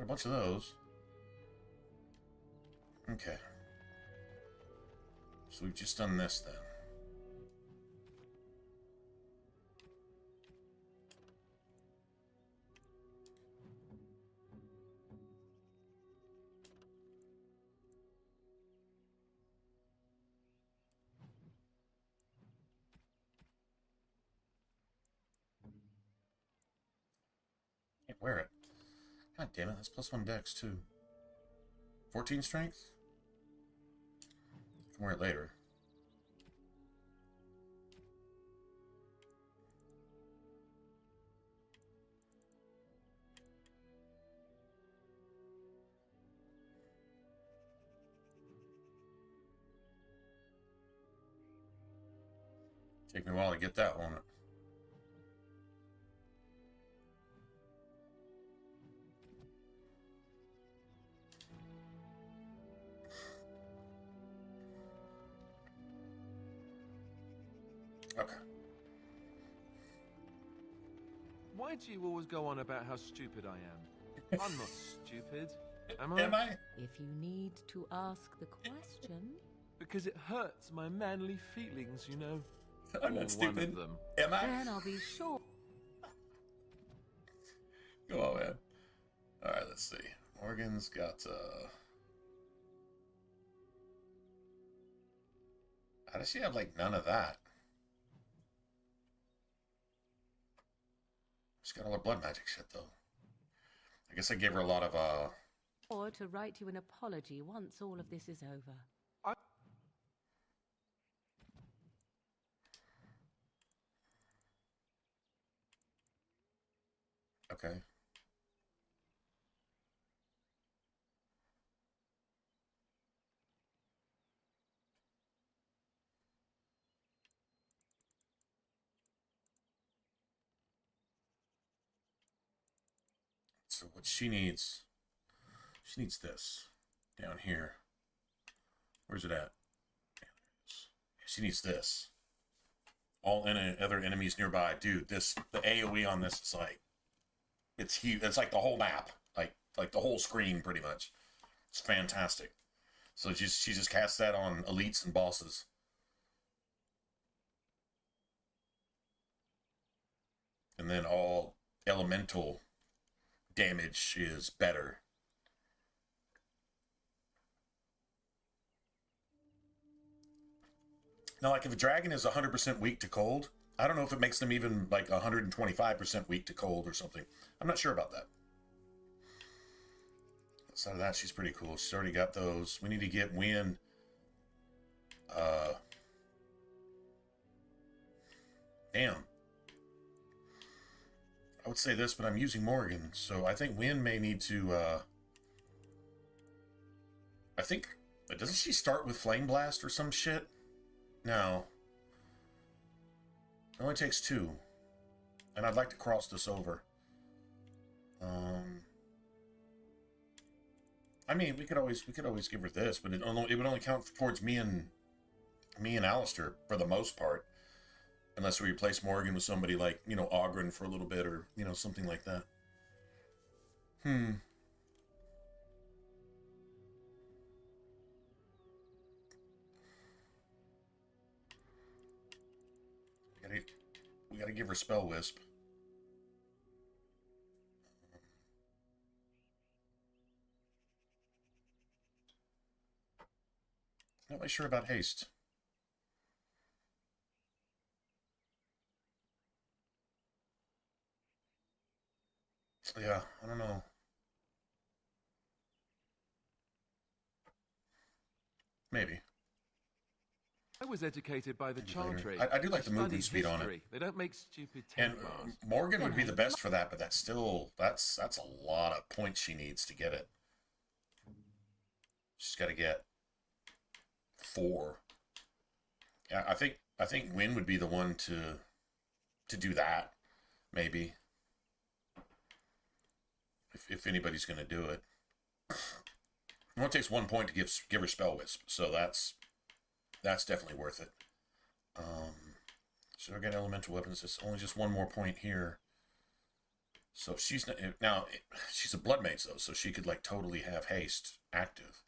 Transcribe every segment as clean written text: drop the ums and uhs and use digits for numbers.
Got a bunch of those. Okay. So we've just done this then. Can't wear it. God damn it, that's +1 dex too. 14 strength? I can wear it later. Take me a while to get that, won't it? Okay. Why do you always go on about how stupid I am? I'm not stupid, am I? Am I? If you need to ask the question... Because it hurts my manly feelings, you know. I'm Or not stupid. one of them. Am I? Then I'll be sure... Go on, man. Alright, let's see. Morgan's got, how does she have, like, none of that? She's got all her blood magic shit, though. I guess I gave her a lot of, Or to write you an apology once all of this is over. Okay. So what she needs this down here. Where's it at? She needs this. All other enemies nearby. Dude, the AoE on this is like, it's huge. It's like the whole map, like the whole screen, pretty much. It's fantastic. So she just casts that on elites and bosses. And then all elemental damage is better. Now, like if a dragon is 100% weak to cold, I don't know if it makes them even like 125% weak to cold or something. I'm not sure about that. Outside of that, she's pretty cool. She's already got those. We need to get Wynn. Damn. I would say this, but I'm using Morgan, so I think Wynn may need to, I think, doesn't she start with Flame Blast or some shit? No. It only takes 2. And I'd like to cross this over. I mean, we could always give her this, but it would only count towards me and Alistair for the most part. Unless we replace Morgan with somebody like, you know, Ogren for a little bit or, you know, something like that. We gotta give her Spell Wisp. Not really sure about haste. Yeah, I don't know. Maybe. I was educated by the Chantry. I do like the movement speed on it. They don't make stupid And Templars. Morgan would be the best for that, but that's still that's a lot of points she needs to get it. She's got to get 4. Yeah, I think Wynn would be the one to do that, maybe. If anybody's going to do it. It only takes 1 point to give her Spell Wisp, so that's definitely worth it. So I got elemental weapons. It's only just 1 more point here. So if she's not, now she's a blood mage though, so she could like totally have haste active.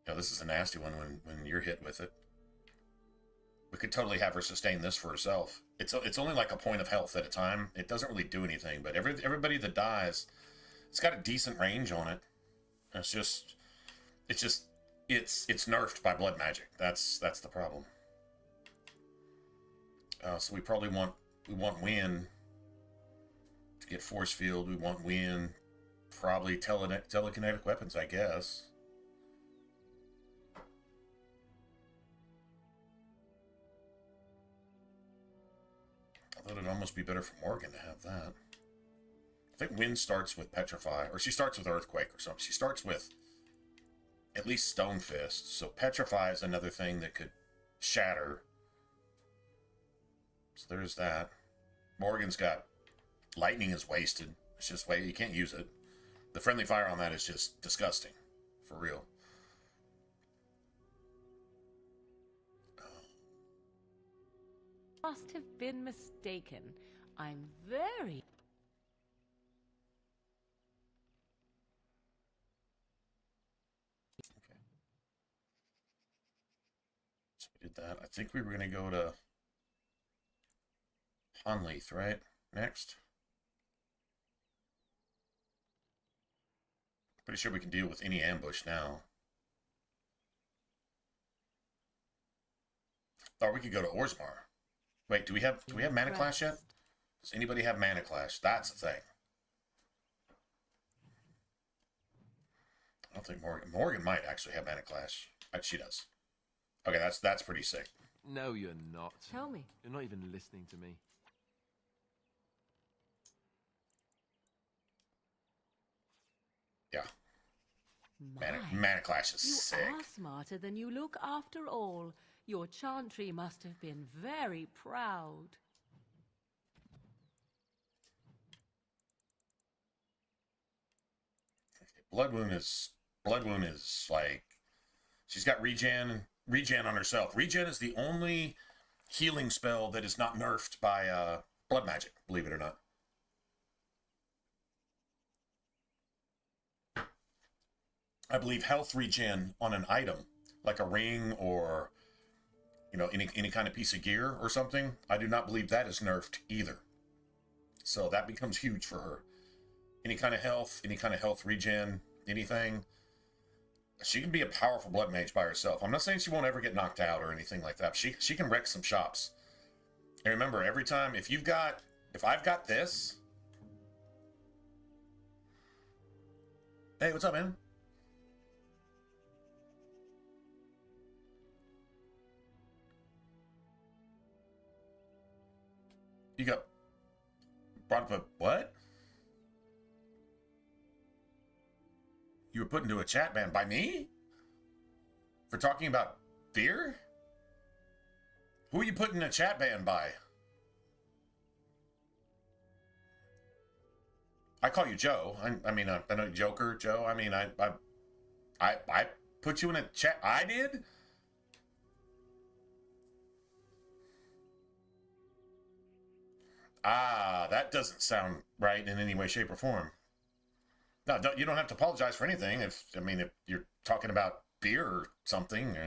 Now this is a nasty one when you're hit with it. We could totally have her sustain this for herself. It's only like a point of health at a time. It doesn't really do anything, but everybody that dies, it's got a decent range on it. It's nerfed by blood magic. That's the problem. So we probably want wind to get force field. We want wind, probably telekinetic weapons, I guess. I thought it'd almost be better for Morgan to have that. I think wind starts with petrify, or she starts with earthquake or something. She starts with at least stone fist. So petrify is another thing that could shatter. So there's that. Morgan's got lightning is wasted. It's just you can't use it. The friendly fire on that is just disgusting, for real. Must have been mistaken. I'm very... Okay. So we did that. I think we were going to go to Honleith, right? Next. Pretty sure we can deal with any ambush now. Or we could go to Orzammar. Wait, do we have Mana Clash yet? Does anybody have Mana Clash? That's the thing. I don't think Morgan might actually have Mana Clash. She does. Okay, that's pretty sick. No, you're not. Tell me. You're not even listening to me. Yeah. My, Mana Clash is you sick. are smarter than you look after all. Your chantry must have been very proud. Blood Wound is like she's got regen on herself. Regen is the only healing spell that is not nerfed by blood magic, believe it or not. I believe health regen on an item, like a ring or any kind of piece of gear or something, I do not believe that is nerfed either. So that becomes huge for her. Any kind of health regen, anything. She can be a powerful blood mage by herself. I'm not saying she won't ever get knocked out or anything like that. She can wreck some shops. And remember, every time, if I've got this. Hey, what's up, man? You got brought up a what? You were put into a chat ban by me? For talking about beer? Who are you put in a chat ban by? I call you Joe. I mean, I know Joker, Joe. I mean, I put you in a chat. I did? Ah, that doesn't sound right in any way, shape, or form. No, you don't have to apologize for anything. If you're talking about beer or something,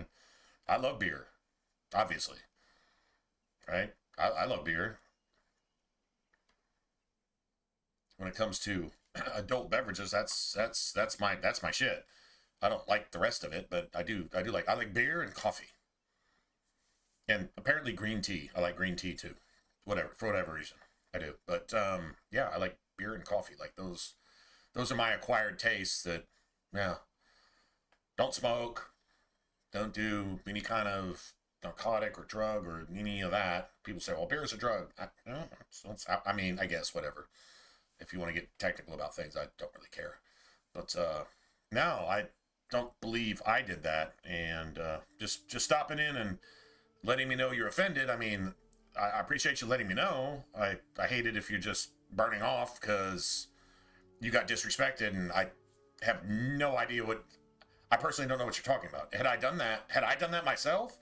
I love beer, obviously. Right? I love beer. When it comes to adult beverages, that's my shit. I don't like the rest of it, but I like beer and coffee, and apparently green tea. I like green tea too. For whatever reason, I do. But yeah, I like beer and coffee. Like those are my acquired tastes. That don't smoke, don't do any kind of narcotic or drug or any of that. People say, well, beer is a drug. I mean, I guess whatever. If you want to get technical about things, I don't really care. But no, I don't believe I did that. And just stopping in and letting me know you're offended. I mean, I appreciate you letting me know. I hate it if you're just burning off because you got disrespected, and I have no idea what. I personally don't know what you're talking about. Had I done that myself,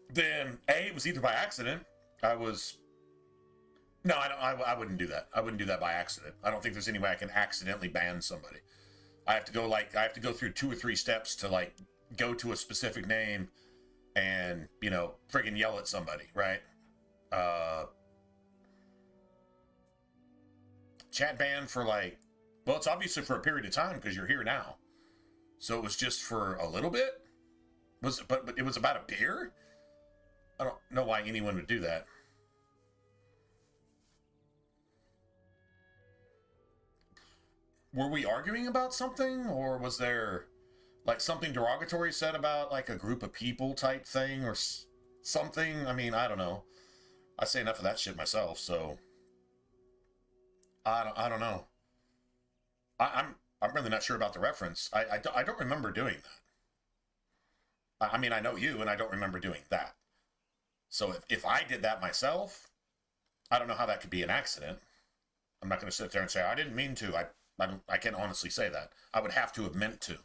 then A, it was either by accident. No, I wouldn't do that. I wouldn't do that by accident. I don't think there's any way I can accidentally ban somebody. I have to go through 2 or 3 steps to like go to a specific name and, you know, friggin' yell at somebody, right? Chat ban for like, well, it's obviously for a period of time because you're here now. So it was just for a little bit? But it was about a beer? I don't know why anyone would do that. Were we arguing about something, or was there like something derogatory said about like a group of people type thing or something? I mean, I don't know. I say enough of that shit myself, so I don't know. I'm really not sure about the reference. I don't remember doing that. I mean, I know you, and I don't remember doing that. So if I did that myself, I don't know how that could be an accident. I'm not going to sit there and say I didn't mean to. I can't honestly say that. I would have to have meant to.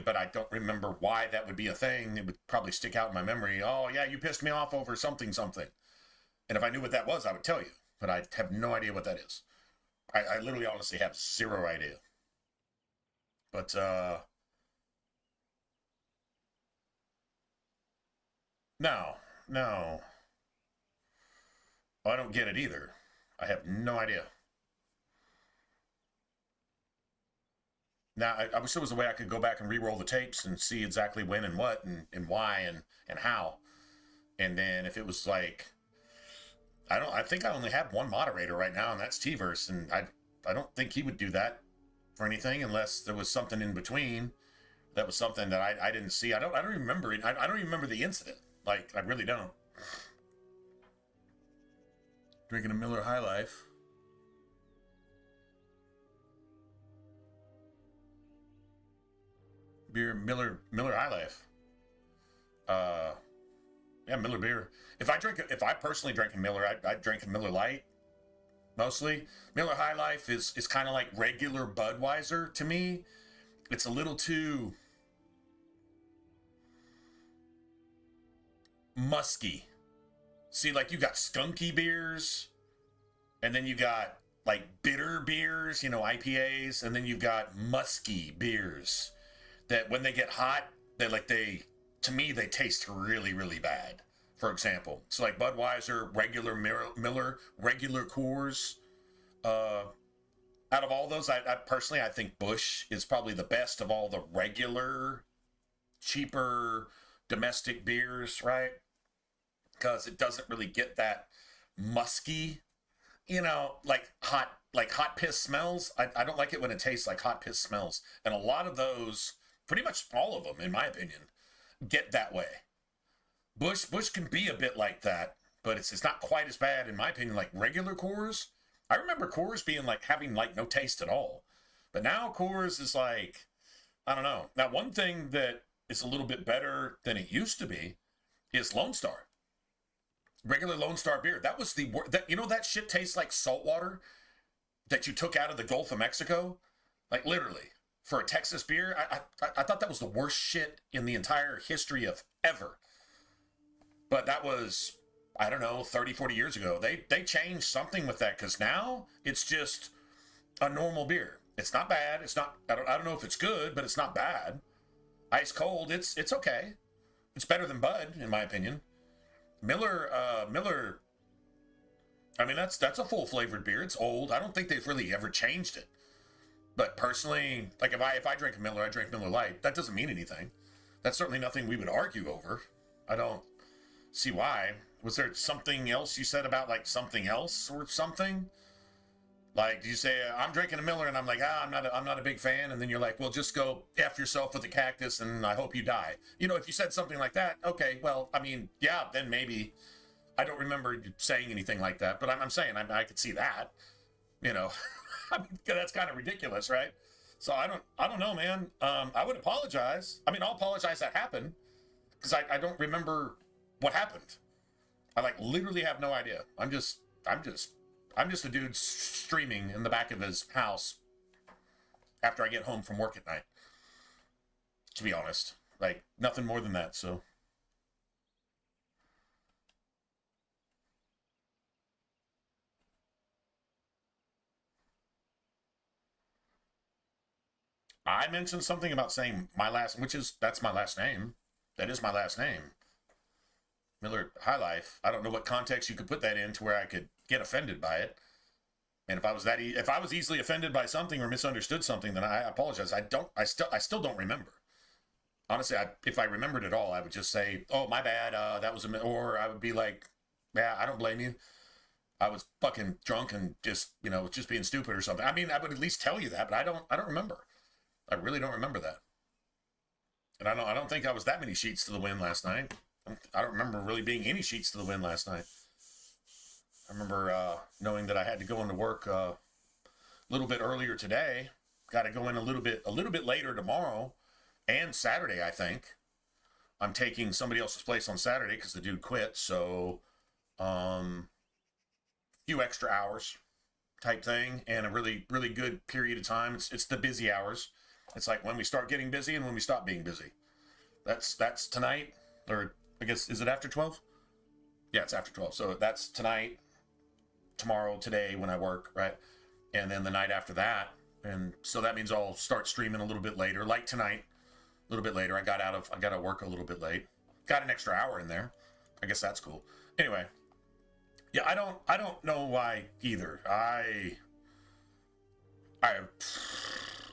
But I don't remember why that would be a thing. It would probably stick out in my memory. Oh, yeah, you pissed me off over something. And if I knew what that was, I would tell you. But I have no idea what that is. I literally honestly have zero idea. But, no. I don't get it either. I have no idea. Now, I wish there was a way I could go back and re-roll the tapes and see exactly when and what and why and how. And then if it was like, I think I only have one moderator right now, and that's T-Verse, and I don't think he would do that for anything unless there was something in between that was something that I didn't see. I don't remember it. I don't even remember the incident. Like, I really don't. Drinking a Miller High Life. Beer, Miller High Life. Yeah, Miller beer. If I personally drank a Miller, I'd drink a Miller Light, mostly. Miller High Life is kind of like regular Budweiser to me. It's a little too musky. See, like, you got skunky beers, and then you got like bitter beers, you know, IPAs, and then you've got musky beers that when they get hot, to me, they taste really, really bad. For example, so like Budweiser, regular Miller, regular Coors. Out of all those, I personally, I think Busch is probably the best of all the regular, cheaper domestic beers, right? Because it doesn't really get that musky, you know, like hot piss smells. I don't like it when it tastes like hot piss smells. And a lot of those, pretty much all of them, in my opinion, get that way. Busch can be a bit like that, but it's not quite as bad, in my opinion, like regular Coors. I remember Coors being like having like no taste at all. But now Coors is like, I don't know. Now, one thing that is a little bit better than it used to be is Lone Star. Regular Lone Star beer. That was you know, that shit tastes like salt water that you took out of the Gulf of Mexico. Like, literally. For a Texas beer, I thought that was the worst shit in the entire history of ever. But that was, I don't know, 30, 40 years ago. They changed something with that, because now it's just a normal beer. It's not bad. It's not, I don't know if it's good, but it's not bad. Ice cold, it's okay. It's better than Bud, in my opinion. Miller, I mean, that's a full flavored beer. It's old. I don't think they've really ever changed it. But personally, like if I drink a Miller, I drink Miller Lite. That doesn't mean anything. That's certainly nothing we would argue over. I don't see why. Was there something else you said about like something else or something? Like, did you say I'm drinking a Miller and I'm like, I'm not a big fan, and then you're like, well, just go F yourself with a cactus and I hope you die. You know, if you said something like that, okay, well, I mean, yeah, then maybe. I don't remember you saying anything like that, but I'm saying I could see that. You know. I mean, that's kind of ridiculous, right? So I don't know, man. I would apologize. I mean, I'll apologize that happened, because I don't remember what happened. I like literally have no idea. I'm just a dude streaming in the back of his house after I get home from work at night. To be honest, like nothing more than that. So I mentioned something about saying my last, that's my last name. That is my last name. Miller High Life. I don't know what context you could put that in to where I could get offended by it. And if I was if I was easily offended by something or misunderstood something, then I apologize. I still don't remember. Honestly, if I remembered it all, I would just say, "Oh, my bad. That was or I would be like, "Yeah, I don't blame you. I was fucking drunk and just being stupid or something." I mean, I would at least tell you that, but I don't remember. I really don't remember that. And I don't think I was that many sheets to the wind last night. I don't remember really being any sheets to the wind last night. I remember knowing that I had to go into work a little bit earlier today. Got to go in a little bit later tomorrow and Saturday, I think. I'm taking somebody else's place on Saturday because the dude quit. So, few extra hours type thing and a really, really good period of time. It's the busy hours. It's like when we start getting busy and when we stop being busy. That's tonight, or I guess, is it after 12? Yeah, it's after 12. So that's tonight, tomorrow, today when I work, right? And then the night after that. And so that means I'll start streaming a little bit later, like tonight, a little bit later. I got to work a little bit late. Got an extra hour in there. I guess that's cool. Anyway, yeah, I don't know why either.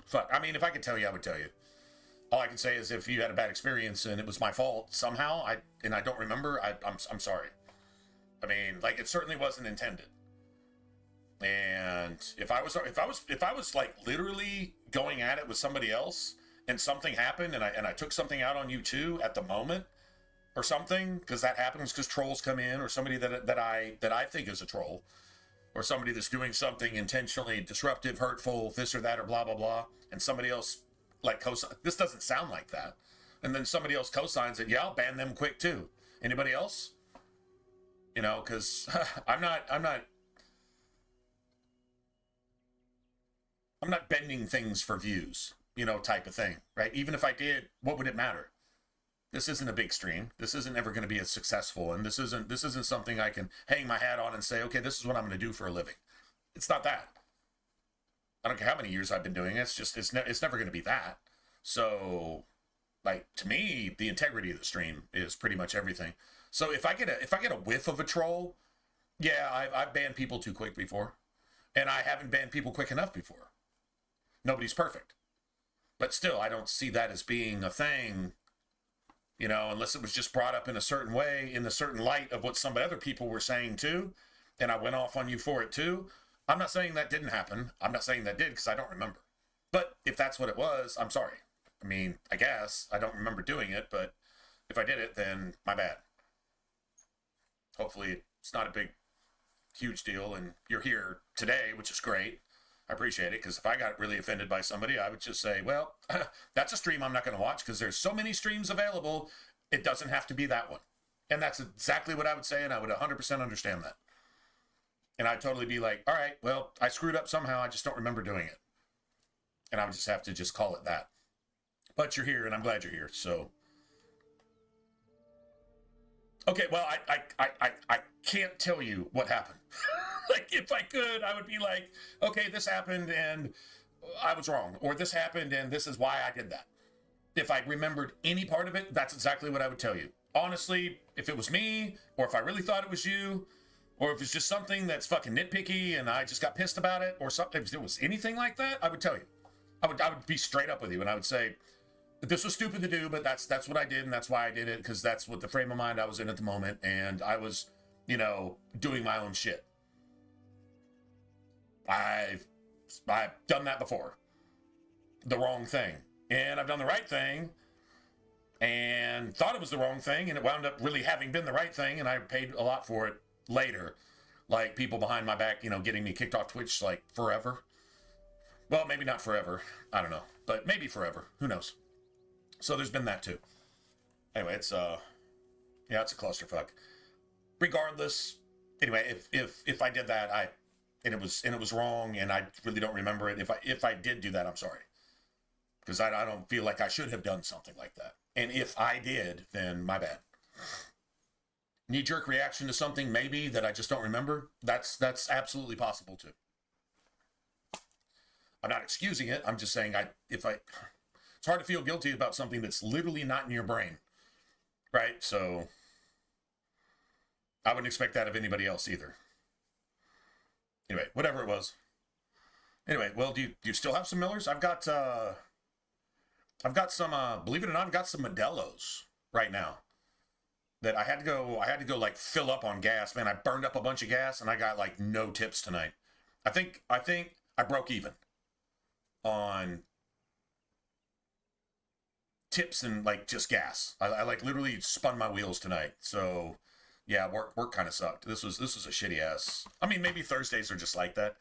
Fuck. I mean, if I could tell you, I would tell you. All I can say is if you had a bad experience and it was my fault somehow, I don't remember, I'm sorry. I mean, like, it certainly wasn't intended. And if I was like literally going at it with somebody else and something happened and I took something out on you too at the moment or something, because that happens because trolls come in, or somebody that I think is a troll, or somebody that's doing something intentionally disruptive, hurtful, this or that, or blah, blah, blah, and somebody else like this doesn't sound like that. And then somebody else co-signs it. Yeah, I'll ban them quick too. Anybody else? Because I'm not bending things for views, type of thing, right? Even if I did, what would it matter? This isn't a big stream. This isn't ever going to be as successful, and this isn't something I can hang my hat on and say, okay, this is what I'm going to do for a living. It's not that. I don't care how many years I've been doing it. It's just it's never going to be that. So, like, to me, the integrity of the stream is pretty much everything. So if I get a whiff of a troll, yeah, I've banned people too quick before, and I haven't banned people quick enough before. Nobody's perfect, but still, I don't see that as being a thing. Unless it was just brought up in a certain way, in a certain light of what some other people were saying too, and I went off on you for it too. I'm not saying that didn't happen. I'm not saying that did, because I don't remember. But if that's what it was, I'm sorry. I mean, I guess I don't remember doing it, but if I did it, then my bad. Hopefully it's not a big, huge deal, and you're here today, which is great. I appreciate it, because if I got really offended by somebody, I would just say, well, that's a stream I'm not going to watch, because there's so many streams available, it doesn't have to be that one. And that's exactly what I would say, and I would 100% understand that. And I'd totally be like, all right, well, I screwed up somehow, I just don't remember doing it. And I would just have to just call it that. But you're here, and I'm glad you're here, so. Okay, well, I can't tell you what happened. Like, if I could, I would be like, okay, this happened and I was wrong. Or this happened and this is why I did that. If I remembered any part of it, that's exactly what I would tell you. Honestly, if it was me, or if I really thought it was you, or if it's just something that's fucking nitpicky and I just got pissed about it, or something, if it was anything like that, I would tell you. I would be straight up with you, and I would say, this was stupid to do, but that's what I did, and that's why I did it, because that's what the frame of mind I was in at the moment, and I was, doing my own shit. I've done that before. The wrong thing. And I've done the right thing and thought it was the wrong thing, and it wound up really having been the right thing, and I paid a lot for it later. Like, people behind my back, getting me kicked off Twitch, like, forever. Well, maybe not forever. I don't know. But maybe forever. Who knows? So there's been that too. Anyway, it's a clusterfuck. regardless, anyway, if I did that, and it was wrong, and I really don't remember it. If I did do that, I'm sorry, because I don't feel like I should have done something like that. And if I did, then my bad. Knee-jerk reaction to something maybe that I just don't remember. That's absolutely possible too. I'm not excusing it. I'm just saying it's hard to feel guilty about something that's literally not in your brain, right? So I wouldn't expect that of anybody else either. Anyway, whatever it was. Anyway, well, do you still have some Millers? I've got some. Believe it or not, I've got some Modelo's right now that I had to go like fill up on gas. Man, I burned up a bunch of gas and I got like no tips tonight. I think I broke even on tips and like just gas. I like literally spun my wheels tonight. So yeah, work kind of sucked. This was a shitty ass. I mean, maybe Thursdays are just like that.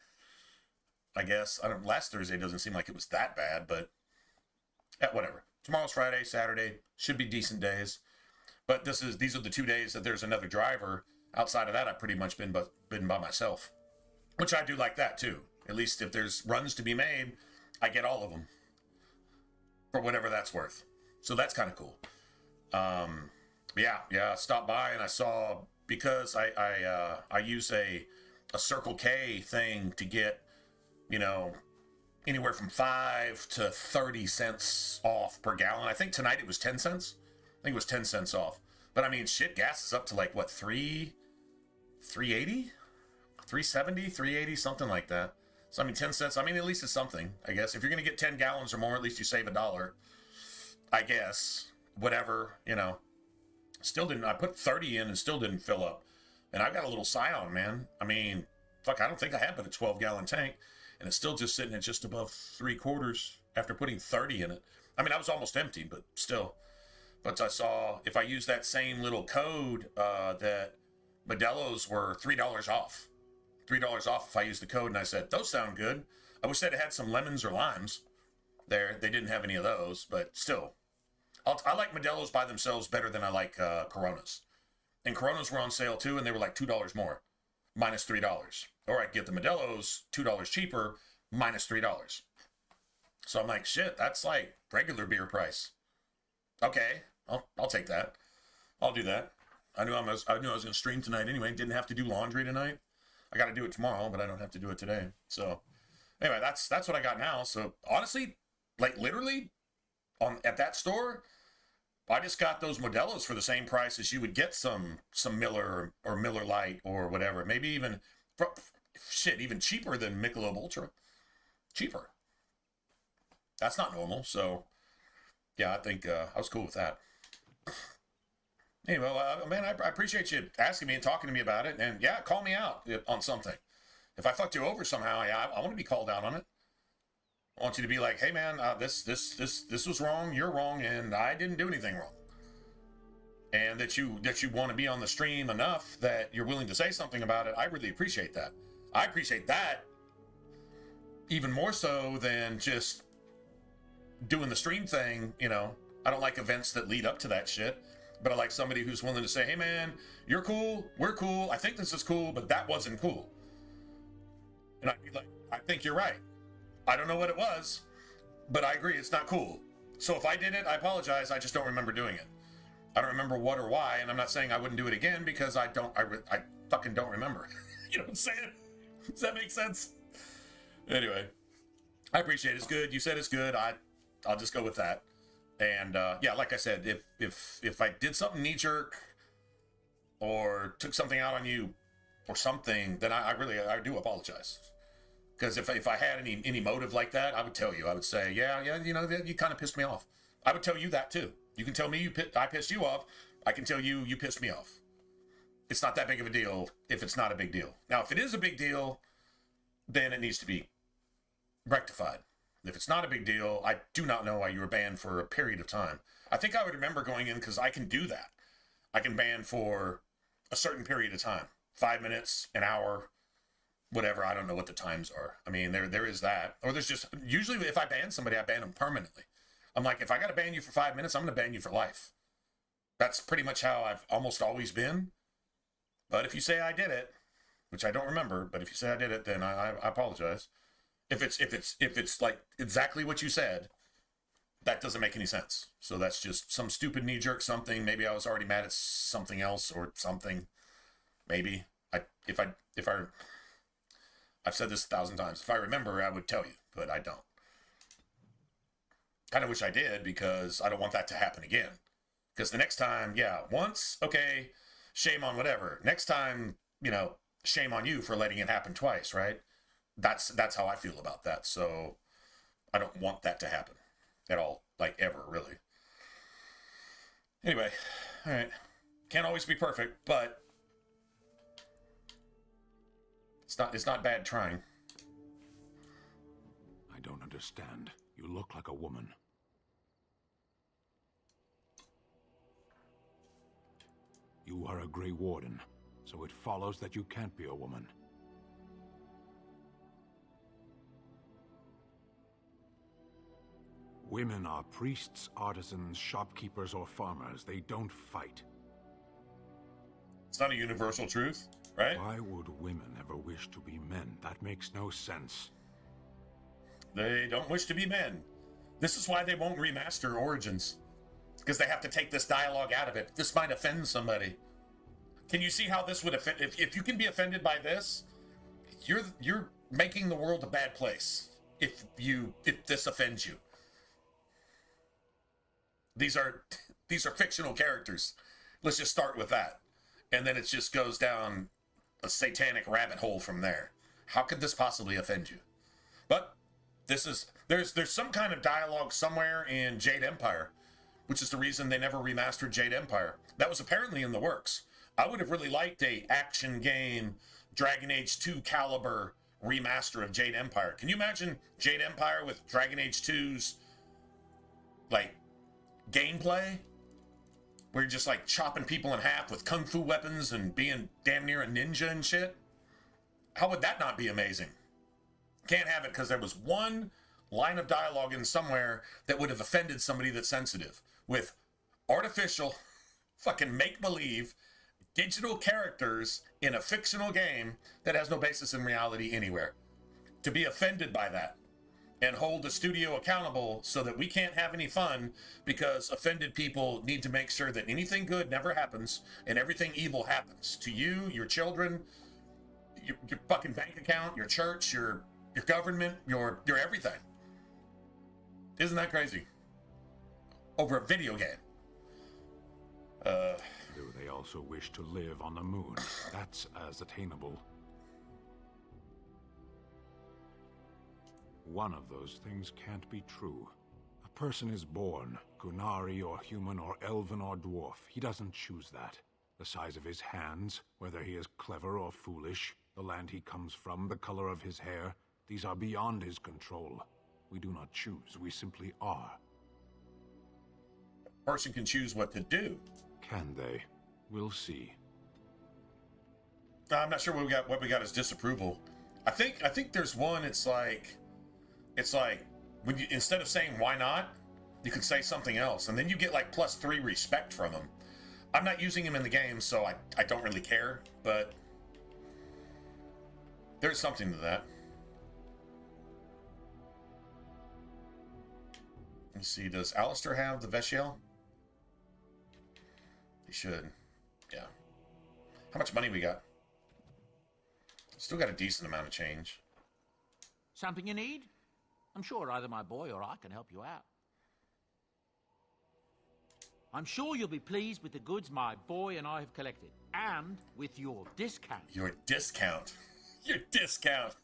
I guess last Thursday doesn't seem like it was that bad, but yeah, whatever. Tomorrow's Friday, Saturday should be decent days. But these are the 2 days that there's another driver. Outside of that, I've pretty much been by myself, which I do like that too. At least if there's runs to be made, I get all of them for whatever that's worth. So that's kind of cool. Yeah. I stopped by and I saw, because I use a Circle K thing to get, anywhere from 5 to 30 cents off per gallon. I think tonight it was 10 cents. I think it was 10 cents off. But I mean, shit, gas is up to like, what, 380? 370, 380, something like that. So, I mean, 10 cents, I mean, at least it's something, I guess. If you're going to get 10 gallons or more, at least you save $1, I guess. Whatever, Still didn't, I put 30 in and still didn't fill up. And I've got a little Scion, man. I mean, fuck, I don't think I have but a 12-gallon tank. And it's still just sitting at just above 3/4 after putting 30 in it. I mean, I was almost empty, but still. But I saw, if I use that same little code, that Modelo's were $3 off. $3 off if I use the code, and I said, those sound good. I wish they'd had some lemons or limes there. They didn't have any of those, but still. I like Modelo's by themselves better than I like Coronas. And Coronas were on sale too, and they were like $2 more, minus $3. Or I'd get the Modelo's $2 cheaper, minus $3. So I'm like, shit, that's like regular beer price. Okay, I'll take that. I'll do that. I knew I was going to stream tonight anyway. Didn't have to do laundry tonight. I got to do it tomorrow, but I don't have to do it today. So anyway, that's what I got now. So honestly, like literally, at that store, I just got those Modelo's for the same price as you would get some Miller or Miller Lite or whatever. Maybe even even cheaper than Michelob Ultra. Cheaper. That's not normal. So yeah, I think I was cool with that. Anyway, man, I appreciate you asking me and talking to me about it. And yeah, call me out on something. If I fucked you over somehow, yeah, I want to be called out on it. I want you to be like, hey man, this was wrong, you're wrong, and I didn't do anything wrong. And that you want to be on the stream enough that you're willing to say something about it. I really appreciate that. I appreciate that even more so than just doing the stream thing. I don't like events that lead up to that shit, but I like somebody who's willing to say, hey man, you're cool, we're cool, I think this is cool, but that wasn't cool. And I'd be like, I think you're right. I don't know what it was, but I agree it's not cool. So if I did it, I apologize. I just don't remember doing it. I don't remember what or why, and I'm not saying I wouldn't do it again because I fucking don't remember. You know what I'm saying? Does that make sense? Anyway, I appreciate it. It's good. You said it's good. I'll just go with that. And yeah, like I said, if I did something knee jerk or took something out on you or something, then I do apologize. Because if I had any motive like that, I would tell you. I would say, yeah, you kind of pissed me off. I would tell you that too. You can tell me I pissed you off. I can tell you pissed me off. It's not that big of a deal if it's not a big deal. Now, if it is a big deal, then it needs to be rectified. If it's not a big deal, I do not know why you were banned for a period of time. I think I would remember going in because I can do that. I can ban for a certain period of time. 5 minutes, an hour, whatever. I don't know what the times are. I mean, there is that. Or there's just, usually if I ban somebody, I ban them permanently. I'm like, if I got to ban you for 5 minutes, I'm going to ban you for life. That's pretty much how I've almost always been. But if you say I did it, which I don't remember, but if you say I did it, then I apologize. If it's like exactly what you said, that doesn't make any sense. So that's just some stupid knee jerk something. Maybe I was already mad at something else or something. Maybe I've said this 1,000 times. If I remember, I would tell you, but I don't. Kind of wish I did, because I don't want that to happen again. Because the next time, yeah, once, okay, shame on whatever. Next time, shame on you for letting it happen twice, right? That's how I feel about that. So I don't want that to happen at all, like ever, really. Anyway, all right. Can't always be perfect, but it's not bad trying. I don't understand. You look like a woman. You are a Grey Warden, so it follows that you can't be a woman. Women are priests, artisans, shopkeepers, or farmers. They don't fight. It's not a universal truth, right? Why would women ever wish to be men? That makes no sense. They don't wish to be men. This is why they won't remaster Origins. Because they have to take this dialogue out of it. This might offend somebody. Can you see how this would offend? If you can be offended by this, you're making the world a bad place. If this offends you. These are fictional characters. Let's just start with that. And then it just goes down a satanic rabbit hole from there. How could this possibly offend you? But there's some kind of dialogue somewhere in Jade Empire, which is the reason they never remastered Jade Empire. That was apparently in the works. I would have really liked a action game, Dragon Age 2 caliber remaster of Jade Empire. Can you imagine Jade Empire with Dragon Age 2's like gameplay? Where you're just like chopping people in half with kung fu weapons and being damn near a ninja and shit? How would that not be amazing? Can't have it because there was one line of dialogue in somewhere that would have offended somebody that's sensitive. With artificial, fucking make-believe, digital characters in a fictional game that has no basis in reality anywhere. To be offended by that and hold the studio accountable so that we can't have any fun because offended people need to make sure that anything good never happens and everything evil happens to you, your children, your fucking bank account, your church, your government, your everything. Isn't that crazy? Over a video game. Do they also wish to live on the moon? That's as attainable. One of those things can't be true. A person is born, Kunari or human or elven or dwarf. He doesn't choose that. The size of his hands, whether he is clever or foolish, the land he comes from, the color of his hair, these are beyond his control. We do not choose, we simply are. A person can choose what to do. Can they? We'll see. I'm not sure what we got as disapproval. I think there's one. It's like when you, instead of saying why not, you could say something else, and then you get like +3 respect from them. I'm not using him in the game, so I don't really care, but there's something to that. Let me see, does Alistair have the Veshiel? He should. Yeah. How much money we got? Still got a decent amount of change. Something you need? I'm sure either my boy or I can help you out. I'm sure you'll be pleased with the goods my boy and I have collected, and with your discount. Your discount. Your discount.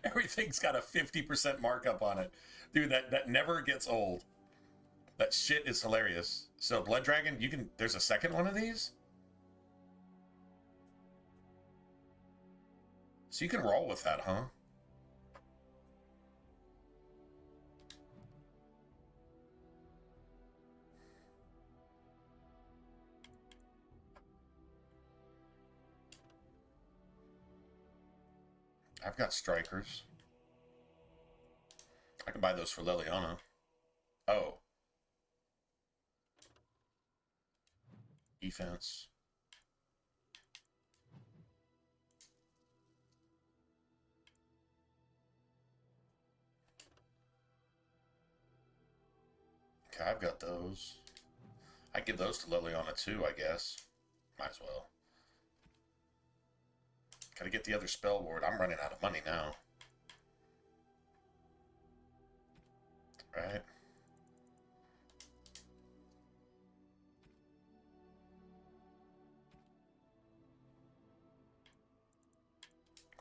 Everything's got a 50% markup on it. Dude, that never gets old. That shit is hilarious. So, Blood Dragon, there's a second one of these? So you can roll with that, huh? I've got strikers. I can buy those for Liliana. Oh. Defense. Okay, I've got those. I give those to Liliana too, I guess. Might as well. Gotta get the other spell ward. I'm running out of money now. Right?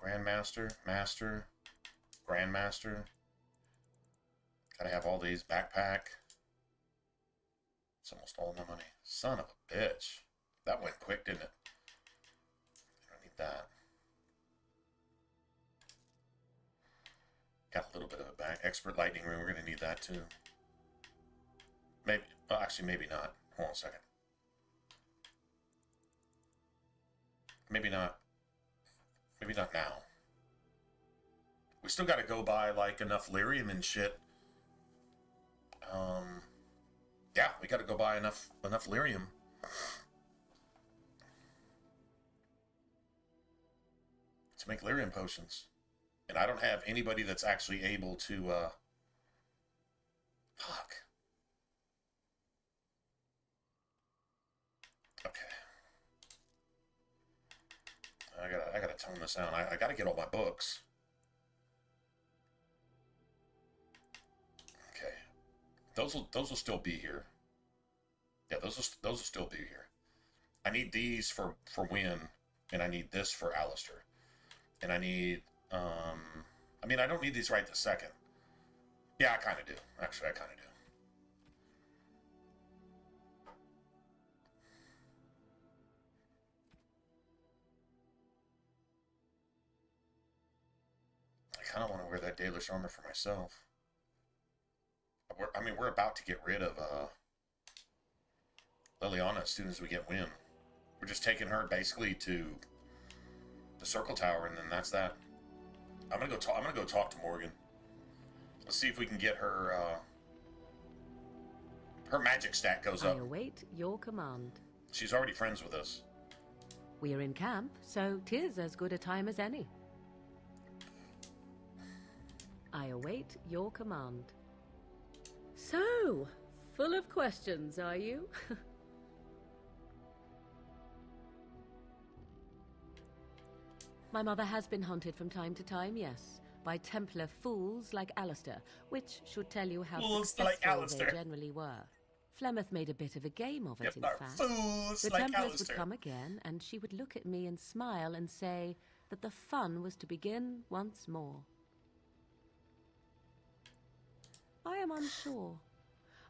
Grandmaster, Master, Grandmaster. Gotta have all these. Backpack. It's almost all my money. Son of a bitch. That went quick, didn't it? I don't need that. Got a little bit of a back. Expert lightning room. We're going to need that too. Maybe. Oh, actually, maybe not. Hold on a second. Maybe not. Maybe not now. We still got to go buy like enough lyrium and shit. Yeah, we got to go buy enough lyrium. To make lyrium potions. And I don't have anybody that's actually able to, fuck. Okay. I gotta tone this down. I gotta get all my books. Okay. Those will still be here. Yeah, those will still be here. I need these for Wynn, and I need this for Alistair. And I need, I mean, I don't need these right this second. Yeah, I kind of do. Actually, I kind of do. I kind of want to wear that Dalish armor for myself. I mean, we're about to get rid of Liliana as soon as we get Wynn. We're just taking her basically to the Circle Tower, and then that's that. I'm gonna go talk to Morgan. Let's see if we can get her. Her magic stat goes up. I await your command. She's already friends with us. We are in camp, so 'tis as good a time as any. I await your command. So, full of questions, are you? My mother has been hunted from time to time, yes, by Templar fools like Alistair, which should tell you how Fools like successful Alistair. they generally were. Flemeth made a bit of a game of it, Yep, in they're fact. fools The like Templars Alistair. would come again, and she would look at me and smile and say that the fun was to begin once more. I am unsure.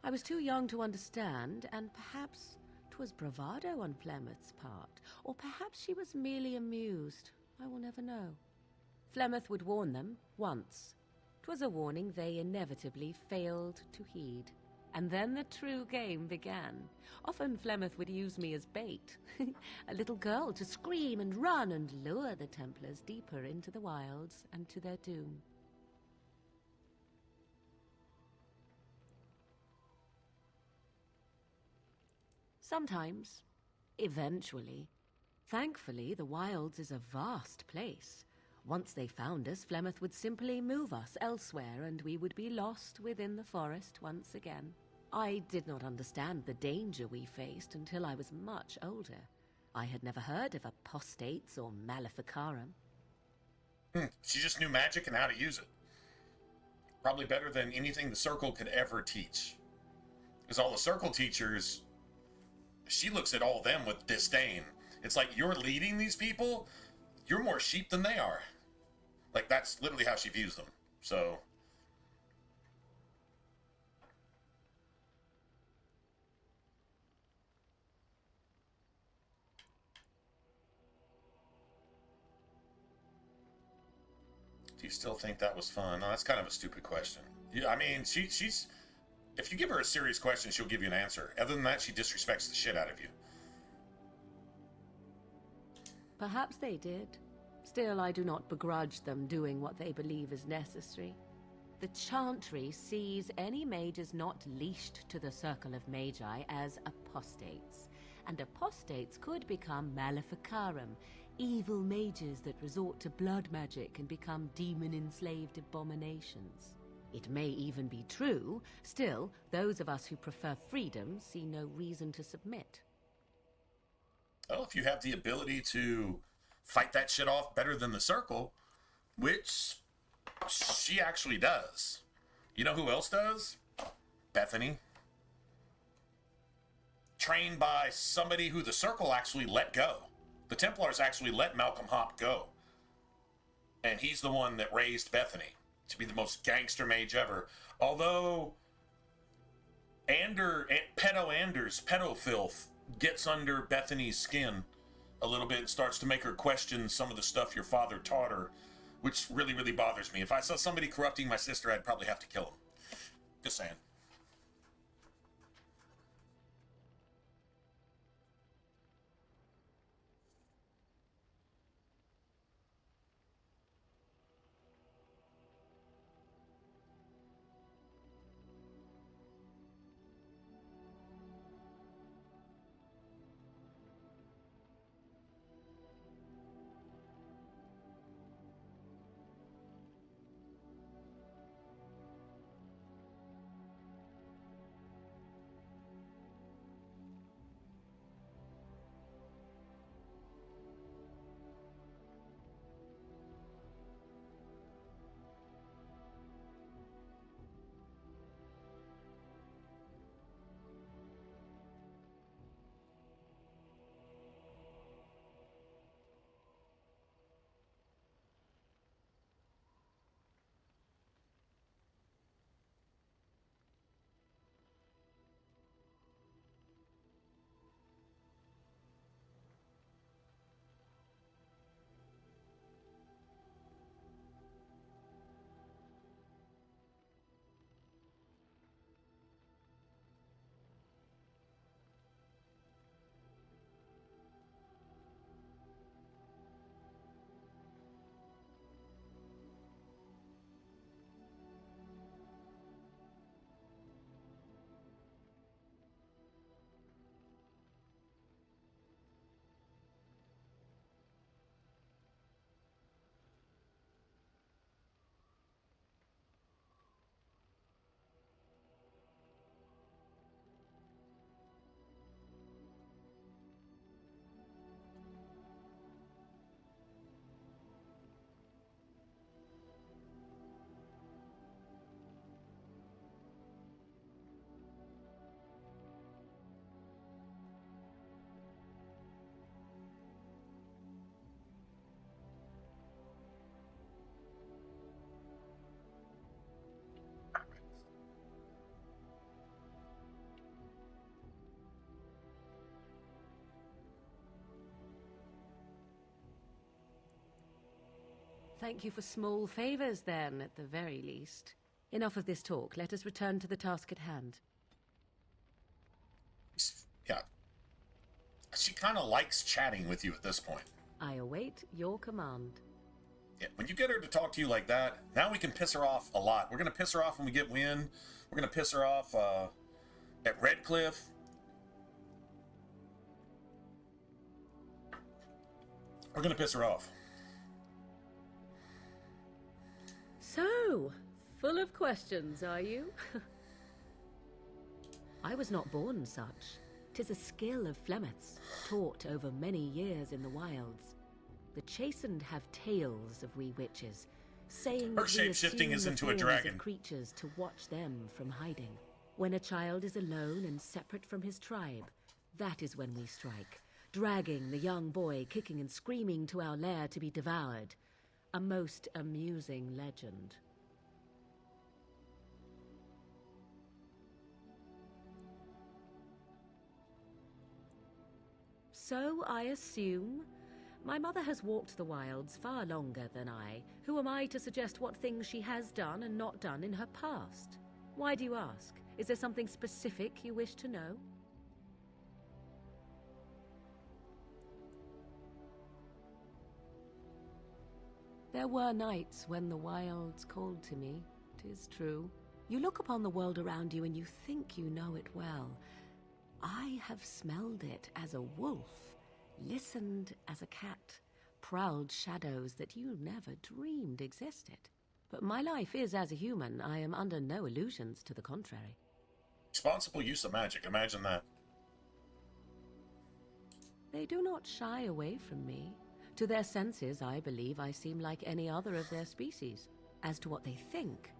I was too young to understand, and perhaps 'twas bravado on Flemeth's part, or perhaps she was merely amused. I will never know. Flemeth would warn them once. 'Twas a warning they inevitably failed to heed. And then the true game began. Often Flemeth would use me as bait, a little girl to scream and run and lure the Templars deeper into the wilds and to their doom. Sometimes, eventually. Thankfully, the wilds is a vast place. Once they found us, Flemeth would simply move us elsewhere, and we would be lost within the forest once again. I did not understand the danger we faced until I was much older. I had never heard of apostates or maleficarum. She just knew magic and how to use it. Probably better than anything the Circle could ever teach. Because all the Circle teachers, she looks at all of them with disdain. It's like, you're leading these people? You're more sheep than they are. Like, that's literally how she views them. So... Do you still think that was fun? No, that's kind of a stupid question. Yeah, I mean, she's... If you give her a serious question, she'll give you an answer. Other than that, she disrespects the shit out of you. Perhaps they did. Still, I do not begrudge them doing what they believe is necessary. The Chantry sees any mages not leashed to the Circle of Magi as apostates. And apostates could become maleficarum, evil mages that resort to blood magic and become demon-enslaved abominations. It may even be true. Still, those of us who prefer freedom see no reason to submit. Well, if you have the ability to fight that shit off better than the Circle, which she actually does. You know who else does? Bethany. Trained by somebody who the Circle actually let go. The Templars actually let Malcolm Hop go. And he's the one that raised Bethany to be the most gangster mage ever. Although pedo filth gets under Bethany's skin a little bit and starts to make her question some of the stuff your father taught her, which really, really bothers me. If I saw somebody corrupting my sister, I'd probably have to kill him. Just saying. Thank you for small favors, then, at the very least. Enough of this talk. Let us return to the task at hand. Yeah. She kind of likes chatting with you at this point. I await your command. Yeah, when you get her to talk to you like that, now we can piss her off a lot. We're going to piss her off when we get wind. We're going to piss her off at Redcliffe. We're going to piss her off. So, full of questions, are you? I was not born such. 'Tis a skill of Flemeth's, taught over many years in the wilds. The chastened have tales of we witches, saying Her that we shape-shifting is assume into the a forms dragon. of creatures to watch them from hiding. When a child is alone and separate from his tribe, that is when we strike, dragging the young boy kicking and screaming to our lair to be devoured. A most amusing legend. So I assume. My mother has walked the wilds far longer than I. Who am I to suggest what things she has done and not done in her past? Why do you ask? Is there something specific you wish to know? There were nights when the wilds called to me, 'tis true. You look upon the world around you and you think you know it well. I have smelled it as a wolf, listened as a cat, prowled shadows that you never dreamed existed. But my life is as a human. I am under no illusions to the contrary. Responsible use of magic. Imagine that. They do not shy away from me. To their senses, I believe I seem like any other of their species. As to what they think,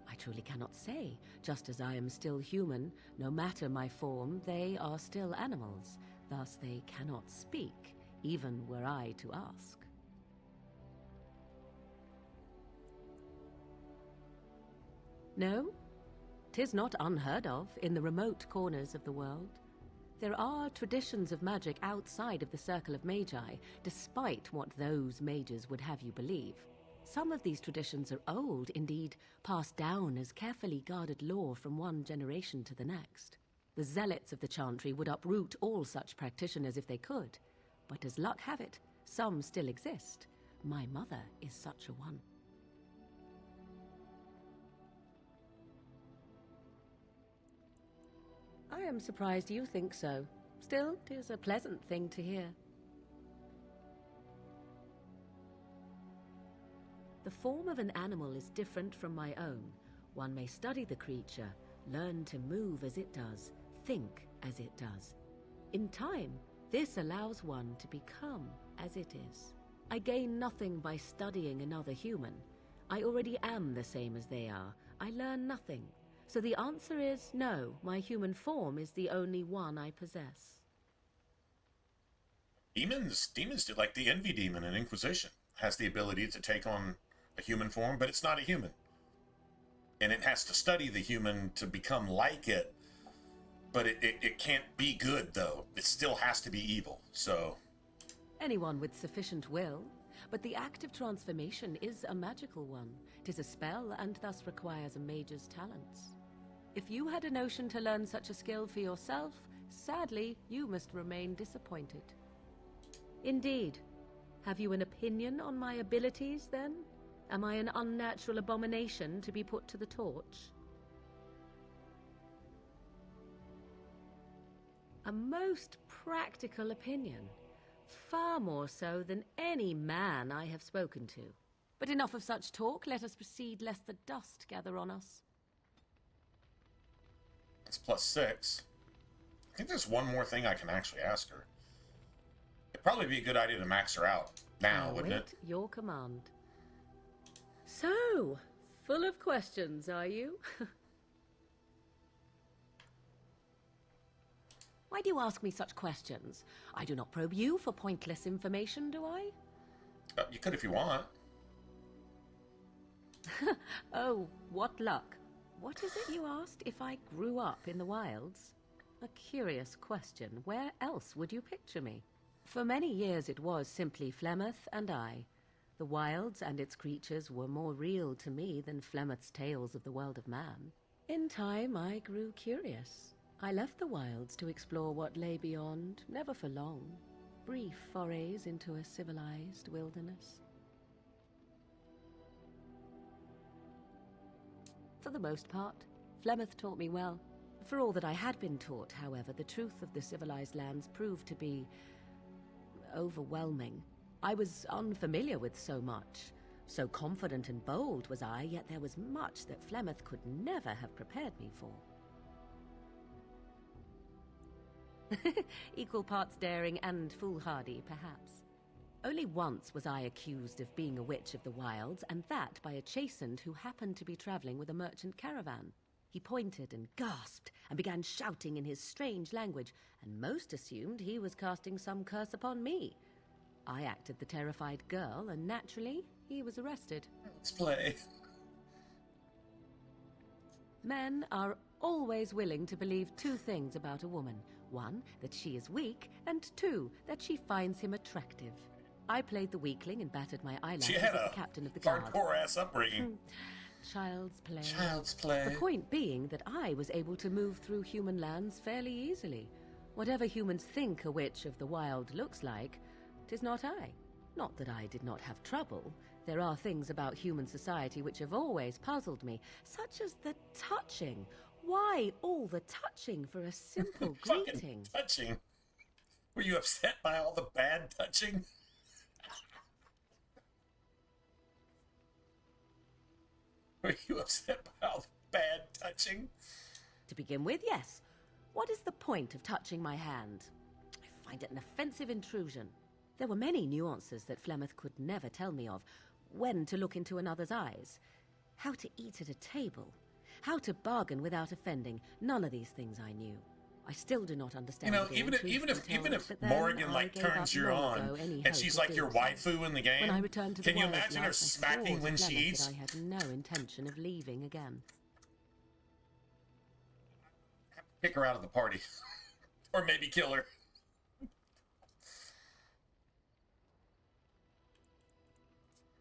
I truly cannot say. Just as I am still human, no matter my form, they are still animals. Thus they cannot speak, even were I to ask. No, 'tis not unheard of in the remote corners of the world. There are traditions of magic outside of the circle of magi, despite what those mages would have you believe. Some of these traditions are old, indeed, passed down as carefully guarded lore from one generation to the next. The zealots of the chantry would uproot all such practitioners if they could, but as luck have it, some still exist. My mother is such a one. I am surprised you think so. Still, 'tis a pleasant thing to hear. The form of an animal is different from my own. One may study the creature, learn to move as it does, think as it does. In time, this allows one to become as it is. I gain nothing by studying another human. I already am the same as they are. I learn nothing. So the answer is no, my human form is the only one I possess. Demons do, like the Envy Demon in Inquisition, has the ability to take on a human form, but it's not a human. And it has to study the human to become like it, but it can't be good, though. It still has to be evil, so... Anyone with sufficient will, but the act of transformation is a magical one. 'Tis a spell, and thus requires a mage's talents. If you had a notion to learn such a skill for yourself, sadly, you must remain disappointed. Indeed. Have you an opinion on my abilities, then? Am I an unnatural abomination to be put to the torch? A most practical opinion. Far more so than any man I have spoken to. But enough of such talk. Let us proceed, lest the dust gather on us. It's +6. I think there's one more thing I can actually ask her. It'd probably be a good idea to max her out now, wouldn't it? Await your command. So, full of questions, are you? Why do you ask me such questions? I do not probe you for pointless information, do I? You could if you want. Oh, what luck. What is it you asked? If I grew up in the wilds? A curious question. Where else would you picture me? For many years it was simply Flemeth and I. The wilds and its creatures were more real to me than Flemeth's tales of the world of man. In time I grew curious. I left the wilds to explore what lay beyond, never for long. Brief forays into a civilized wilderness. For the most part, Flemeth taught me well. For all that I had been taught, however, the truth of the civilized lands proved to be overwhelming. I was unfamiliar with so much. So confident and bold was I, yet there was much that Flemeth could never have prepared me for. Equal parts daring and foolhardy, perhaps. Only once was I accused of being a witch of the wilds, and that by a chastened who happened to be traveling with a merchant caravan. He pointed and gasped, and began shouting in his strange language, and most assumed he was casting some curse upon me. I acted the terrified girl, and naturally, he was arrested. Let's play. Men are always willing to believe two things about a woman. One, that she is weak, and two, that she finds him attractive. I played the weakling and battered my eyelashes She had at a the captain of the guard. hardcore-ass upbringing. Child's play. Child's play. The point being that I was able to move through human lands fairly easily. Whatever humans think a witch of the wild looks like, 'tis not I. Not that I did not have trouble. There are things about human society which have always puzzled me, such as the touching. Why all the touching for a simple greeting? Fucking touching. Were you upset by all the bad touching? Are you upset about bad touching? To begin with, yes. What is the point of touching my hand? I find it an offensive intrusion. There were many nuances that Flemeth could never tell me of. When to look into another's eyes. How to eat at a table. How to bargain without offending. None of these things I knew. I still do not understand. You know, even if Morrigan like turns you on and she's like your waifu in the game, when I returned to can the you wild imagine life, her I smacking swore when to she Flemeth eats? that I had no intention of leaving again. Kick her out of the party, or maybe kill her.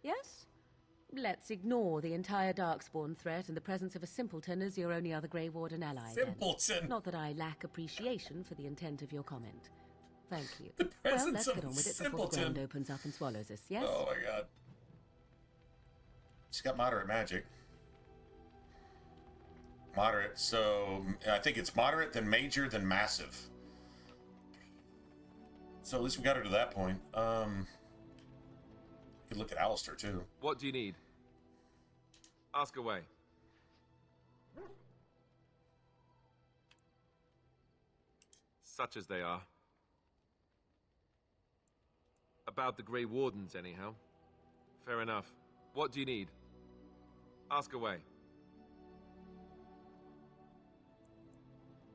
Yes? Let's ignore the entire Darkspawn threat and the presence of a simpleton as your only other Grey Warden ally. Simpleton. Then. Not that I lack appreciation for the intent of your comment. Thank you. The presence let's of get on with it before the simpleton. ground opens up and swallows us, yes? Oh my god. She's got moderate magic. Moderate, so I think it's moderate, then major, then massive. So at least we got her to that point. You could look at Alistair too. What do you need? Ask away. Such as they are. About the Grey Wardens, anyhow. Fair enough. What do you need? Ask away.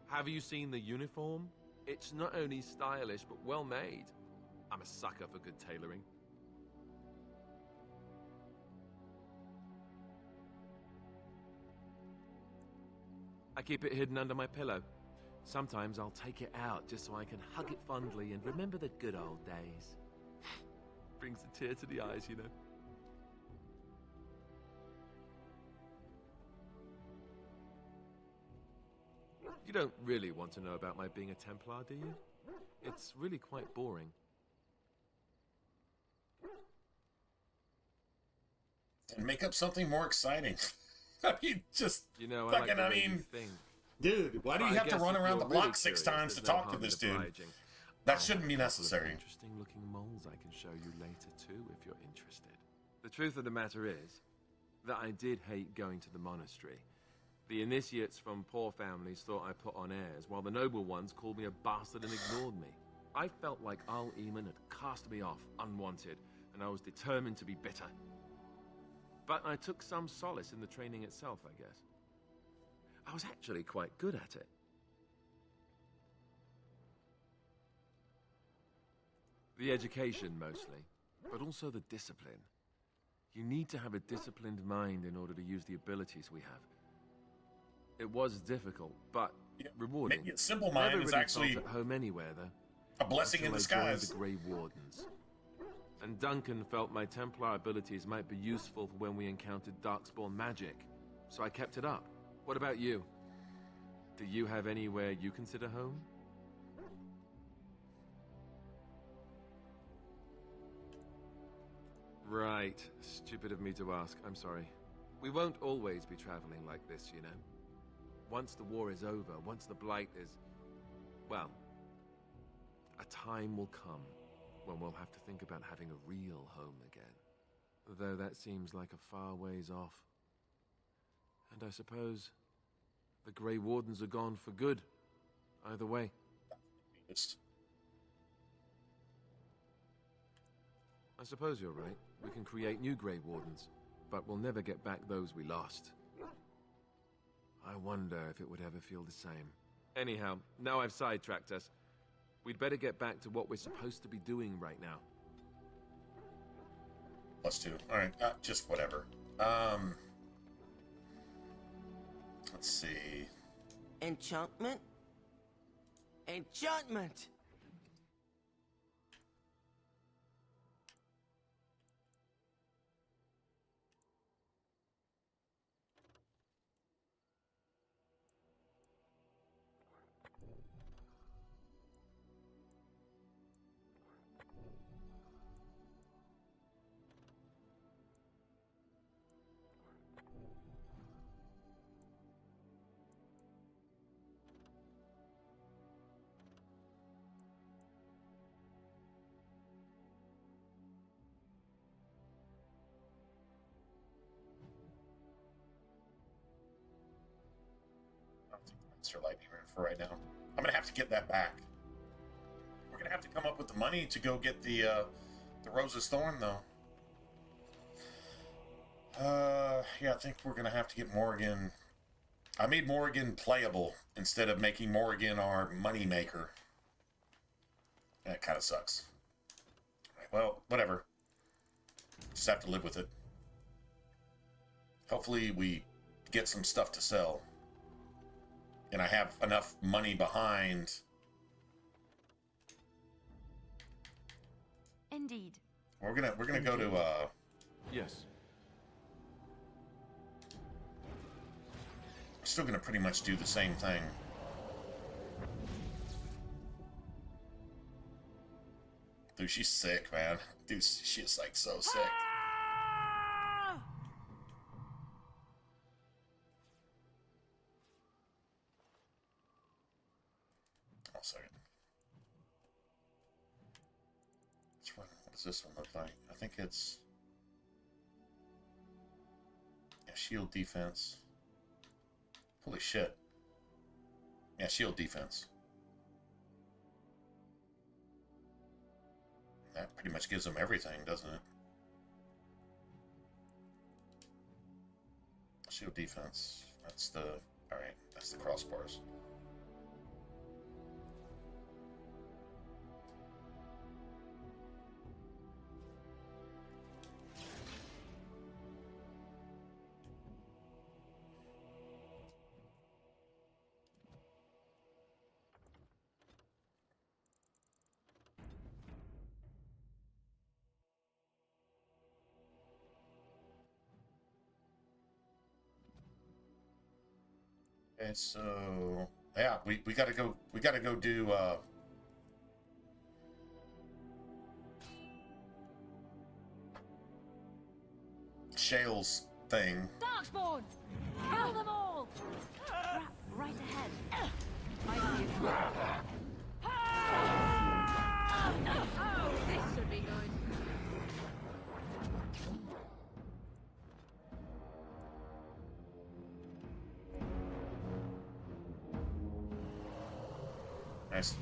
Have you seen the uniform? It's not only stylish, but well made. I'm a sucker for good tailoring. I keep it hidden under my pillow. Sometimes I'll take it out just so I can hug it fondly and remember the good old days. Brings a tear to the eyes, you know. You don't really want to know about my being a Templar, do you? It's really quite boring. And make up something more exciting. I mean, just You know, I fucking, like the I way you mean, think. dude, why do you I have to guess run if around the you're block really 6 curious, times to there's no talk to harm this in dude? obliging. That shouldn't be necessary. Interesting looking moles I can show you later too, if you're interested. The truth of the matter is that I did hate going to the monastery. The initiates from poor families thought I put on airs, while the noble ones called me a bastard and ignored me. I felt like Al Eamon had cast me off unwanted, and I was determined to be bitter. But I took some solace in the training itself, I guess. I was actually quite good at it. The education, mostly, but also the discipline. You need to have a disciplined mind in order to use the abilities we have. It was difficult, but rewarding. Maybe a simple mind Never is really actually felt at home anywhere, though. a blessing in Until I disguise. joined the Grey Wardens. And Duncan felt my Templar abilities might be useful for when we encountered Darkspawn magic, so I kept it up. What about you? Do you have anywhere you consider home? Right. Stupid of me to ask. I'm sorry. We won't always be traveling like this, you know. Once the war is over, once the Blight is... well, a time will come when we'll have to think about having a real home again. Though that seems like a far ways off. And I suppose the Grey Wardens are gone for good. Either way. I suppose you're right. We can create new Grey Wardens, but we'll never get back those we lost. I wonder if it would ever feel the same. Anyhow, now I've sidetracked us. We'd better get back to what we're supposed to be doing right now. +2. All right, just whatever. Let's see. Enchantment? Enchantment! It's her lightning rune for right now. I'm gonna have to get that back. We're gonna have to come up with the money to go get the Rose's Thorn, though. Yeah, I think we're gonna have to get Morrigan. I made Morrigan playable instead of making Morrigan our money maker. That kind of sucks. Well, whatever. Just have to live with it. Hopefully we get some stuff to sell. And I have enough money behind. Indeed. We're gonna go to Yes. still gonna pretty much do the same thing. Dude, she's sick, man. Dude, she's like so sick. One second. Which one? What does this one look like? I think it's shield defense. Holy shit. Yeah, shield defense. That pretty much gives them everything, doesn't it? Shield defense. That's the... Alright, that's the crossbars. Okay, so yeah, we gotta go do Shale's thing. Darkspawn! Kill them all! Right ahead. I see it. Oh, this should be good. Nice.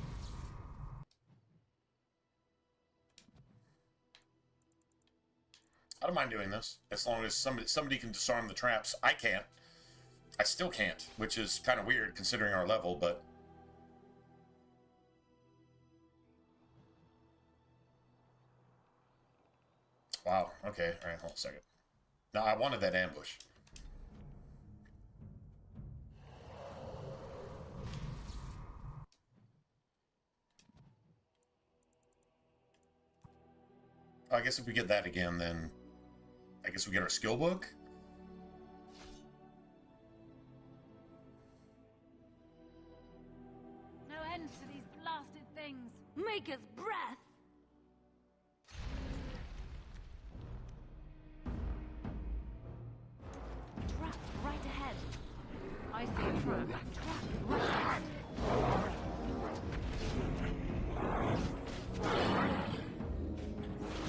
I don't mind doing this as long as somebody can disarm the traps. I can't. I still can't, which is kind of weird considering our level, but wow. Okay. All right. Hold on a second. No, I wanted that ambush. I guess if we get that again, then I guess we get our skill book. No end to these blasted things. Maker's breath! Trap right ahead. I see a trap. Trap right ahead.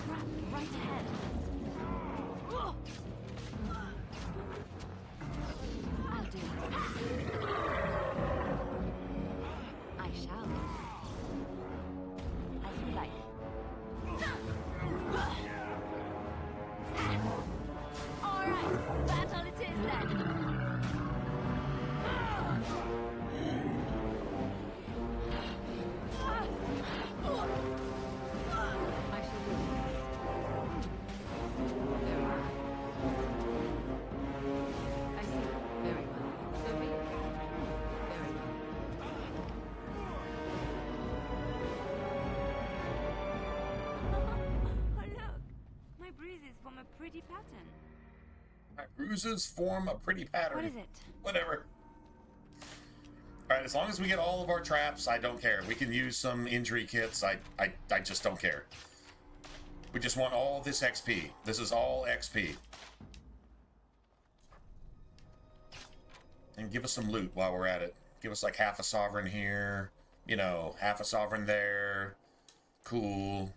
Trap right ahead. I'll do it. I shall. As you like. All right, battle it is then. I shall do it. Very well. I see. Very well. So be it. Very well. Oh, look. My bruises form a pretty pattern. My bruises form a pretty pattern. What is it? Whatever. Alright, as long as we get all of our traps, I don't care. We can use some injury kits. I just don't care. We just want all this XP. This is all XP. And give us some loot while we're at it. Give us like half a sovereign here. You know, half a sovereign there. Cool.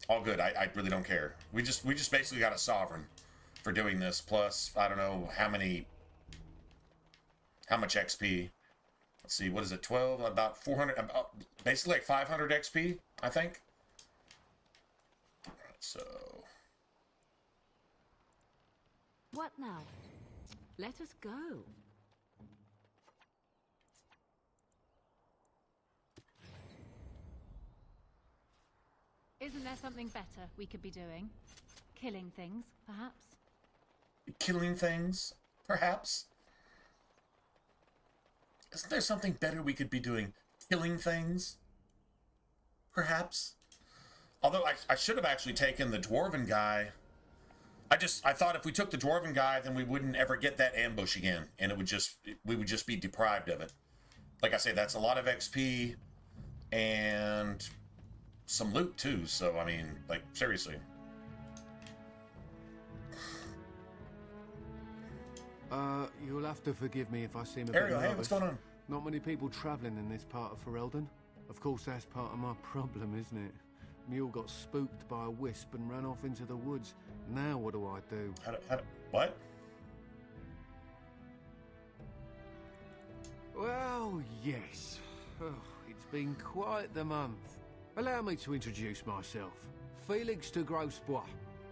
All good. I really don't care. We just basically got a sovereign for doing this. Plus, I don't know how much XP. Let's see, what is it? 12, about 400, about basically like 500 XP, I think. All right, so What now? Let us go. Isn't there something better we could be doing? Killing things, perhaps? killing things, perhaps. Isn't there something better we could be doing? Killing things? Perhaps? Although I should have actually taken the dwarven guy. I thought if we took the dwarven guy, then we wouldn't ever get that ambush again, and we would just be deprived of it. Like I say, that's a lot of XP and some loot too. So I mean, like seriously. You'll have to forgive me if I seem a Ariel, bit hey, nervous. what's going on? Not many people travelling in this part of Ferelden. Of course, that's part of my problem, isn't it? Mule got spooked by a wisp and ran off into the woods. Now what do I do? What? Well, yes. Oh, it's been quite the month. Allow me to introduce myself. Felix de Grosbois,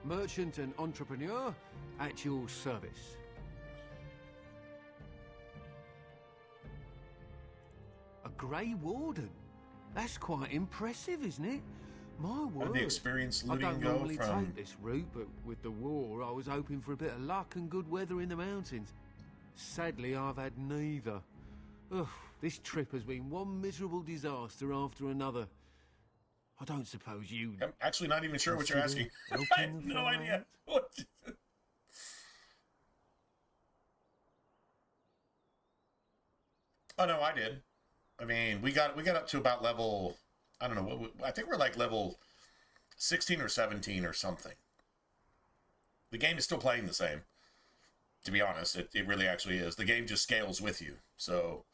merchant and entrepreneur at your service. A Grey Warden? That's quite impressive, isn't it? My word. How did the experience I looting don't go normally from... take this route, but with the war, I was hoping for a bit of luck and good weather in the mountains. Sadly, I've had neither. Ugh, this trip has been one miserable disaster after another. I don't suppose you... I'm actually not even sure what you're asking. Consider I have helping no the idea. Oh no, I did. I mean, we got up to about level, I don't know, I think we're like level 16 or 17 or something. The game is still playing the same. To be honest, it really actually is. The game just scales with you. So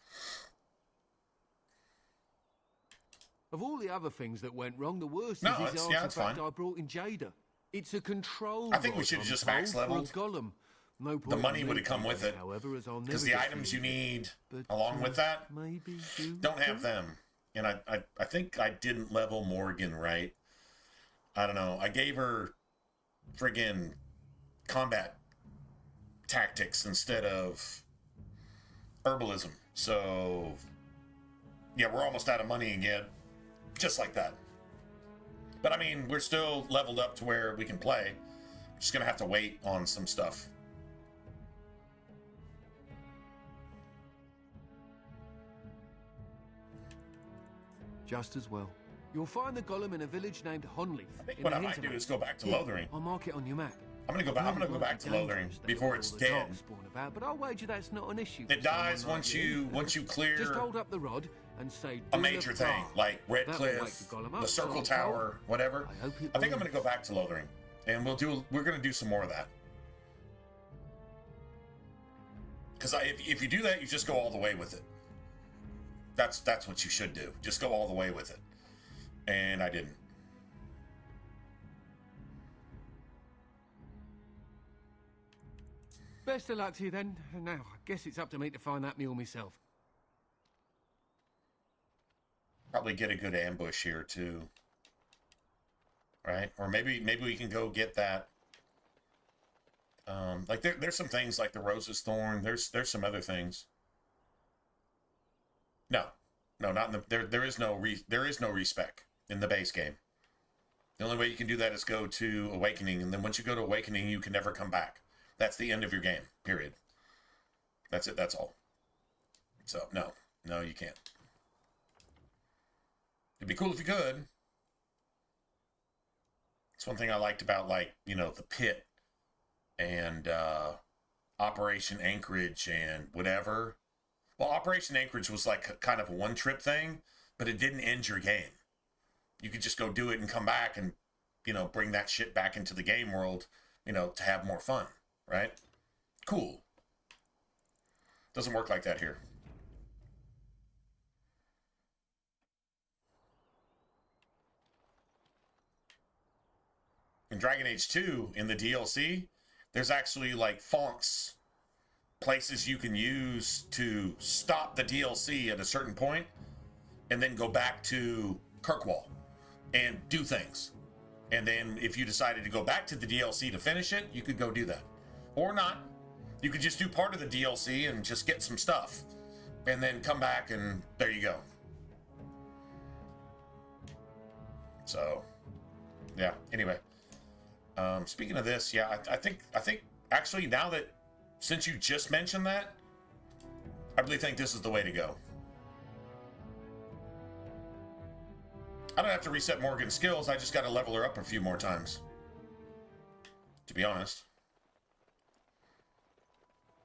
Of all the other things that went wrong, the worst No, is this it's- yeah, it's artifact fine. I brought in Jada. It's a control I think we rod, should have I'm just told, max for a leveled. golem. No the point money in would me have come with taking it. However, as I'll Because never the get items through you need But, along with that maybe you don't have could? them. And I think I didn't level Morgan right. I don't know. I gave her friggin' combat tactics instead of herbalism. So yeah, we're almost out of money again. Just like that. But I mean, we're still leveled up to where we can play. We're just gonna have to wait on some stuff. Just as well. You'll find the golem in a village named Honleaf. I think in what the I might do hinterland. is go back to Here, Lothering. I'll mark it on your map. I'm gonna go back to Lothering before it's dead. About, but I'll wager that's not an issue. It for someone dies like once you Just clear hold up the rod and say a "Do major the thing, bar." like Red That will wake Cliff, the golem the up, Circle so I'm Tower, told. whatever. I hope it I think I'm will. gonna go back to Lothering, and we're gonna do some more of that. Because if you do that, you just go all the way with it. That's what you should do. Just go all the way with it. And I didn't. Best of luck to you then. Now, I guess it's up to me to find that mule myself. Probably get a good ambush here too. Right? Or maybe we can go get that. Like there's some things like the Rose's Thorn. There's some other things. No, not in the there is no respec in the base game. The only way you can do that is go to Awakening, and then once you go to Awakening, you can never come back. That's the end of your game. Period. That's it. That's all. So no, you can't. It'd be cool if you could. It's one thing I liked about, like, the Pit and Operation Anchorage and whatever. Well, Operation Anchorage was like kind of a one-trip thing, but it didn't end your game. You could just go do it and come back and, bring that shit back into the game world, to have more fun, right? Cool. Doesn't work like that here. In Dragon Age 2, in the DLC, there's actually like fonts places you can use to stop the DLC at a certain point and then go back to Kirkwall and do things. And then if you decided to go back to the DLC to finish it, you could go do that. Or not. You could just do part of the DLC and just get some stuff. And then come back and there you go. So, yeah. Anyway. Speaking of this, yeah, I think actually now that, since you just mentioned that, I really think this is the way to go. I don't have to reset Morgan's skills, I just got to level her up a few more times. To be honest.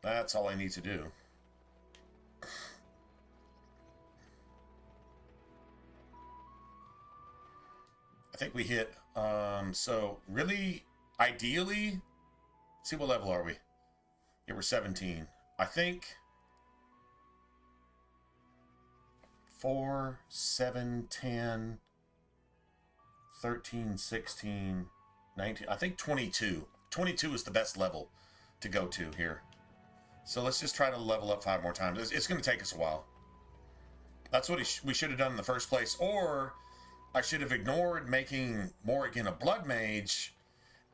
That's all I need to do. I think we hit, so really, ideally, see what level are we? Yeah, we're 17. I think 4, 7, 10, 13, 16, 19, I think 22. 22 is the best level to go to here. So let's just try to level up 5 more times. It's going to take us a while. That's what we should have done in the first place. Or I should have ignored making Morrigan a blood mage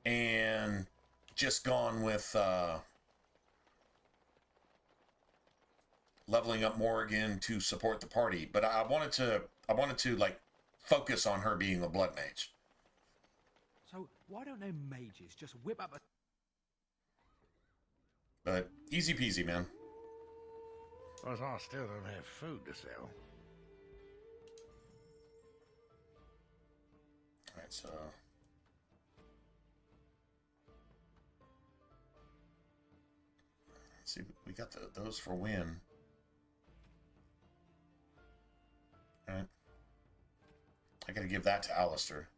and just gone with leveling up Morrigan to support the party. But I wanted to like focus on her being a blood mage. So why don't them mages just whip up a... But easy peasy, man. But I still don't have food to sell. Alright, so... Let's see, we got those for win. Alright. I gotta give that to Alistair.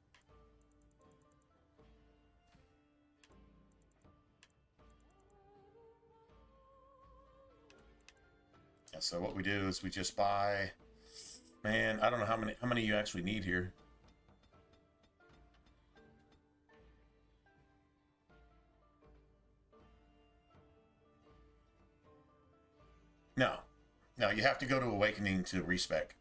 Yeah, so what we do is we just buy... Man, I don't know how many you actually need here. No, you have to go to Awakening to respec.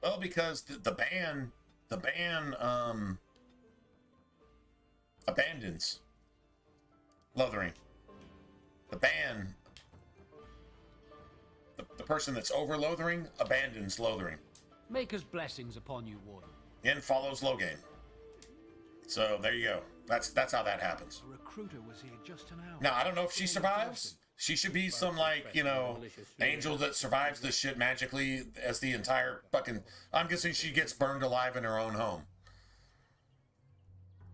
Well, because the ban abandons Lothering. The ban, the person that's over Lothering abandons Lothering. Maker's blessings upon you, Warden. And follows Loghain. So there you go. That's how that happens. A recruiter was here just an hour. Now I don't know if she survives. She should be some, like, you know, angel that survives this shit magically as the entire fucking... I'm guessing she gets burned alive in her own home.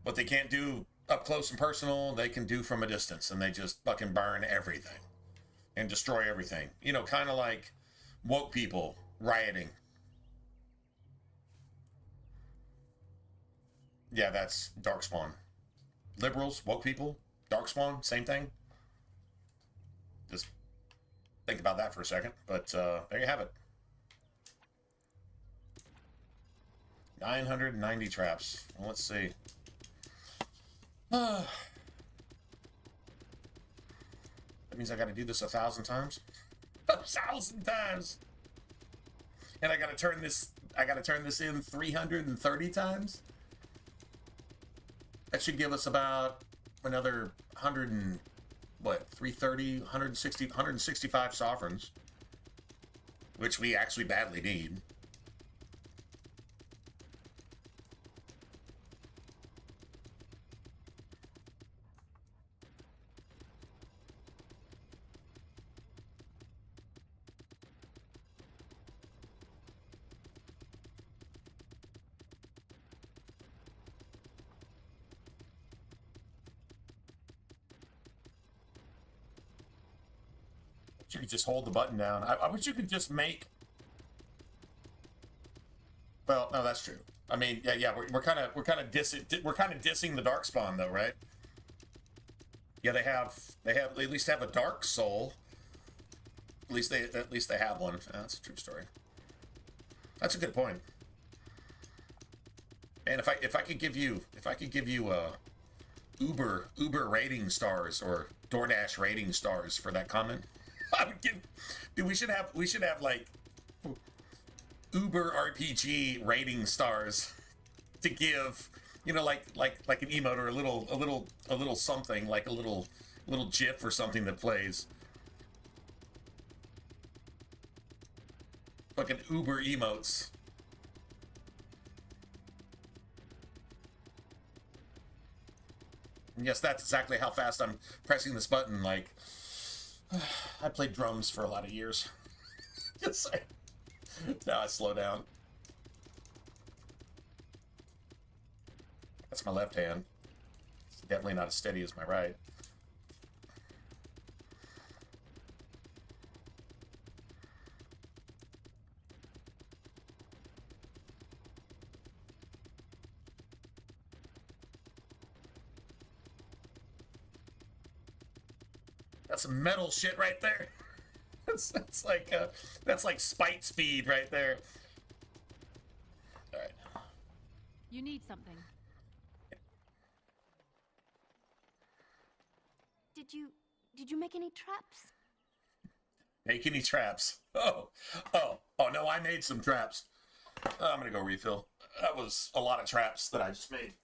What they can't do up close and personal, they can do from a distance, and they just fucking burn everything and destroy everything. You know, kind of like woke people rioting. Yeah, that's Darkspawn. Liberals, woke people, Darkspawn, same thing. Just think about that for a second, but there you have it. 990 traps. Well, let's see. That means I got to do this 1,000 times. 1,000 times. And I got to turn this. I got to turn this in 330 times. That should give us about another 100 and, what, 330, 160, 165 sovereigns, which we actually badly need. You could just hold the button down. I wish you could just make. Well, no, that's true. I mean, yeah, we're kind of dissing the Darkspawn though, right? Yeah, they at least have a dark soul. At least they have one. Yeah, that's a true story. That's a good point. And if I could give you Uber rating stars or DoorDash rating stars for that comment, I would give. Dude, we should have like Uber RPG rating stars to give. You know, like an emote or a little something, like a little GIF or something that plays. Fucking Uber emotes. And yes, that's exactly how fast I'm pressing this button. Like, I played drums for a lot of years. Just saying. Now I slow down. That's my left hand. It's definitely not as steady as my right. That's some metal shit right there. That's like spite speed right there. All right. You need something. Did you make any traps? Make any traps? Oh no, I made some traps. I'm gonna go refill. That was a lot of traps that I just made.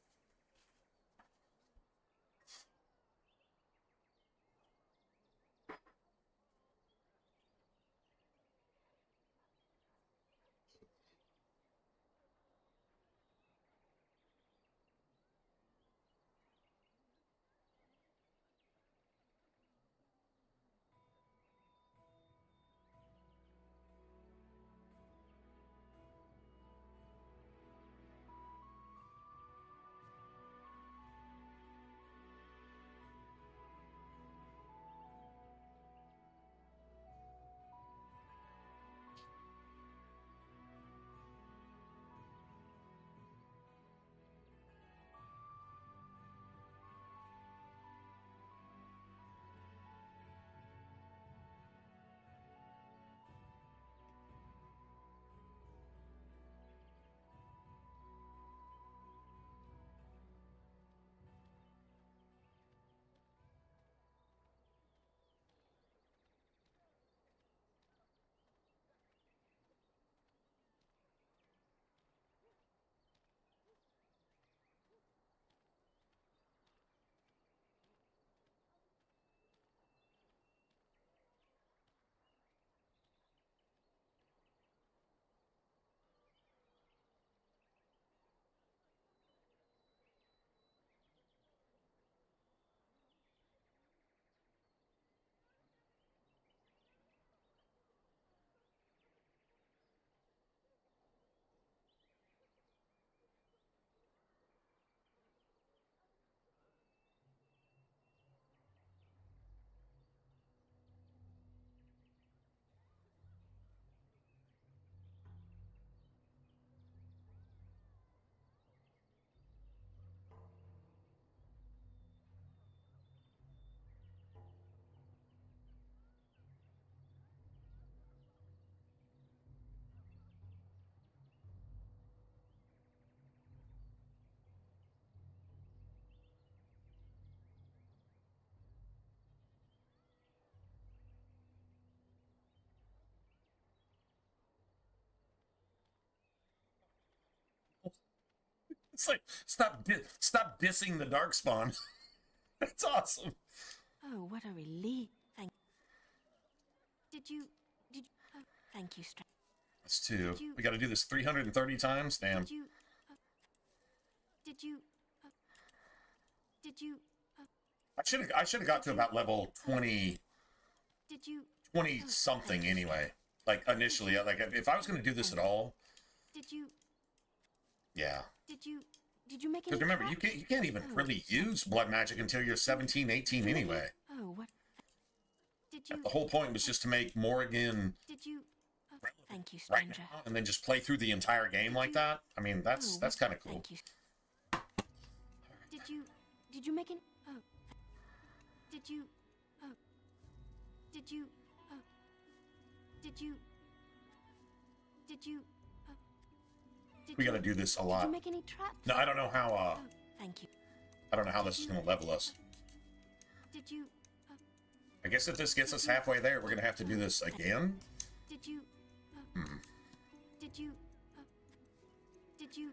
It's like, stop dissing the Darkspawn. That's awesome. Oh, what a relief. Did you... Oh, thank you, Stranger. That's 2. We got to do this 330 times? Damn. Did you... I should have got to about level 20... Did you... 20 something anyway. Like initially, like if I was going to do this at all. Did you... Yeah. Did you make any... Because remember, you can't even really use blood magic until you're 17, 18 anyway. Oh, what... Did you... The whole point was just to make Morrigan Did you... thank you, right Stranger. now, and then just play through the entire game like that. I mean, that's kind of cool. Thank you. Did you make any... Oh. Did you... Oh. Did you... Oh. Did you... Did you... Oh. We got to do this a lot. Did you make any traps? No, I don't know how. Oh, thank you. I don't know how this is going to level us. Did you... I guess if this gets us halfway there, we're going to have to do this again. Did you... Did you... Did you...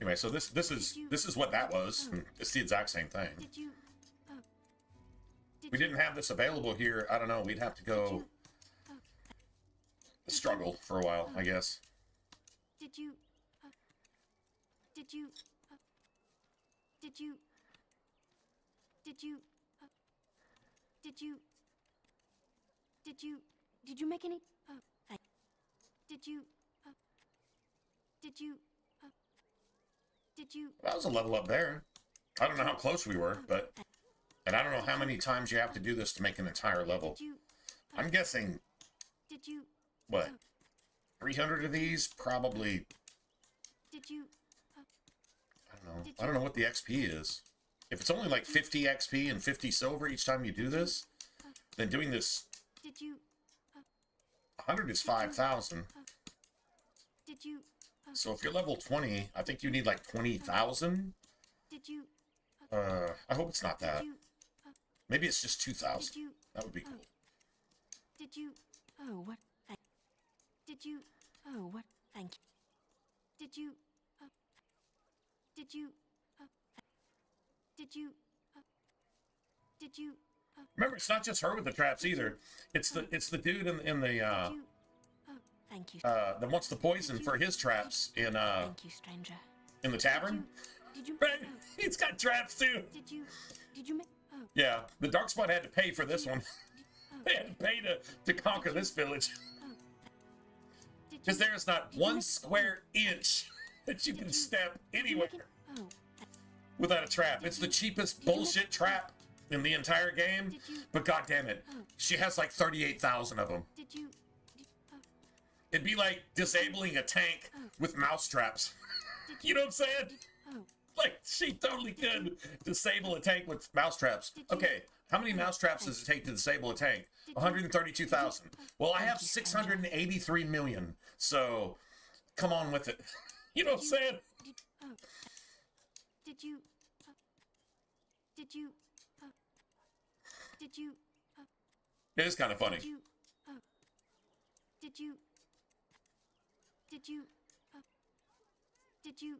Anyway, so this is what that was. It's the exact same thing. Did you... We didn't have this available here. I don't know. We'd have to go struggle for a while, I guess. Did you... Did you... Did you... Did you... Did you... Did you make any... Oh, did you... Did you... Did you... That was a level up there. I don't know how close we were, but... And I don't know how many times you have to do this to make an entire level. I'm guessing... Did you... What? 300 of these? Probably... Did you... I don't know what the XP is. If it's only like 50 XP and 50 silver each time you do this, then doing this... Did you... 100 is 5,000. Did you... So if you're level 20, I think you need like 20,000. Did you... I hope it's not that. Maybe it's just 2,000. Did you... That would be cool. Did you... Oh, what... Did you... Oh, what... Thank you. Did you... Did you... Did you... Did you... Remember, it's not just her with the traps either. It's the dude in the Thank you. that wants the poison for his traps in Thank you, Stranger. in the tavern. Did you... Right? He's got traps too. Did you make... Oh. Yeah, the Darkspawn had to pay for this one. They had to pay to conquer this village. Because there is not one square inch that you can step anywhere without a trap. It's the cheapest bullshit trap in the entire game. But goddamn it, she has like 38,000 of them. Did you... It'd be like disabling a tank with mouse traps. You know what I'm saying? Like, she totally could disable a tank with mouse traps. Okay, how many mouse traps does it take to disable a tank? 132,000. Well, I have 683 million, so come on with it. You know what I'm saying? Did you... Did you... Did you... It is kind of funny. Did you... Did you... Did you... Did you...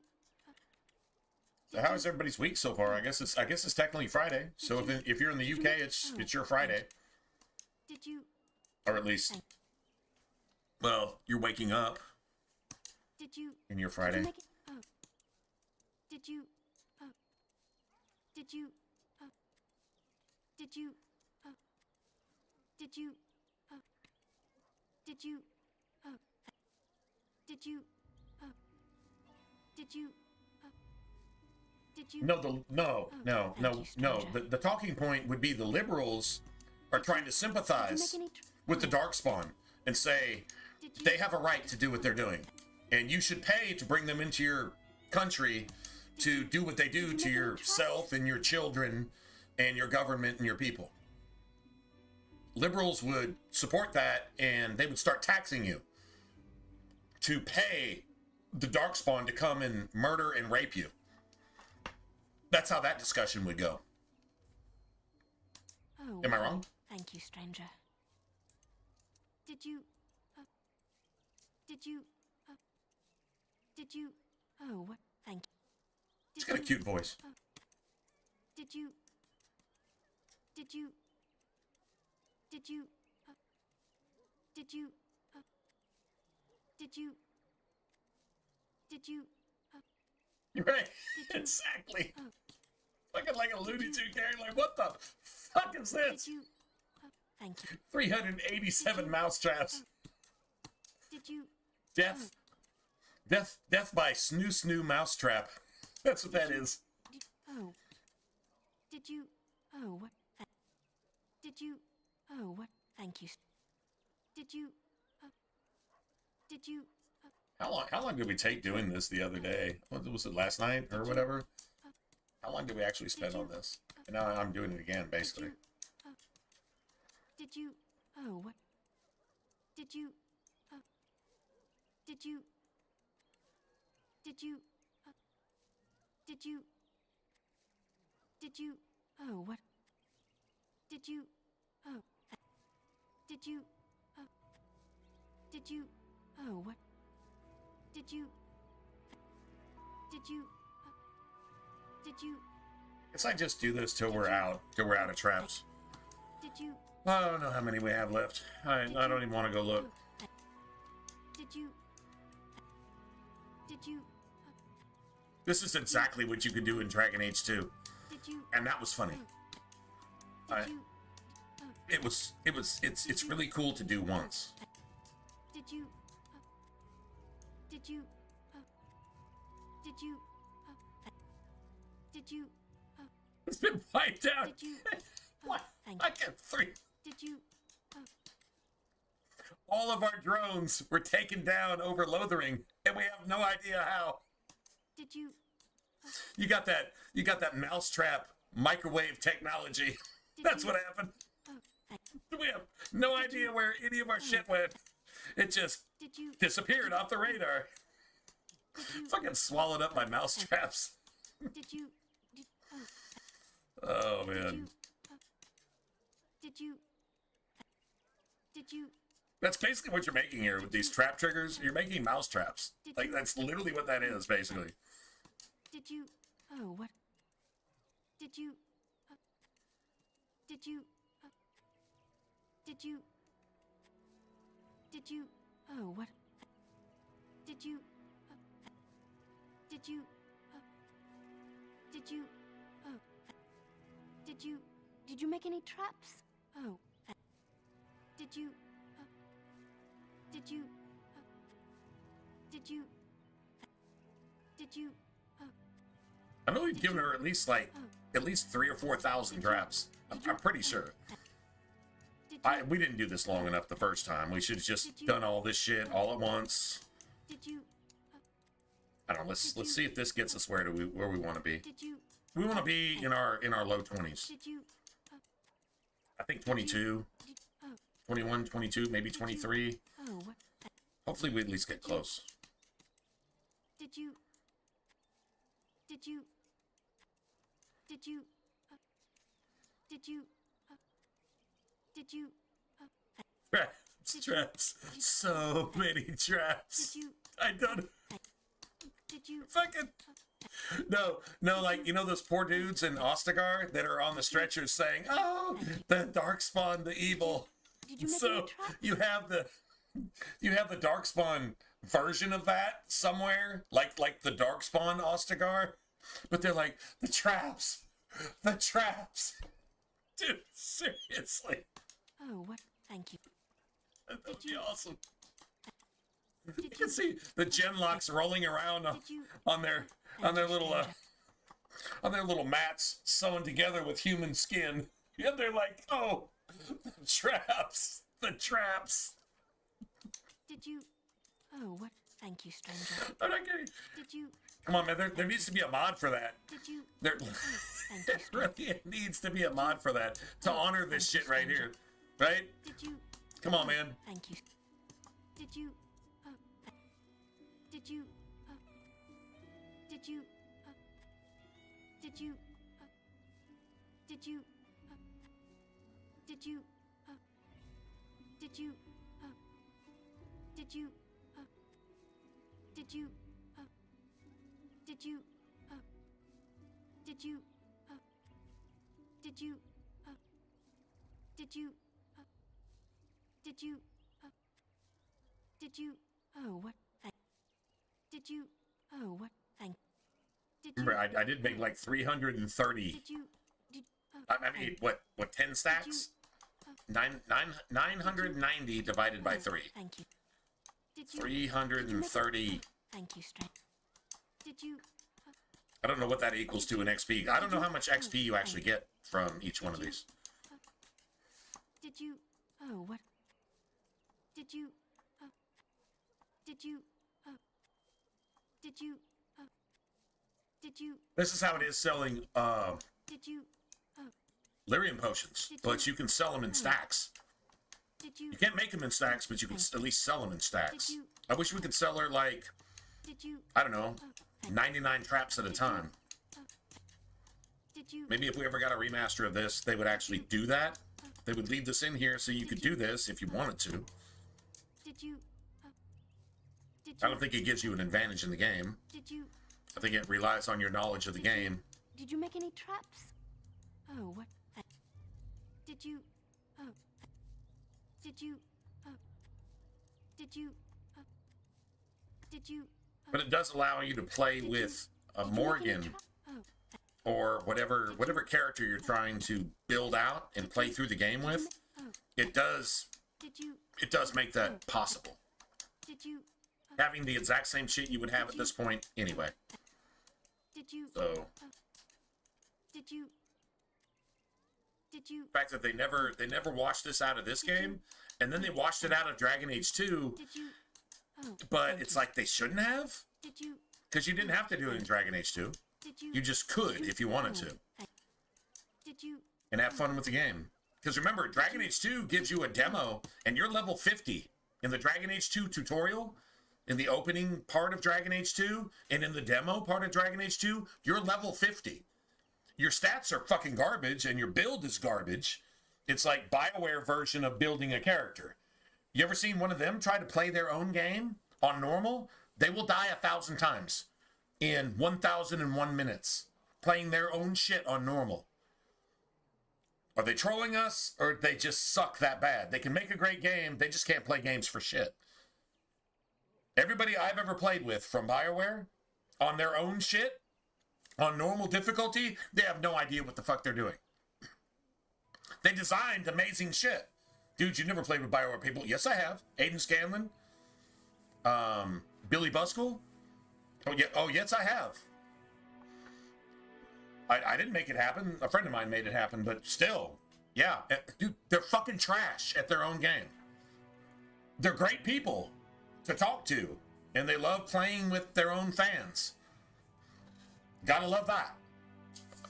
So how is everybody's week so far? I guess it's technically Friday. So if you're in the UK, it's your Friday. Did you... Or at least, well, you're waking up Did you... in your Friday. Did you... Did you... Did you... Did you... Did you... Did you... Did you... Did you... No. The talking point would be the liberals are trying to sympathize with the Darkspawn and say they have a right to do what they're doing. And you should pay to bring them into your country to do what they do to yourself and your children and your government and your people. Liberals would support that, and they would start taxing you to pay the Darkspawn to come and murder and rape you. That's how that discussion would go. Oh, am I wrong? Thank you, Stranger. Did you... Did you... Did you... Oh, what... Thank you. It's got a cute voice. Did you? Did you? Did you? Did you? Did you? Did you? You're right. Did you? Exactly. Fucking like a Looney Tune character. Like, what the fuck is this? Did you? Thank you. 387 mousetraps. Did you? Death. Death by Snoo Snoo Mousetrap. That's what that is. Oh. Did you? Oh, what? Did you? Oh, what? Thank you. Did you? Did you? How long did we take doing this the other day? What was it, last night or whatever? How long did we actually spend on this? And now I'm doing it again, basically. Did you? Oh, what? Did you? Did you? Did you? Did you? Did you? Oh, what? Did you? Oh. Did you? Did you? Oh, what? Did you? Did you? Did you? Guess I just do this till we're out of traps. Did you? I don't know how many we have left. I don't even want to go look. Did you? Did you? This is exactly what you could do in Dragon Age 2. Did you? And that was funny. Did you? It's really cool to do once. Did you? Did you? Did you? Did you? It's been wiped out. Did you? What? Thank I you. got 3. Did you? All of our drones were taken down over Lothering, and we have no idea how. Did you? You got that mousetrap microwave technology. That's what happened. We have no idea where any of our shit went. It just Did you? disappeared off the radar. Fucking swallowed up my mousetraps. Did you? Did, Oh did man. you? Did you? Did you? That's basically what you're making here with these trap triggers. You're making mouse traps. Like, that's literally what that is, basically. Did you? Oh, what? Did you? Did you? Did you? Did you? Oh, what? Did you? Did you? Did you? Oh. Did you? Did you make any traps? Oh. Did you? Did you? Did you? Did you? I know we've given her at least 3,000 or 4,000 traps. I'm pretty sure. We didn't do this long enough the first time. We should have just done all this shit all at once. Did you? I don't know. Let's see if this gets us where we want to be. Did you? We want to be in our low 20s. Did you? I think 22, 21, 22, maybe 23. Oh, what? Hopefully we at least get close. Did you? Did you? Did you? Did you? Did you? Traps. So many traps. Did you? I don't. Did you? Fucking. No, like, you know those poor dudes in Ostagar that are on the stretchers saying, "Oh, the Darkspawn, the evil." Did you make So any traps? you have the Darkspawn version of that somewhere, like the Darkspawn Ostagar, but they're like the traps. Dude, seriously. Oh, what? Thank you. That would be awesome. You can see the Genlocks rolling around on their little mats sewn together with human skin. And they're like, "Oh, the traps. Did you? Oh, what? Thank you, stranger. I'm not kidding. Did you? Come on, man. There needs to be a mod for that. Did you? There Thank you, really needs to be a mod for that to honor this shit right here, right? Did you? Come on, man. Thank you. Did you? Did you? Did you? Did you? Did you? Did you? Did you? Did you? Did you? Did you? Did you? Did you? Did you? Did you? Did you? Oh, what? Did you? Oh, what? Thank. Did you? Remember, I did make like 330. Did you? Did? I mean, what? 10 stacks? 990 divided by 3. Thank you. Did you? 330. Thank you, Strange. Did you? I don't know what that equals to in XP. I don't know how much XP you actually get from each one of these. Did you? Oh, what? Did you? Did you? Did you? Did you? This is how it is selling Did you? lyrium potions, but you can sell them in stacks. Did you? You can't make them in stacks, but you can at least sell them in stacks. I wish we could sell her like, Did you? I don't know, 99 traps at a time. Did you? Maybe if we ever got a remaster of this, they would actually do that. They would leave this in here so you could do this if you wanted to. Did you? Did you? I don't think it gives you an advantage in the game. Did you? I think it relies on your knowledge of the game. Did you make any traps? Oh, what? Did you? Oh. Did you? Oh. Did you? Did you? But it does allow you to play with a Morgan or whatever character you're trying to build out and play through the game with. It does make that possible. Did you? Having the exact same shit you would have at this point anyway. Did you? So Did you? Did you? the fact that they never washed this out of this game, and then they washed it out of Dragon Age 2, Did you? Oh. but it's like they shouldn't have, Did you? because you didn't have to do it in Dragon Age 2. Did you? You just could if you wanted to, Did you? and have fun with the game. Because remember, Dragon Age 2 gives you a demo, and you're level 50 in the Dragon Age 2 tutorial. In the opening part of Dragon Age 2, and in the demo part of Dragon Age 2, you're level 50. Your stats are fucking garbage, and your build is garbage. It's like BioWare version of building a character. You ever seen one of them try to play their own game on normal? They will die 1,000 times in 1,001 minutes playing their own shit on normal. Are they trolling us, or they just suck that bad? They can make a great game, they just can't play games for shit. Everybody I've ever played with from BioWare, on their own shit, on normal difficulty, they have no idea what the fuck they're doing. They designed amazing shit. Dude, you never played with BioWare people? Yes, I have. Aiden Scanlon. Billy Buskell. Oh, yes, I have. I didn't make it happen. A friend of mine made it happen, but still. Yeah. Dude, they're fucking trash at their own game. They're great people to talk to, and they love playing with their own fans. Gotta love that.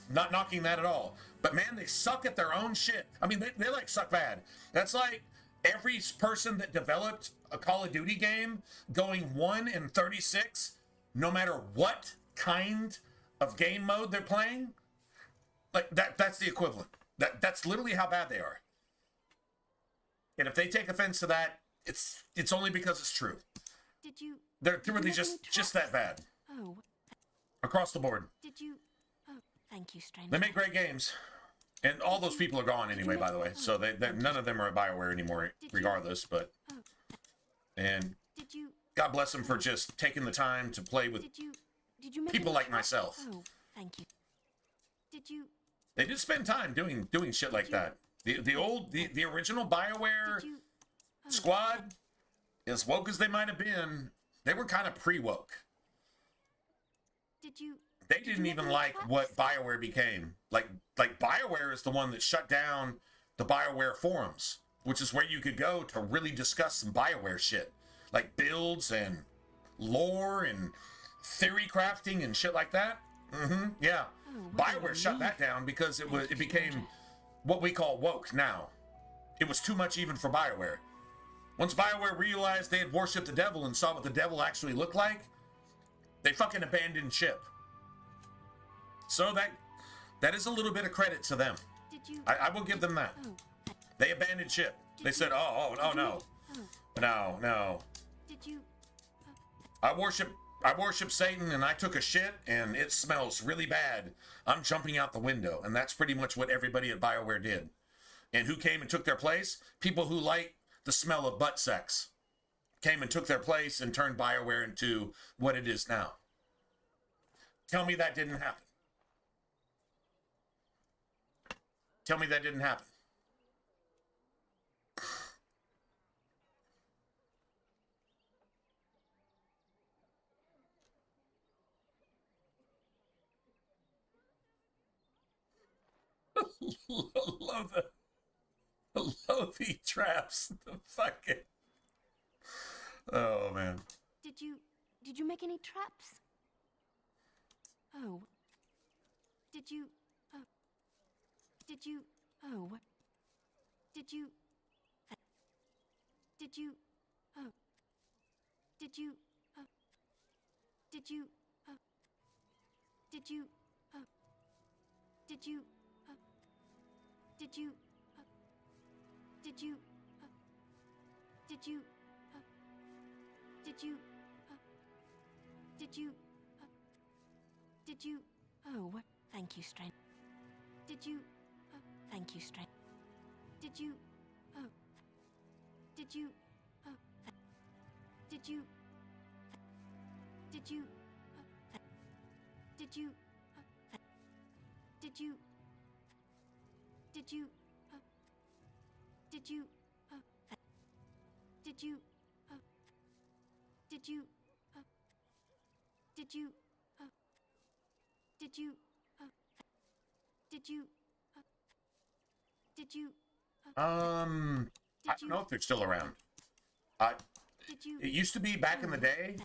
Not knocking that at all. But man, they suck at their own shit. I mean, they like suck bad. That's like every person that developed a Call of Duty game going 1-36, no matter what kind of game mode they're playing. Like that's the equivalent. That's literally how bad they are. And if they take offense to that, it's only because it's true. Did you? They're really just that bad. Oh. Across the board. Did you? Oh, thank you, stranger. They make great games. And all those people are gone anyway, by the way. So none of them are at BioWare anymore, regardless. But and did you? God bless them for just taking the time to play with people like myself. Oh, thank you. Did you? They did spend time doing shit like that. The original BioWare squad, as woke as they might have been, they were kind of pre-woke. Did you? They didn't even like what BioWare became. Like BioWare is the one that shut down the BioWare forums, which is where you could go to really discuss some BioWare shit, like builds and lore and theory crafting and shit like that. Yeah. BioWare shut that down because it became what we call woke now. It was too much even for BioWare. Once BioWare realized they had worshipped the devil and saw what the devil actually looked like, they fucking abandoned ship. So that is a little bit of credit to them. I will give them that. They abandoned ship. They said, no. Did you? I worship I worship Satan and I took a shit and it smells really bad. I'm jumping out the window. And that's pretty much what everybody at BioWare did. And who came and took their place? People who like the smell of butt sex came and took their place and turned BioWare into what it is now. Tell me that didn't happen. Tell me that didn't happen. love the traps. The fucking. Oh man. Did you make any traps? Oh. Did you what? Did you Did you Did you Did you Did you Did you Did you Did you Did you Did you Did you Did you Did you what? Thank you, Strange. Did you thank you, Strange. Did you Did you Did you Did you Did you Did you Did you Did you Did you Did you Did you Did you Did you Did you I don't know if they're still around. It used to be back in the day,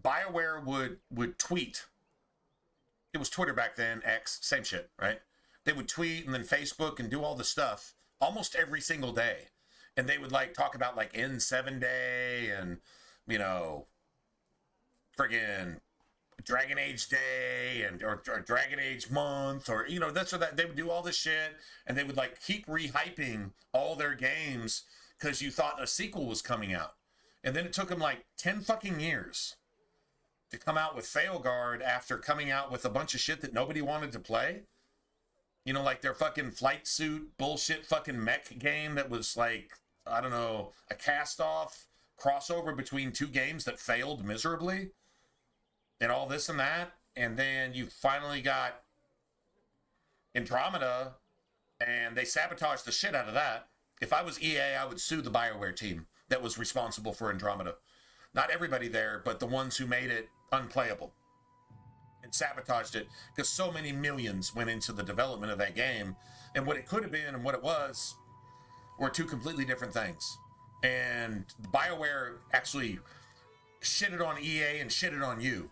BioWare would tweet. It was Twitter back then, X, same shit, right? They would tweet and then Facebook and do all the stuff almost every single day. And they would like talk about like N7 Day and, you know, friggin' Dragon Age Day and or Dragon Age Month or, you know, this or that. They would do all this shit and they would like keep rehyping all their games because you thought a sequel was coming out. And then it took them like 10 fucking years to come out with Failguard after coming out with a bunch of shit that nobody wanted to play. You know, like their fucking flight suit bullshit fucking mech game that was like, I don't know, a cast-off crossover between two games that failed miserably. And all this and that. And then you finally got Andromeda, and they sabotaged the shit out of that. If I was EA, I would sue the BioWare team that was responsible for Andromeda. Not everybody there, but the ones who made it unplayable and sabotaged it, because so many millions went into the development of that game. And what it could have been and what it was were two completely different things. And BioWare actually shitted on EA and shitted on you.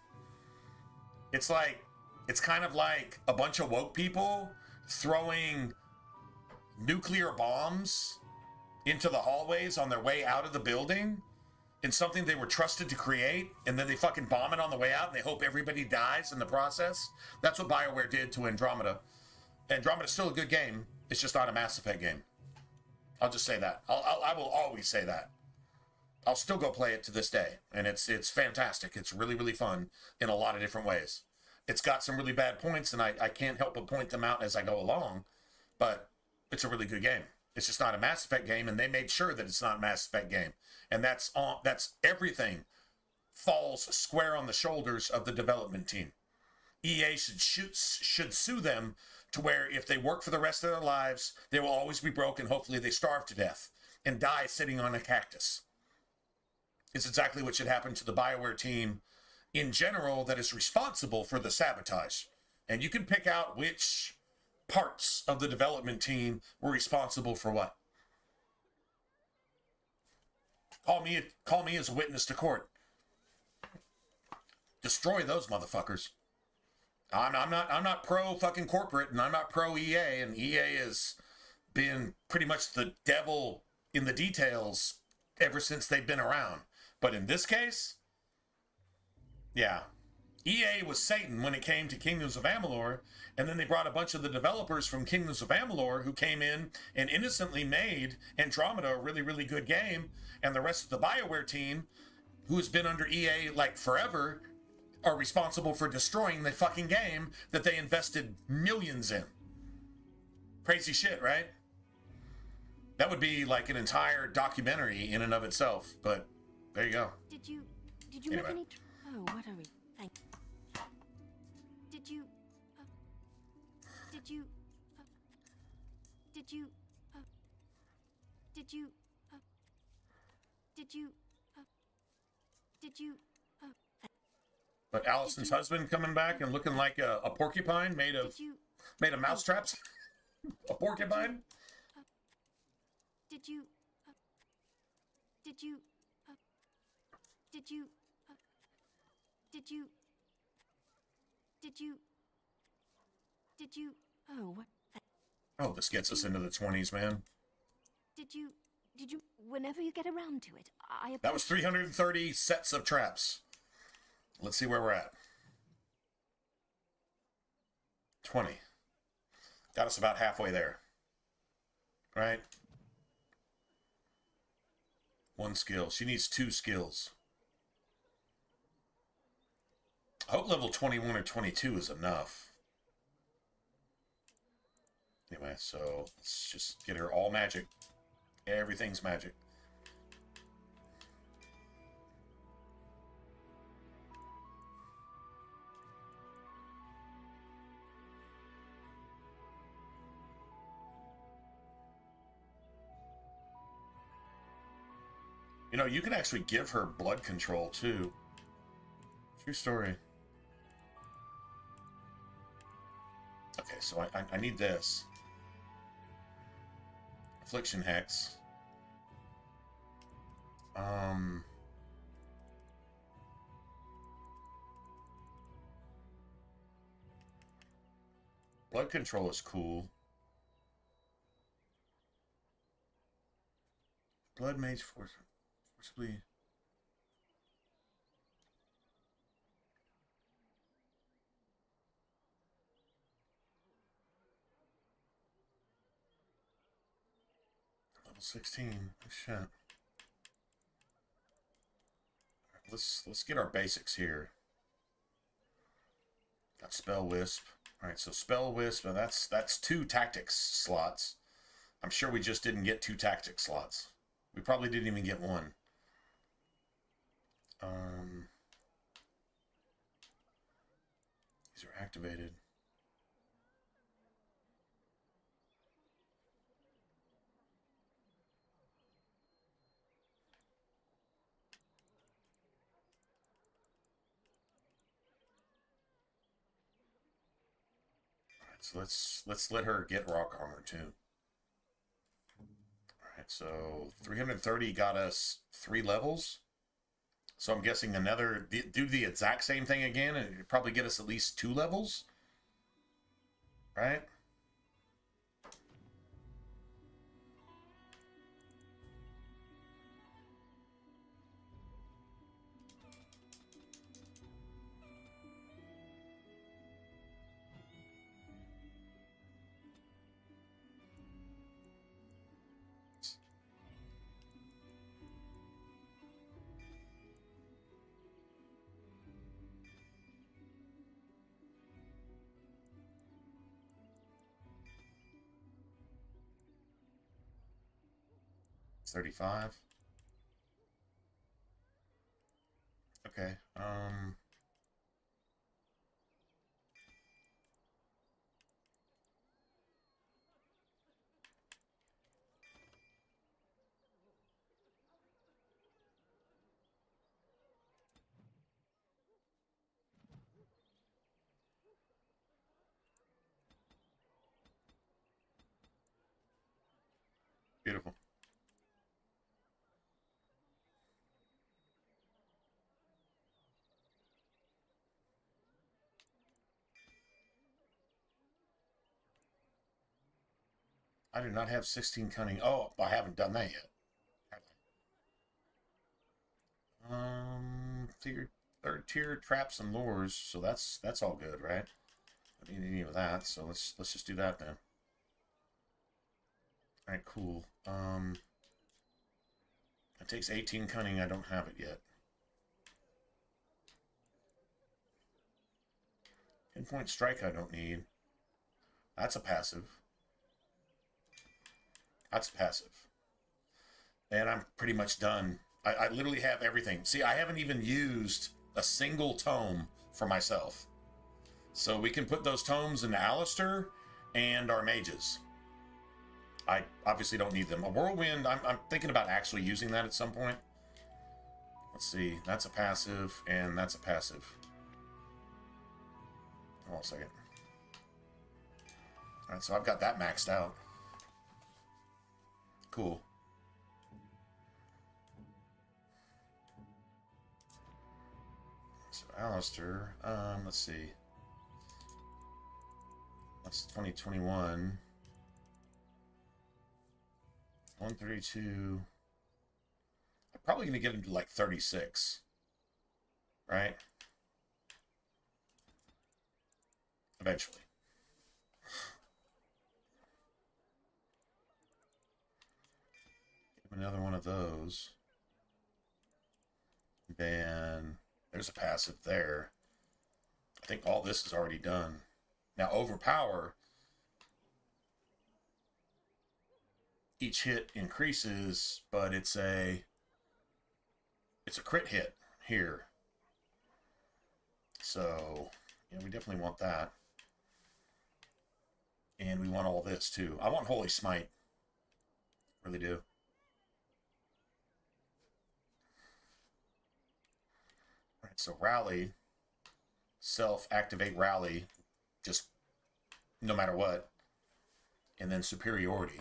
It's like, it's kind of like a bunch of woke people throwing nuclear bombs into the hallways on their way out of the building in something they were trusted to create, and then they fucking bomb it on the way out and they hope everybody dies in the process. That's what BioWare did to Andromeda. Andromeda's still a good game. It's just not a Mass Effect game. I'll just say that. I will always say that. I'll still go play it to this day, and it's fantastic. It's really, really fun in a lot of different ways. It's got some really bad points, and I can't help but point them out as I go along, but it's a really good game. It's just not a Mass Effect game, and they made sure that it's not a Mass Effect game. And that's everything falls square on the shoulders of the development team. EA should sue them to where if they work for the rest of their lives, they will always be broke, and hopefully they starve to death and die sitting on a cactus. It's exactly what should happen to the BioWare team in general that is responsible for the sabotage. And you can pick out which parts of the development team were responsible for what. Call me as a witness to court. Destroy those motherfuckers. I'm not pro fucking corporate, and I'm not pro EA, and EA has been pretty much the devil in the details ever since they've been around. But in this case, yeah, EA was Satan when it came to Kingdoms of Amalur, and then they brought a bunch of the developers from Kingdoms of Amalur who came in and innocently made Andromeda a really, really good game, and the rest of the BioWare team, who has been under EA like forever, are responsible for destroying the fucking game that they invested millions in. Crazy shit, right? That would be like an entire documentary in and of itself, but there you go. Did you Anyway. have any... Oh, what are we... Thank... Did you... Did you... Did you... Did you... Did you... Did you... But Allison's husband coming back and looking like a porcupine made of mousetraps? A porcupine? Did you... Did you... Did you... Did you... Did you... Did you... Oh, what... Oh, this gets us into the 20s, man. Did you... Whenever you get around to it, That was 330 sets of traps. Let's see where we're at. 20. Got us about halfway there. Right? 1 skill. She needs 2 skills. I hope level 21 or 22 is enough. Anyway, so let's just get her all magic. Everything's magic. You know, you can actually give her blood control, too. True story. Okay, so I need this. Affliction Hex. Blood control is cool. Blood Mage forcibly. Level 16. Oh, shit. All right, let's get our basics here. Got Spell Wisp. All right, so Spell Wisp, and that's 2 tactics slots. I'm sure we just didn't get 2 tactic slots. We probably didn't even get 1. These are activated. All right, so let's let her get rock armor too. All right, so 330 got us 3 levels. So I'm guessing do the exact same thing again, and it'd probably get us at least 2 levels, right? It's 35. Okay. Beautiful. I do not have 16 cunning. Oh, I haven't done that yet. Third tier traps and lures, so that's all good, right? I don't need any of that, so let's just do that then. All right, cool. It takes 18 cunning. I don't have it yet. Pinpoint strike I don't need. That's a passive. That's a passive. And I'm pretty much done. I literally have everything. See, I haven't even used a single tome for myself. So we can put those tomes into Alistair and our mages. I obviously don't need them. A whirlwind, I'm thinking about actually using that at some point. Let's see. That's a passive, and that's a passive. Hold on a second. Alright, so I've got that maxed out. Cool. So Alistair, let's see. That's 2021. 132. I'm probably going to get him to like 36. Right? Eventually. Give him another one of those. Then there's a passive there. I think all this is already done. Now, overpower, each hit increases, but it's a crit hit here. So, yeah, we definitely want that. And we want all this too. I want Holy Smite. Really do. All right, so rally, self-activate rally, just no matter what. And then superiority.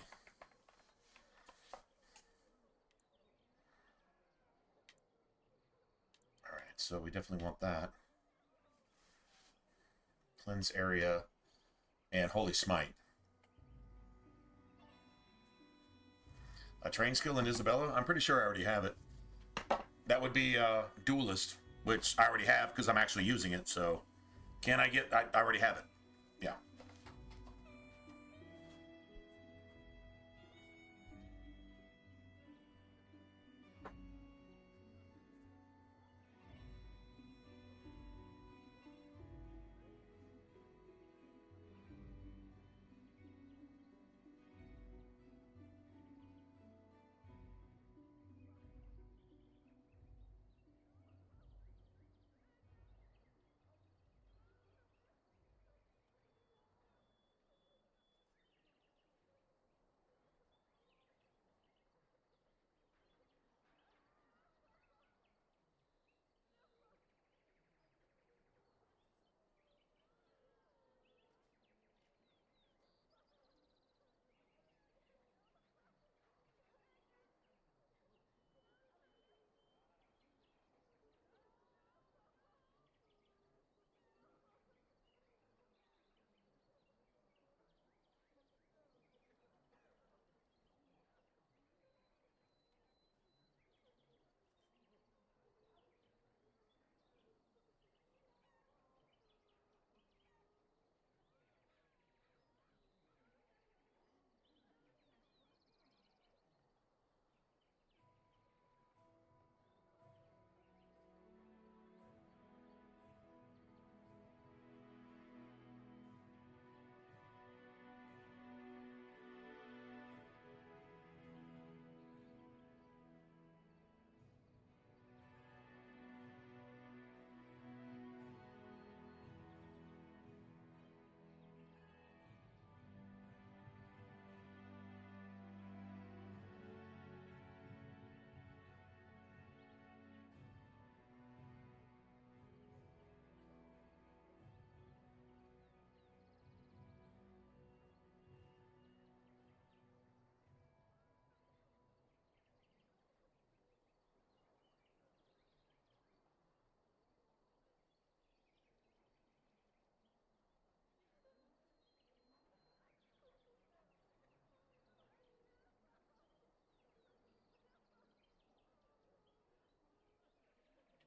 All right, so we definitely want that. Cleanse area and Holy Smite. A train skill in Isabella? I'm pretty sure I already have it. That would be Duelist, which I already have because I'm actually using it. So can I get... I already have it. Yeah.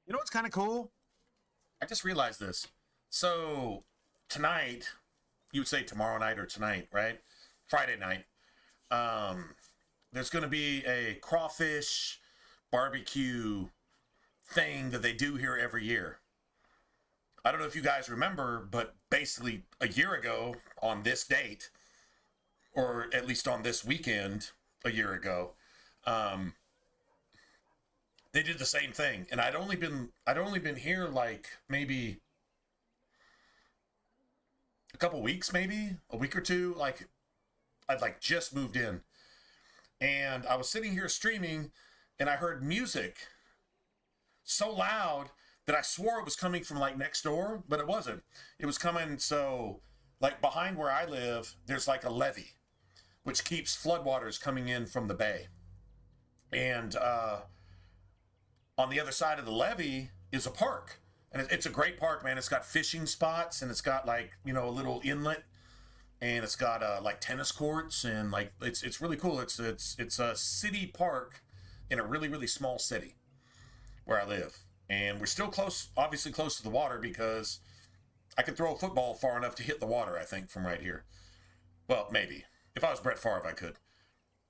You know what's kind of cool? I just realized this. So tonight, you would say tomorrow night or tonight, right? Friday night. There's going to be a crawfish barbecue thing that they do here every year. I don't know if you guys remember, but basically a year ago on this date, or at least on this weekend a year ago, they did the same thing. And I'd only been here like maybe a couple weeks, maybe a week or two. Like I'd like just moved in, and I was sitting here streaming, and I heard music so loud that I swore it was coming from like next door, but it wasn't. It was coming, so like behind where I live, there's like a levee, which keeps floodwaters coming in from the bay. And on the other side of the levee is a park. And it's a great park, man. It's got fishing spots, and it's got like, you know, a little inlet, and it's got like tennis courts, and like it's really cool. It's a city park in a really, really small city where I live. And we're still close, obviously close to the water, because I could throw a football far enough to hit the water, I think, from right here. Well, maybe. If I was Brett Favre, I could.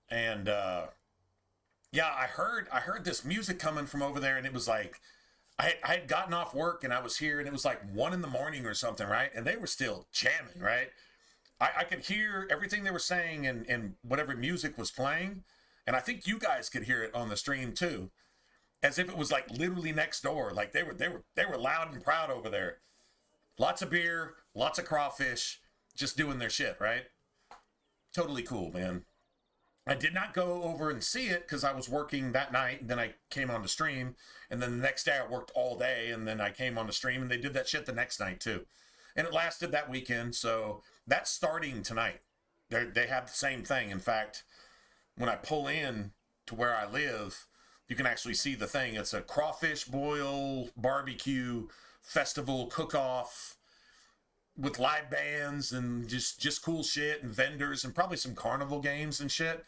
And yeah, I heard this music coming from over there, and it was like I had gotten off work, and I was here, and it was like 1 a.m. or something, right? And they were still jamming, right? I could hear everything they were saying, and whatever music was playing, and I think you guys could hear it on the stream too, as if it was like literally next door. Like they were loud and proud over there. Lots of beer, lots of crawfish, just doing their shit, right? Totally cool, man. I did not go over and see it because I was working that night, and then I came on the stream, and then the next day I worked all day, and then I came on the stream, and they did that shit the next night too. And it lasted that weekend, so that's starting tonight. They have the same thing. In fact, when I pull in to where I live, you can actually see the thing. It's a crawfish boil barbecue festival cook-off with live bands and just cool shit and vendors and probably some carnival games and shit.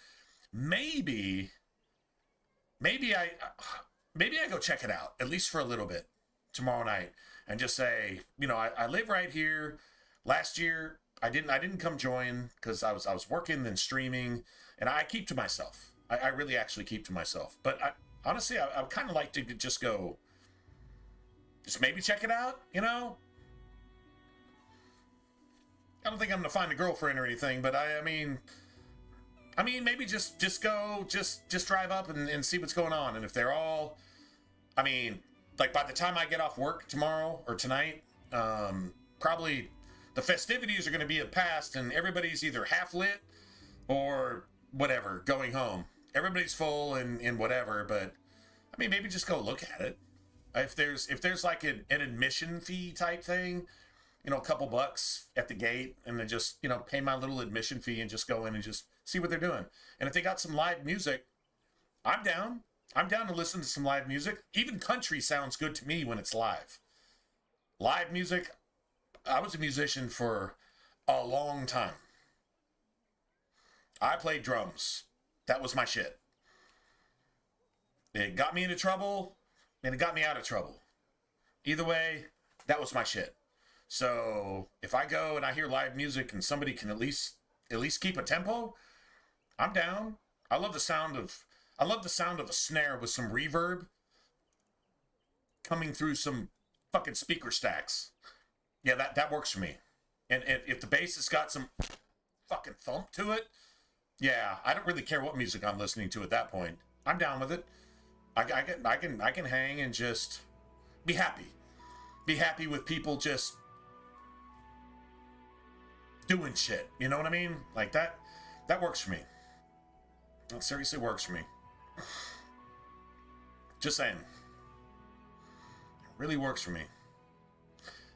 Maybe I go check it out, at least for a little bit, tomorrow night, and just say, you know, I live right here. Last year I didn't come join because I was working and streaming, and I keep to myself. I really actually keep to myself. But honestly, I would kind of like to just go, just maybe check it out, you know? I don't think I'm going to find a girlfriend or anything, but I mean, maybe just go, just drive up and see what's going on. And if they're all, I mean, like by the time I get off work tomorrow or tonight, probably the festivities are going to be past, and everybody's either half lit or whatever, going home. Everybody's full and whatever, but I mean, maybe just go look at it. If there's like an admission fee type thing, you know, a couple bucks at the gate, and then just, you know, pay my little admission fee and just go in and just see what they're doing. And if they got some live music, I'm down. I'm down to listen to some live music. Even country sounds good to me when it's live. Live music, I was a musician for a long time. I played drums. That was my shit. It got me into trouble, and it got me out of trouble. Either way, that was my shit. So if I go and I hear live music and somebody can at least keep a tempo, I'm down. I love the sound of a snare with some reverb coming through some fucking speaker stacks. Yeah, that works for me. And if the bass has got some fucking thump to it, yeah, I don't really care what music I'm listening to at that point. I'm down with it. I can hang and just be happy. Be happy with people just doing shit. You know what I mean? Like that works for me. That seriously works for me. Just saying. It really works for me.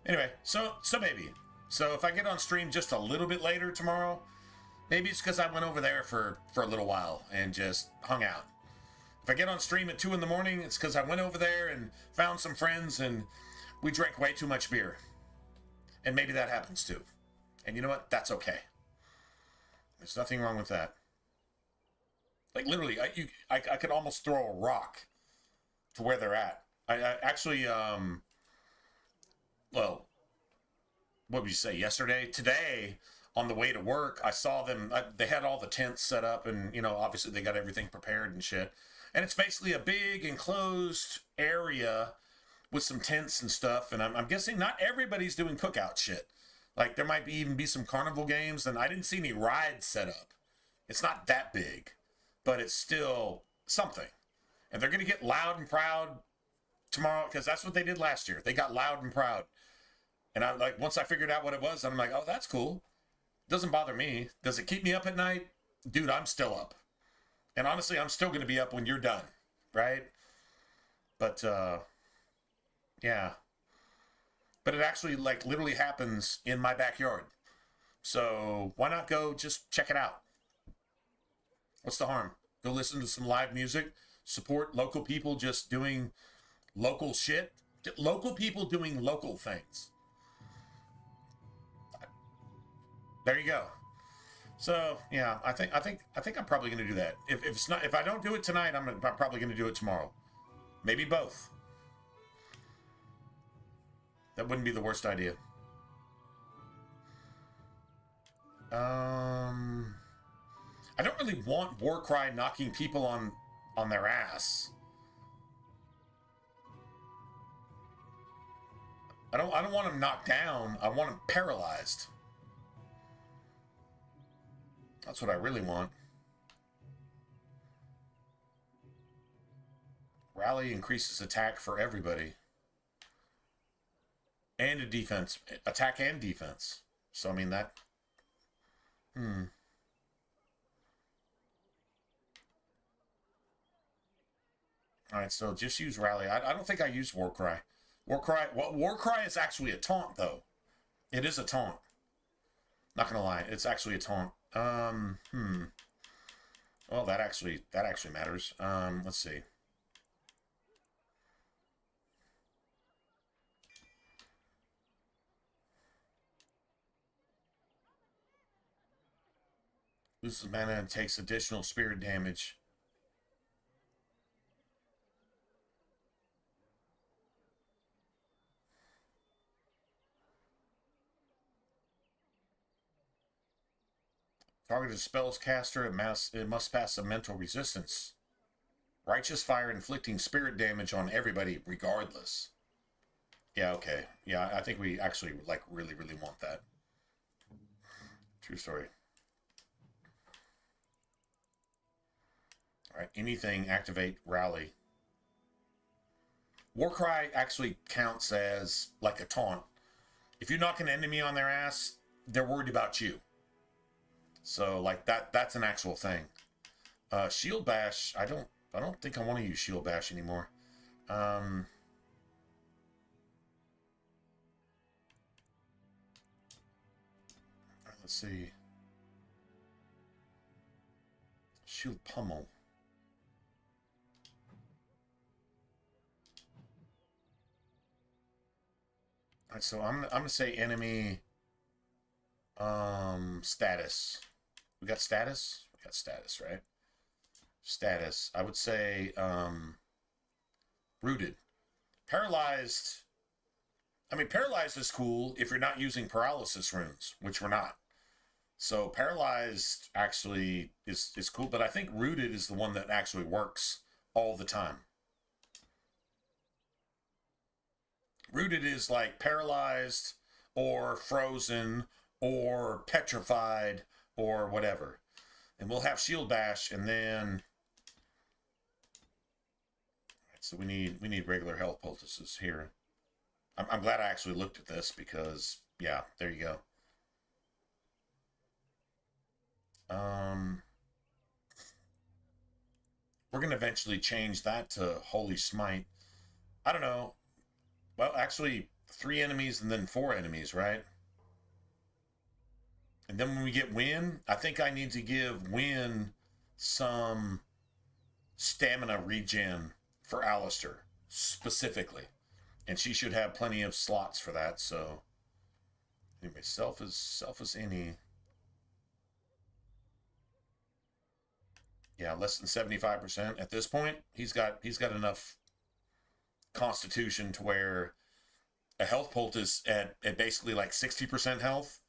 Anyway, so maybe. So if I get on stream just a little bit later tomorrow, maybe it's because I went over there for a little while and just hung out. If I get on stream at 2 in the morning, it's because I went over there and found some friends and we drank way too much beer. And maybe that happens too. And you know what? That's okay. There's nothing wrong with that. Like literally, I could almost throw a rock to where they're at. I actually, well, what would you say, yesterday? Today, on the way to work, I saw them, they had all the tents set up, and, you know, obviously they got everything prepared and shit. And it's basically a big enclosed area with some tents and stuff. And I'm guessing not everybody's doing cookout shit. Like, there might even be some carnival games, and I didn't see any rides set up. It's not that big, but it's still something. And they're going to get loud and proud tomorrow, because that's what they did last year. They got loud and proud. And I like, once I figured out what it was, I'm like, oh, that's cool. Doesn't bother me. Does it keep me up at night? Dude, I'm still up. And honestly, I'm still going to be up when you're done, right? But, yeah. But it actually, like, literally happens in my backyard. So why not go just check it out? What's the harm? Go listen to some live music. Support local people just doing local shit. Local people doing local things. There you go. So yeah, I think I'm probably going to do that. If I don't do it tonight, I'm probably going to do it tomorrow. Maybe both. That wouldn't be the worst idea. I don't really want Warcry knocking people on their ass. I don't want them knocked down. I want them paralyzed. That's what I really want. Rally increases attack for everybody. And a defense. Attack and defense. So, I mean, that... Alright, so just use Rally. I don't think I use Warcry. Warcry is actually a taunt, though. It is a taunt. Not gonna lie, it's actually a taunt. Well, that actually matters. Let's see. Loses mana and takes additional spirit damage. Targeted spells caster, it must pass a mental resistance. Righteous fire inflicting spirit damage on everybody regardless. Yeah, okay. Yeah, I think we actually like really, really want that. True story. Alright, anything activate rally. Warcry actually counts as like a taunt. If you knock an enemy on their ass, they're worried about you. So like that's an actual thing. Shield Bash, I don't think I want to use Shield Bash anymore. Let's see. Shield Pummel. Alright, so I'm gonna say enemy status. We got status? We got status, right? Status. I would say rooted. Paralyzed. I mean, paralyzed is cool if you're not using paralysis runes, which we're not. So paralyzed actually is cool, but I think rooted is the one that actually works all the time. Rooted is like paralyzed or frozen or petrified or whatever. And we'll have Shield Bash, and then... So we need regular health poultices here. I'm glad I actually looked at this because, yeah, there you go. We're going to eventually change that to Holy Smite. I don't know. Well, actually, 3 enemies and then 4 enemies, right? And then when we get Wynn, I think I need to give Wynn some stamina regen for Alistair, specifically. And she should have plenty of slots for that, so... Anyway, self is any... Yeah, less than 75%. At this point, he's got enough constitution to where a health poultice at basically like 60% health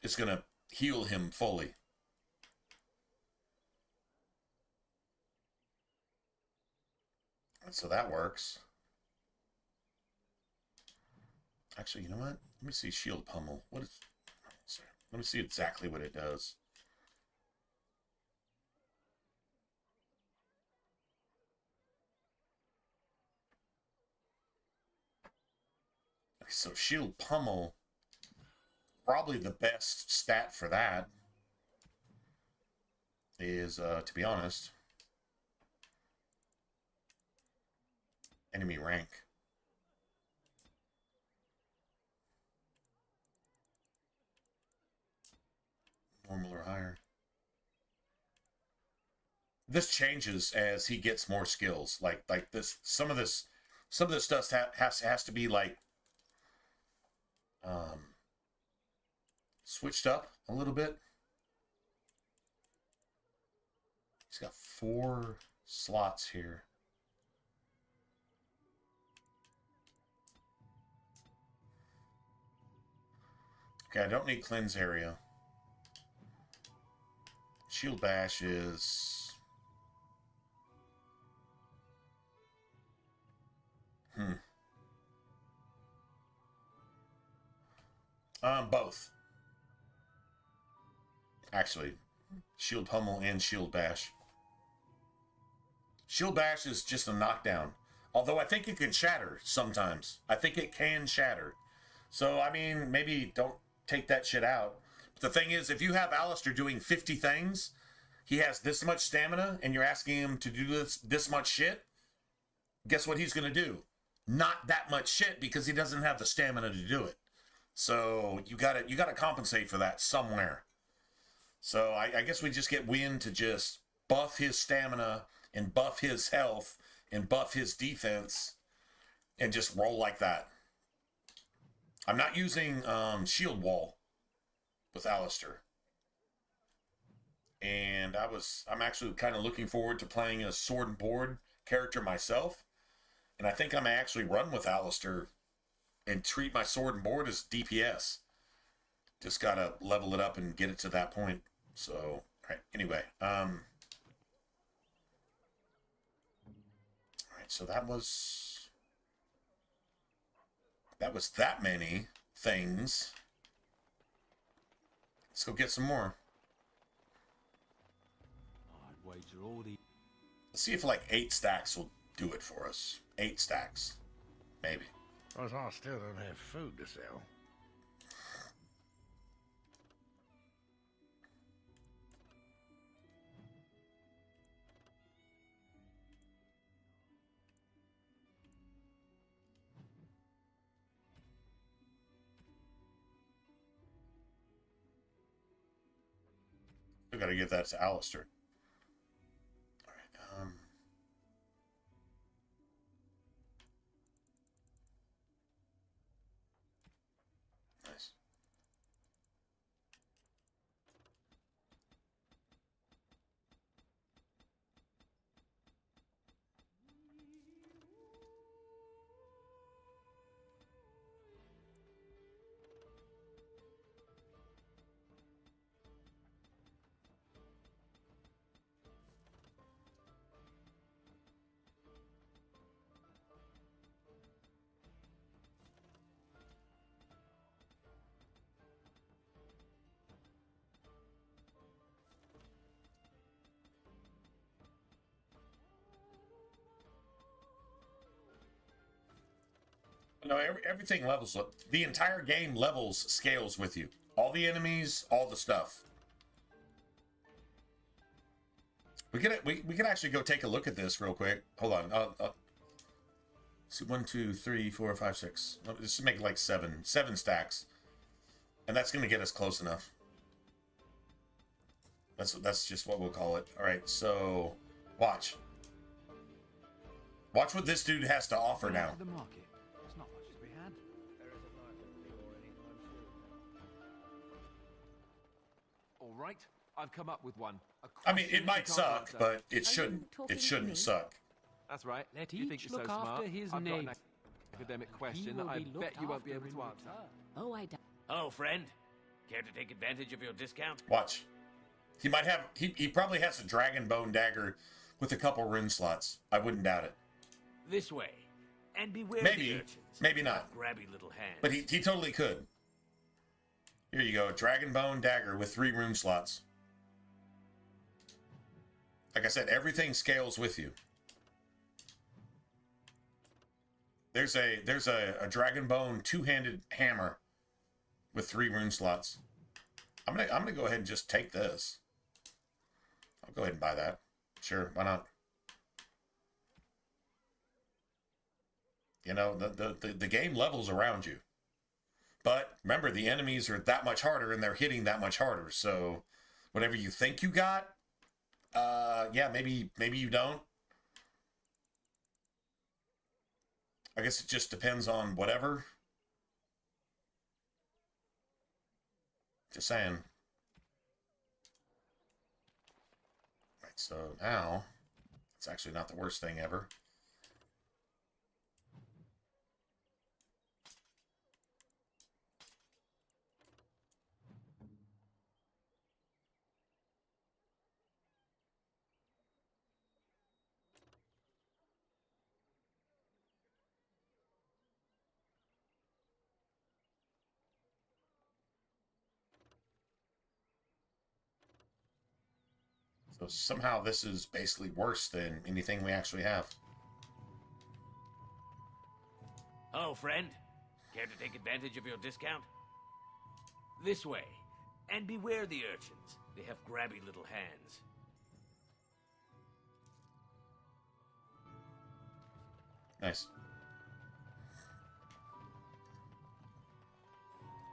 is going to heal him fully. And so that works. Actually, you know what? Let me see shield pummel. What is... Sorry. Let me see exactly what it does. So shield pummel, probably the best stat for that is, to be honest, enemy rank. Normal or higher. This changes as he gets more skills. Like this, some of this stuff has to be like switched up a little bit. He's got 4 slots here. Okay, I don't need cleanse area. Shield bash is... Both. Actually, shield pummel and shield bash. Shield bash is just a knockdown. Although I think it can shatter sometimes. I think it can shatter. So, I mean, maybe don't take that shit out. But the thing is, if you have Alistair doing 50 things, he has this much stamina, and you're asking him to do this much shit, guess what he's going to do? Not that much shit, because he doesn't have the stamina to do it. So you gotta compensate for that somewhere. So I guess we just get Wynn to just buff his stamina and buff his health and buff his defense and just roll like that. I'm not using shield wall with Alistair. And I'm actually kind of looking forward to playing a sword and board character myself. And I think I may actually run with Alistair and treat my sword and board as DPS. Just gotta level it up and get it to that point. So, all right, anyway. All right, so that was that many things. Let's go get some more. I'd wager all the... Let's see if like 8 stacks will do it for us. 8 stacks. Maybe. Because I still don't have food to sell. We gotta give that to Alistair. All right. Nice. No, everything levels up. The entire game scales with you. All the enemies, all the stuff. We could actually go take a look at this real quick. Hold on. See, 1, 2, 3, 4, 5, 6. Let's make it like 7 stacks, and that's gonna get us close enough. That's just what we'll call it. All right. So, watch what this dude has to offer now. The market. There's not much to be had. All right, I've come up with one. I mean, it might suck, but it shouldn't. It shouldn't suck. That's right. Let You think each you're so look after smart? his I've got an needs. academic He question will that I be bet looked you won't be able after to in answer. return. Oh, I don't. Hello, friend. Care to take advantage of your discount? Watch. He might have. He probably has a dragon bone dagger with a couple rune slots. I wouldn't doubt it. This way. And beware Maybe, the urchins. maybe not. Grabby little hands. But he totally could. Here you go, Dragon Bone Dagger with 3 rune slots. Like I said, everything scales with you. There's a Dragon Bone 2-handed hammer with 3 rune slots. I'm gonna go ahead and just take this. I'll go ahead and buy that. Sure, why not? You know, the game levels around you. But remember, the enemies are that much harder and they're hitting that much harder. So whatever you think you got, yeah, maybe you don't. I guess it just depends on whatever. Just saying. Right, so now, it's actually not the worst thing ever. So somehow this is basically worse than anything we actually have. Hello, friend. Care to take advantage of your discount? This way. And beware the urchins. They have grabby little hands. Nice.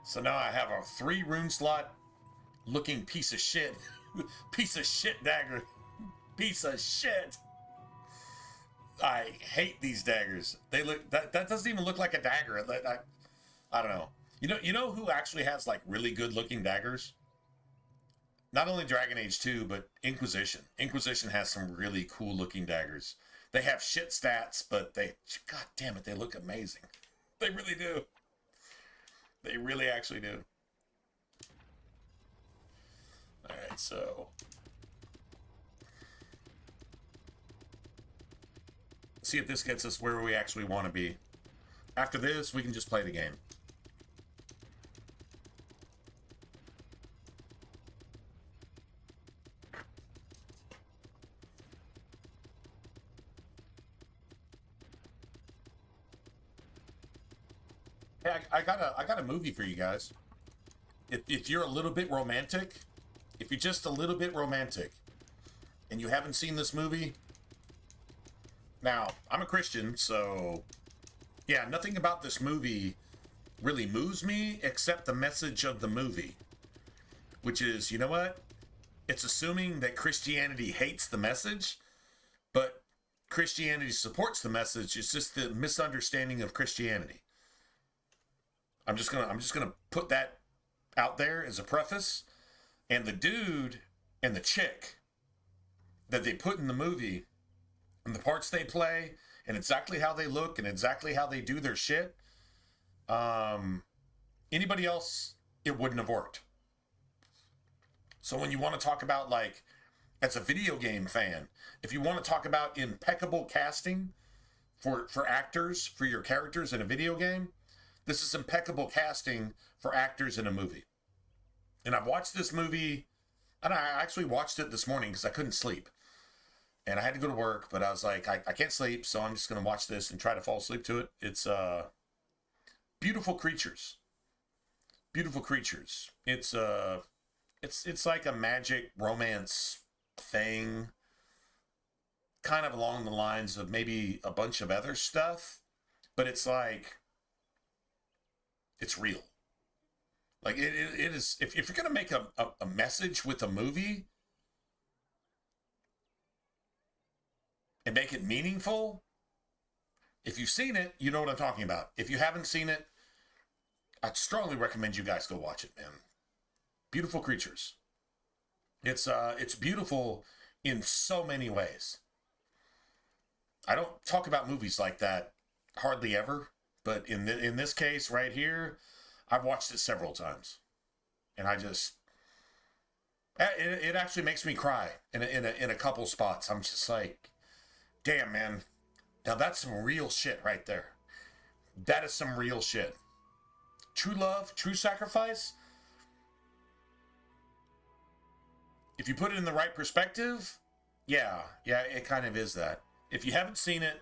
So now I have a 3 rune slot looking piece of shit. Piece of shit dagger. Piece of shit. I hate these daggers. They look that doesn't even look like a dagger. I don't know. You know who actually has like really good looking daggers? Not only Dragon Age 2, but Inquisition. Inquisition has some really cool looking daggers. They have shit stats, but god damn it, they look amazing. They really do. They really actually do. Alright, so see if this gets us where we actually want to be. After this, we can just play the game. Hey, I got a movie for you guys. If you're a little bit romantic, if you're just a little bit romantic, and you haven't seen this movie, now I'm a Christian, so yeah, nothing about this movie really moves me except the message of the movie, which is, you know what? It's assuming that Christianity hates the message, but Christianity supports the message. It's just the misunderstanding of Christianity. I'm just gonna put that out there as a preface. And the dude and the chick that they put in the movie, and the parts they play, and exactly how they look, and exactly how they do their shit, anybody else, it wouldn't have worked. So when you want to talk about, like, as a video game fan, if you want to talk about impeccable casting for actors, for your characters in a video game, this is impeccable casting for actors in a movie. And I've watched this movie, and I actually watched it this morning because I couldn't sleep. And I had to go to work, but I was like, I can't sleep, so I'm just going to watch this and try to fall asleep to it. It's beautiful creatures. Beautiful creatures. It's like a magic romance thing, kind of along the lines of maybe a bunch of other stuff, but it's like, it's real. Like, it is, if you're going to make a message with a movie and make it meaningful, if you've seen it, you know what I'm talking about. If you haven't seen it, I'd strongly recommend you guys go watch it, man. Beautiful creatures. It's beautiful in so many ways. I don't talk about movies like that hardly ever, but in this case right here, I've watched it several times, and it actually makes me cry in a couple spots. I'm just like, damn, man, Now that's some real shit right there. That is some real shit. True love, true sacrifice. If you put it in the right perspective, yeah, it kind of is that. If you haven't seen it,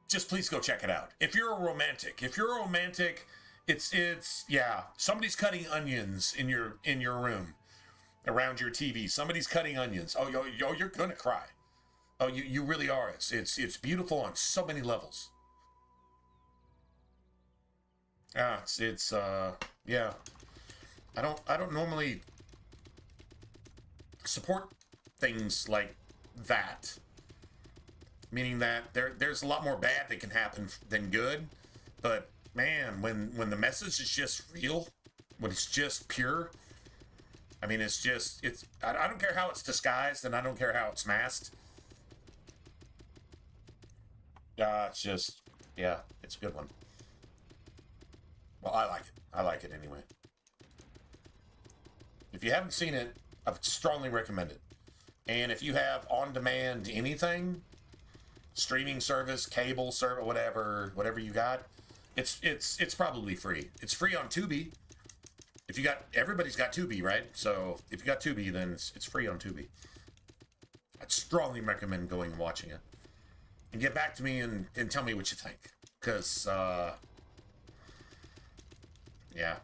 just please go check it out. If you're a romantic, it's yeah, somebody's cutting onions in your room around your TV. Somebody's cutting onions. Oh, you're gonna cry. Oh, you really are. It's beautiful on so many levels. Yeah. I don't normally support things like that. Meaning that there's a lot more bad that can happen than good. But man, when the message is just real, when it's just pure, I mean, I don't care how it's disguised, and I don't care how it's masked. It's just, yeah, it's a good one. Well, I like it. I like it anyway. If you haven't seen it, I would strongly recommend it. And if you have on-demand anything, streaming service, cable service, whatever you got, it's probably free. It's free on Tubi. Everybody's got Tubi, right? So if you got Tubi, then it's free on Tubi. I'd strongly recommend going and watching it. And get back to me and tell me what you think. Because, yeah.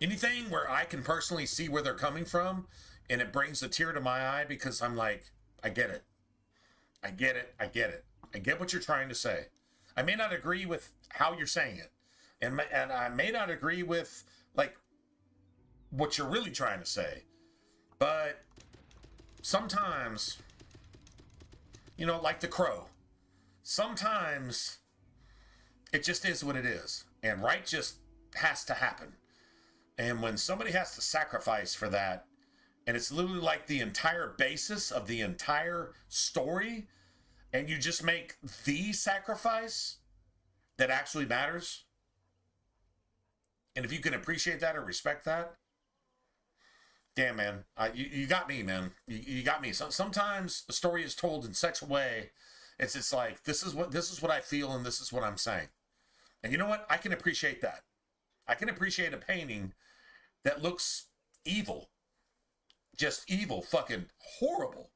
Anything where I can personally see where they're coming from, and it brings a tear to my eye because I'm like, I get it. I get it. I get what you're trying to say. I may not agree with how you're saying it. And I may not agree with, like, what you're really trying to say. But sometimes, you know, like The Crow, sometimes it just is what it is. And right just has to happen. And when somebody has to sacrifice for that, and it's literally like the entire basis of the entire story, and you just make the sacrifice that actually matters, and if you can appreciate that or respect that, damn, man, you got me, man. You got me. Sometimes a story is told in such a way, it's just like, this is what I feel, and this is what I'm saying. And you know what? I can appreciate that. I can appreciate a painting that looks evil. Just evil, fucking horrible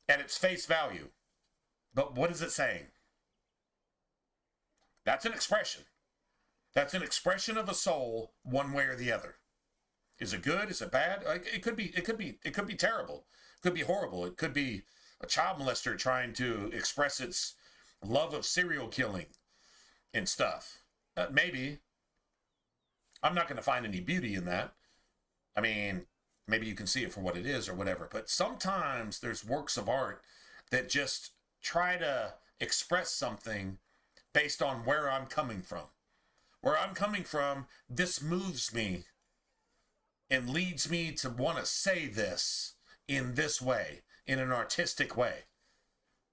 at its face value. But what is it saying? That's an expression. That's an expression of a soul, one way or the other. Is it good? Is it bad? It could be terrible. It could be horrible. It could be a child molester trying to express its love of serial killing and stuff. Maybe. I'm not going to find any beauty in that. I mean, maybe you can see it for what it is or whatever. But sometimes there's works of art that just try to express something based on where I'm coming from. Where I'm coming from, this moves me and leads me to want to say this in this way, in an artistic way.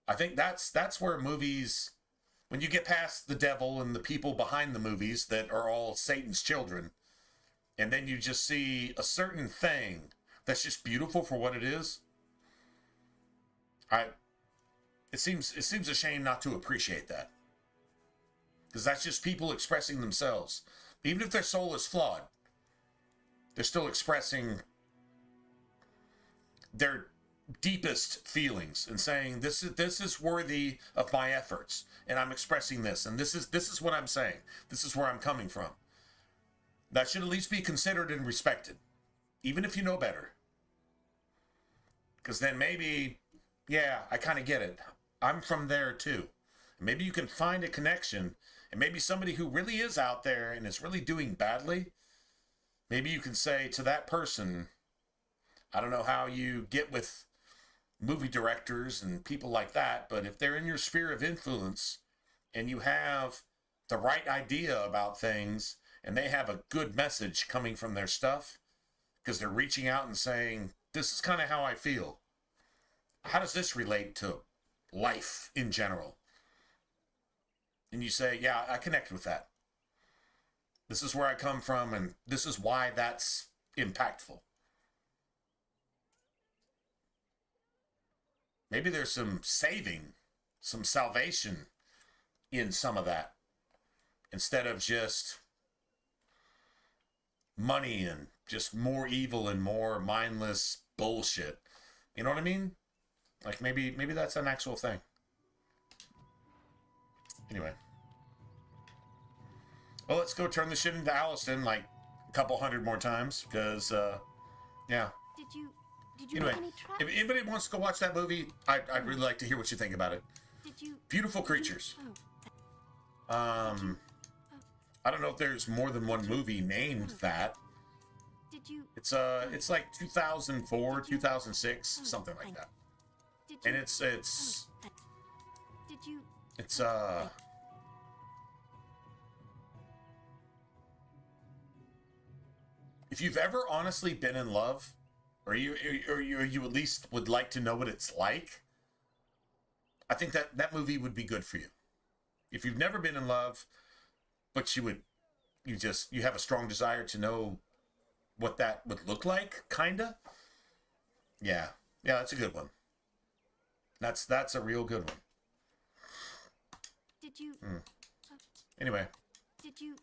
I think that's where movies, when you get past the devil and the people behind the movies that are all Satan's children, and then you just see a certain thing that's just beautiful for what it is, it seems a shame not to appreciate that. Because that's just people expressing themselves. Even if their soul is flawed, they're still expressing their deepest feelings and saying, this is worthy of my efforts, and I'm expressing this, and this is what I'm saying. This is where I'm coming from. That should at least be considered and respected, even if you know better. Because then maybe, yeah, I kind of get it. I'm from there too. And maybe you can find a connection, and maybe somebody who really is out there and is really doing badly, maybe you can say to that person, I don't know how you get with movie directors and people like that, but if they're in your sphere of influence and you have the right idea about things and they have a good message coming from their stuff because they're reaching out and saying, this is kind of how I feel. How does this relate to life in general? And you say, yeah, I connect with that. This is where I come from, and this is why that's impactful. maybe there's some saving, some salvation in some of that, instead of just money and just more evil and more mindless bullshit. You know what I mean? Like maybe that's an actual thing. Anyway. Well, let's go turn this shit into Allison like a couple hundred more times, because yeah. Did you Anyway, make any tracks? if anybody wants to go watch that movie, I'd really like to hear what you think about it. Did you? Beautiful creatures. Oh. I don't know if there's more than one movie named that. Did you? It's like 2004, 2006, something like that. Did you? And it's Did you? If you've ever honestly been in love, or you at least would like to know what it's like, I think that movie would be good for you. If you've never been in love, but you have a strong desire to know what that would look like, kinda. Yeah, that's a good one. That's a real good one. Did you? Anyway. Did you?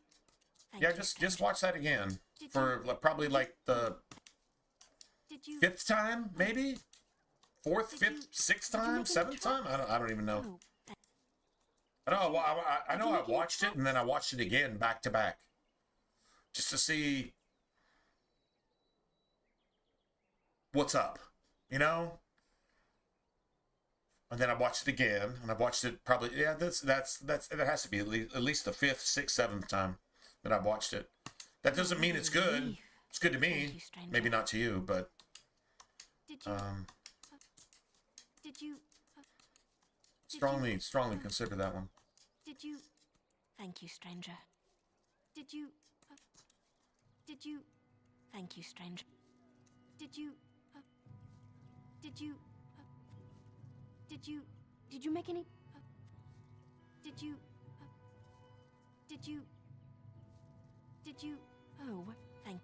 Yeah, just watch that again for probably like the Did you? 5th time, maybe 4th, 5th, 6th time, 7th time. I don't even know. I know I watched it and then I watched it again back to back, just to see what's up, you know. And then I watched it again, and I watched it probably that has to be at least the 5th, 6th, 7th time that I watched it. That doesn't mean it's good. It's good to me. Maybe not to you, but Did you? strongly consider that one. Did you? Thank you, stranger. Did you? Did you? Thank you, stranger. Did you? Did you? Did you? Did you make any? Did you? Did you? Did you? Oh, what? Thank.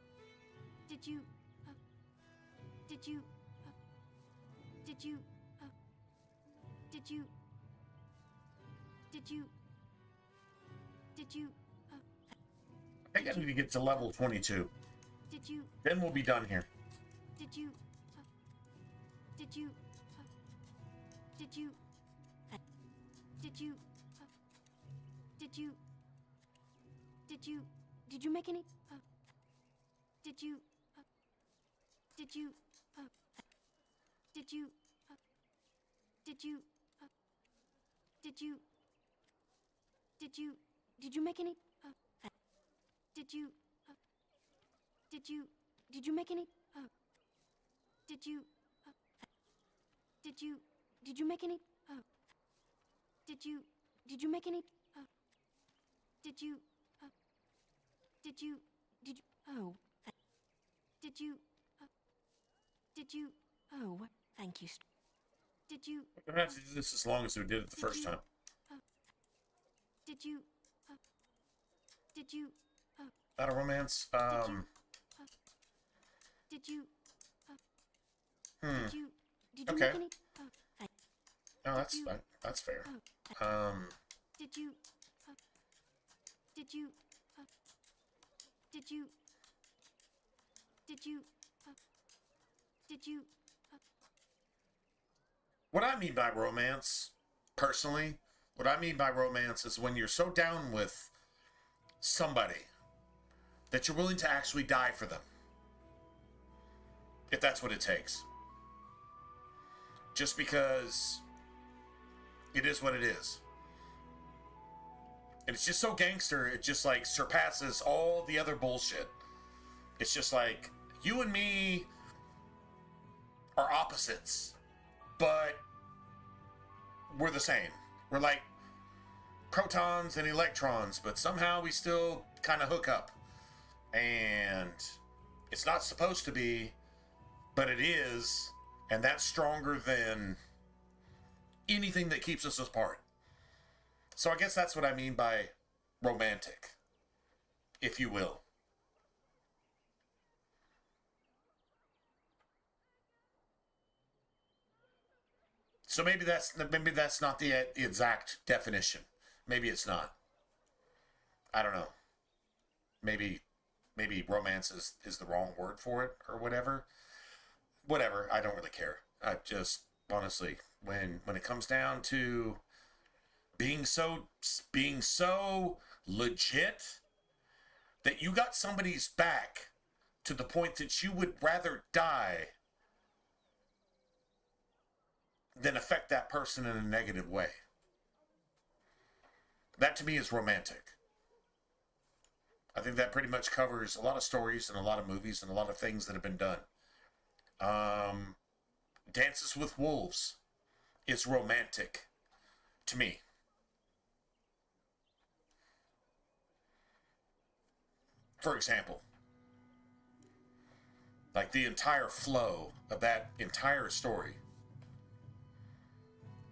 Did you? Did you? Did you? Did you? Did you? Did you? I think I need to get to level 22. Did you? Then we'll be done here. Did you? Did you? Did you? Did you? Did you? Did you? Did you make any? Did you? Did you? Did you? Did you? Did you? Did you? Did you make any? Did you? Did you? Did you make any? Did you? Did you? Did you make any? Did you? Did you make any? Did you? Did you? Did you? Oh. Did you? Did you? Oh, what? Thank you. Did you? We don't have to do this as long as we did it the first time. Did you? Did you? Not a romance. Did you? Hmm. Did you? Did you Okay. make any? No, that's fair. Did you? Did you? Did you? Did you? Did you? What I mean by romance, personally, what I mean by romance is when you're so down with somebody that you're willing to actually die for them. If that's what it takes. Just because it is what it is. And it's just so gangster, it just like surpasses all the other bullshit. It's just like, you and me are opposites, but we're the same. We're like protons and electrons, but somehow we still kind of hook up. And it's not supposed to be, but it is, and that's stronger than anything that keeps us apart. So I guess that's what I mean by romantic, if you will. So maybe that's not the exact definition. Maybe it's not. I don't know. Maybe romance is the wrong word for it or whatever. Whatever. I don't really care. I just honestly, when it comes down to being so legit that you got somebody's back to the point that you would rather die than affect that person in a negative way. That to me is romantic. I think that pretty much covers a lot of stories and a lot of movies and a lot of things that have been done. Dances with Wolves is romantic to me. For example, like the entire flow of that entire story.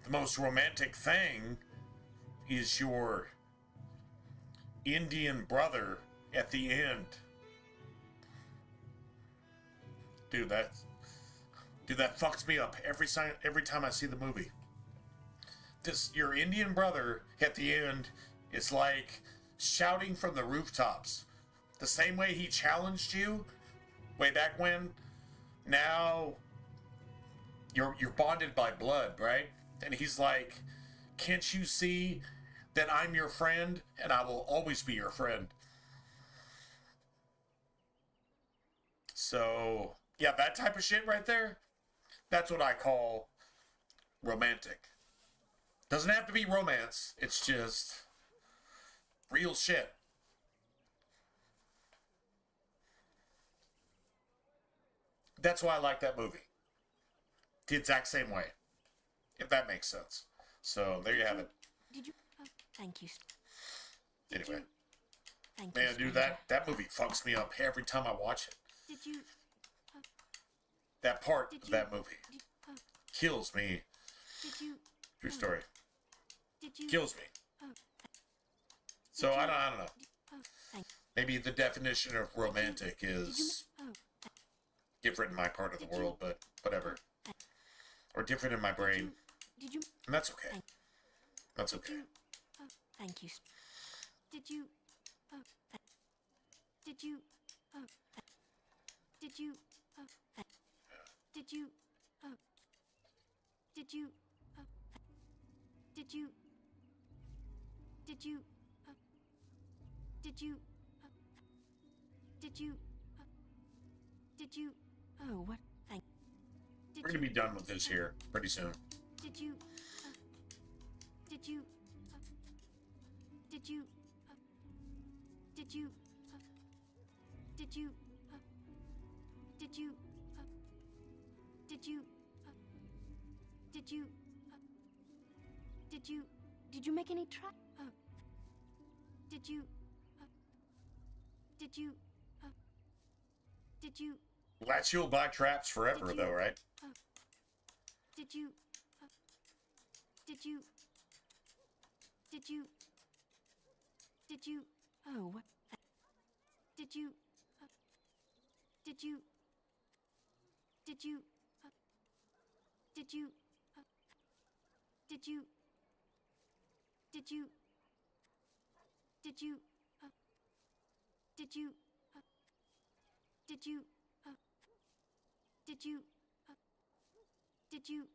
The most romantic thing is your Indian brother at the end. Dude, that fucks me up every time I see the movie. Your Indian brother at the end is like shouting from the rooftops. The same way he challenged you way back when. Now you're bonded by blood, right? And he's like, can't you see that I'm your friend and I will always be your friend? So, yeah, that type of shit right there, that's what I call romantic. Doesn't have to be romance. It's just real shit. That's why I like that movie. The exact same way. If that makes sense. So, there you have it. Did you... thank you. Anyway. Thank Man, you, dude, that movie fucks me up every time I watch it. Did you... That part of that movie kills me. Did you... True story. Did you... Kills me. So, I don't know. Maybe the definition of romantic is different in my part of the world, but whatever. Or different in my brain. Did you... And that's okay. That's okay. Thank you. Did you... Did you... Did you... Did you... Did you... Did you... Did you... Did you... Did you... Did you... Oh, what? Thank... We're gonna be done with this here pretty soon. Did you... Did you... Did you... Did you... Did you... Did you... Did you... Did you... Did you... Did you make any trap? Did you... Did you... Did you... Latch you'll buy traps forever, though, right? Did you... Did you... Did you... Did you... Oh, what? Did you... Did you... Did you... Did you... Did you... Did you... Did you... Did you... Did you... Did you... Did you...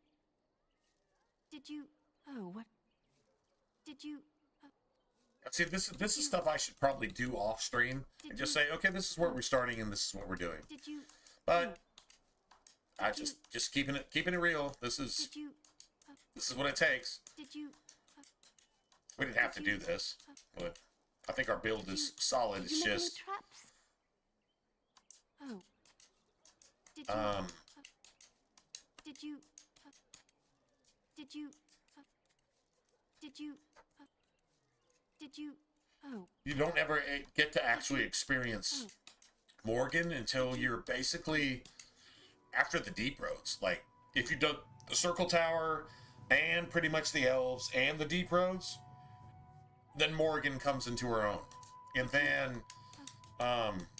Did you... Oh, what? Did you... See, this is stuff I should probably do off stream and just say, okay, this is where we're starting and this is what we're doing. Did you... But I just keeping it real. This is what it takes. Did you... We didn't have to do this, but I think our build is solid. It's just traps? Oh. Did you... Did you... Did you... Did you... Oh. You don't ever get to actually experience Morgan until you're basically after the deep roads. Like, if you do the Circle Tower and pretty much the Elves and the deep roads, then Morgan comes into her own. And then,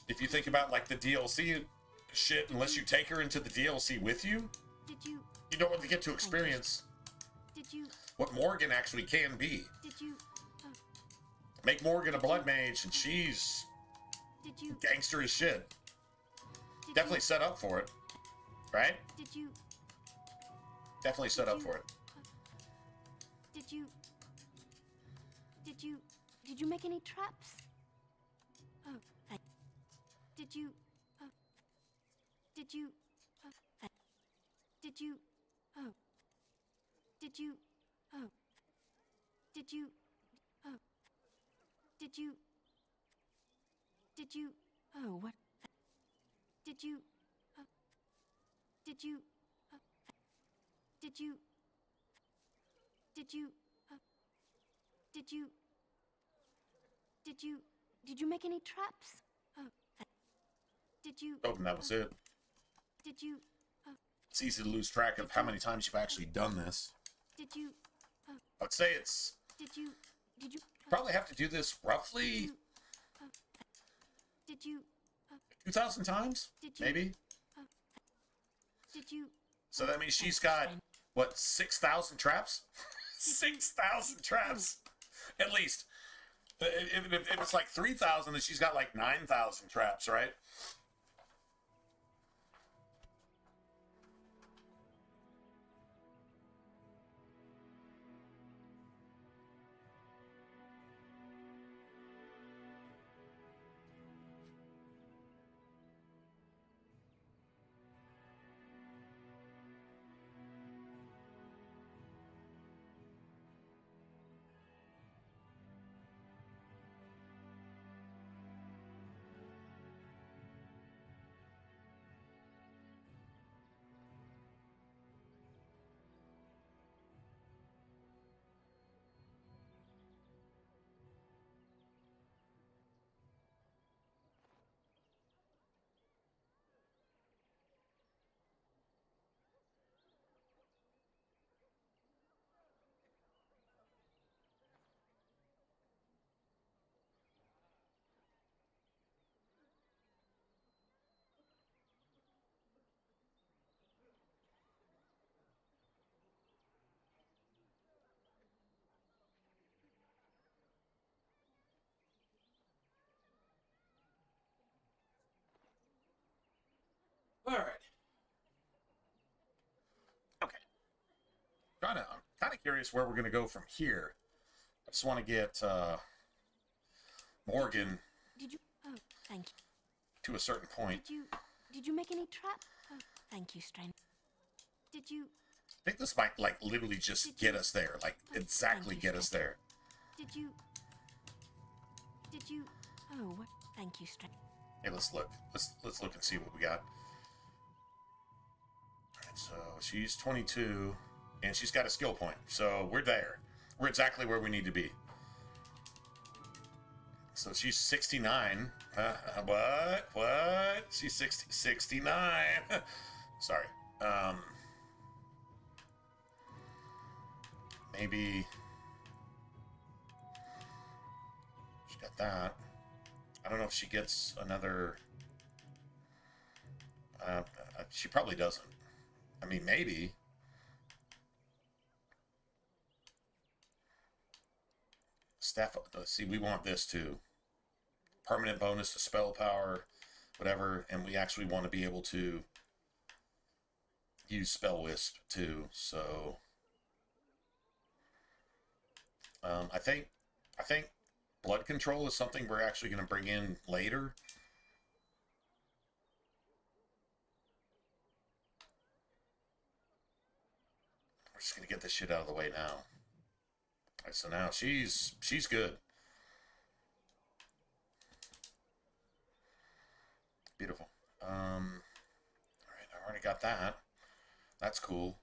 if you think about, like, the DLC shit, unless you take her into the DLC with you, you don't really get to experience Did you? what Morgan actually can be. Did you? Make Morgan a blood mage, and she's Did you? gangster as shit. Did Definitely you? set up for it, right? Did you? Definitely set up for it. Did you? Did you? Did you make any traps? Oh, did you? Did you? Did you? Oh. Did you? Oh. Did you? Oh. Did you? Did you? Oh, what? Did you? Did you? Did you? Did you? Did you? Did you? Did you make any traps? Oh. Did you? Oh, and that was it. Did you? It's easy to lose track of how many times you've actually done this. Did you? I'd say it's Did you? Did you? probably have to do this roughly Did you? 2,000 times, Did you? maybe. Did you? So that means she's got what, 6,000 traps? 6,000 traps, at least. If it's like 3,000, then she's got like 9,000 traps, right? All right. Okay. I'm kind of curious where we're going to go from here. I just want to get Morgan Did you? Oh, thank you. to a certain point. Did you make any trap? Oh, thank you, stranger. Did you? I think this might like literally just get us there, like exactly get us there. Did you? Did you? Oh, what? Thank you, stranger. Hey, let's look. Let's look and see what we got. All right, so she's 22, and she's got a skill point. So we're there. We're exactly where we need to be. So she's 69. What? She's 69. Sorry. Maybe she got that. I don't know if she gets another. She probably doesn't. I mean, maybe. Staff. Let's see, we want this too. Permanent bonus to spell power, whatever, and we actually want to be able to use spell wisp too. So, I think blood control is something we're actually going to bring in later. We're just going to get this shit out of the way now. All right, so now she's good. Beautiful. All right, I already got that. That's cool.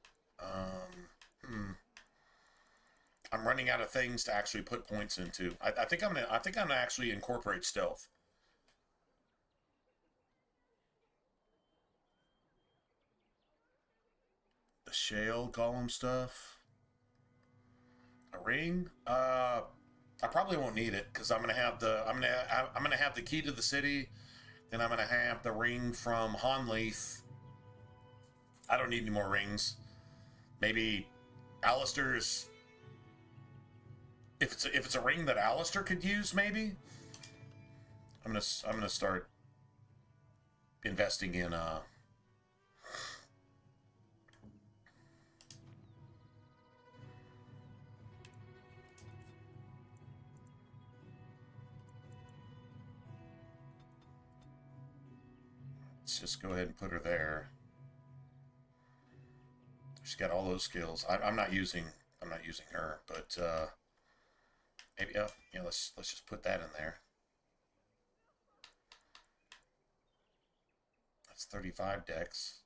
I'm running out of things to actually put points into. I think I'm gonna actually incorporate stealth. The shale golem stuff. A ring. I probably won't need it because I'm gonna have the key to the city. Then I'm gonna have the ring from Honleith. I don't need any more rings. Maybe Alistair's... If it's a ring that Alistair could use, maybe? I'm gonna start investing in let's just go ahead and put her there. She's got all those skills. I'm not using her, but maybe let's just put that in there. That's 35 dex.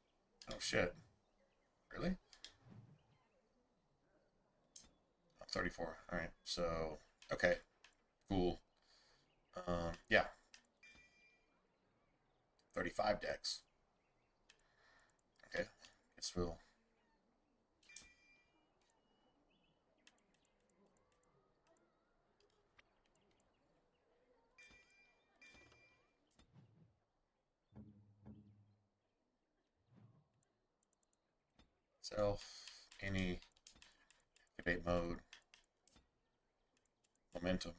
Oh shit. Really? Oh, 34. Alright, so okay. Cool. Yeah. 35 dex. Okay. Guess we'll self, any, activate mode, momentum.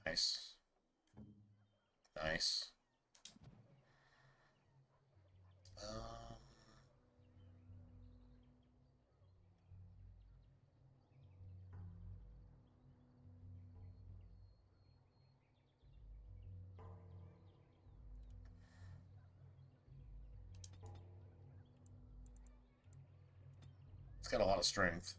Nice. Nice. It's got a lot of strength.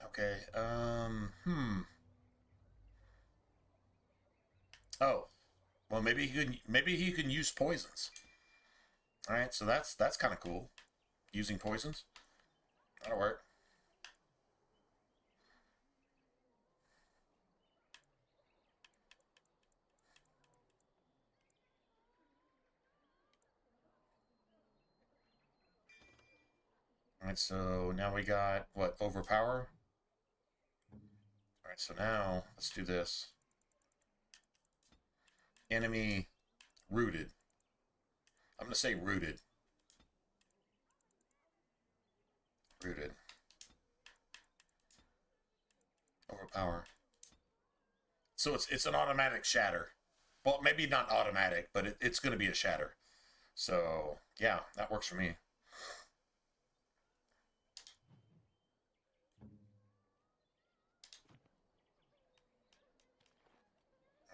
Okay, Oh, well, maybe he can use poisons. All right, so that's kind of cool. Using poisons, that'll work. All right, so now we got what? Overpower. All right, so now let's do this. Enemy rooted. I'm going to say rooted. Rooted. Overpower. So it's an automatic shatter. Well, maybe not automatic, but it's going to be a shatter. So, yeah, that works for me.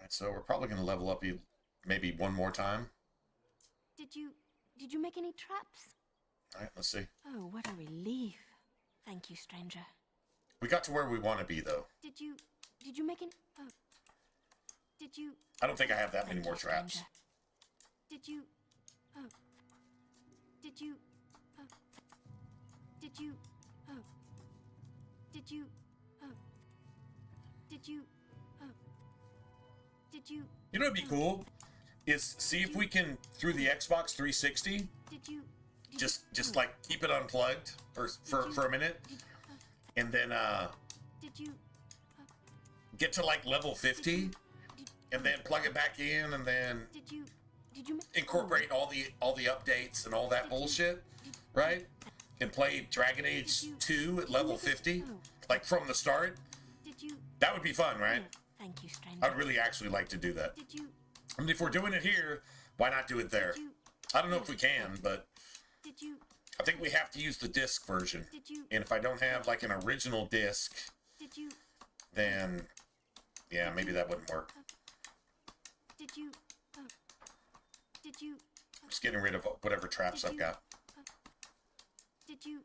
So we're probably going to level up maybe one more time. Did you make any traps? All right, let's see. Oh, what a relief. Thank you, stranger. We got to where we want to be, though. Did you make any... Oh. Did you... I don't think I have that many more traps. Stranger. Did you... Oh. Did you... Oh. Did you... Oh. Did you... Oh. Did you... Oh. Did you... You know what'd be cool? Is see if we can, through the Xbox 360, just like keep it unplugged for a minute, and then get to like level 50, and then plug it back in, and then incorporate all the updates and all that bullshit, right? And play Dragon Age 2 at level 50, like from the start. That would be fun, right? Thank you, stranger. I'd really actually like to do that. I mean, if we're doing it here, why not do it there? I don't know if we can, but I think we have to use the disc version. And if I don't have like an original disc, then yeah, maybe that wouldn't work. I'm just getting rid of whatever traps I've got. Did you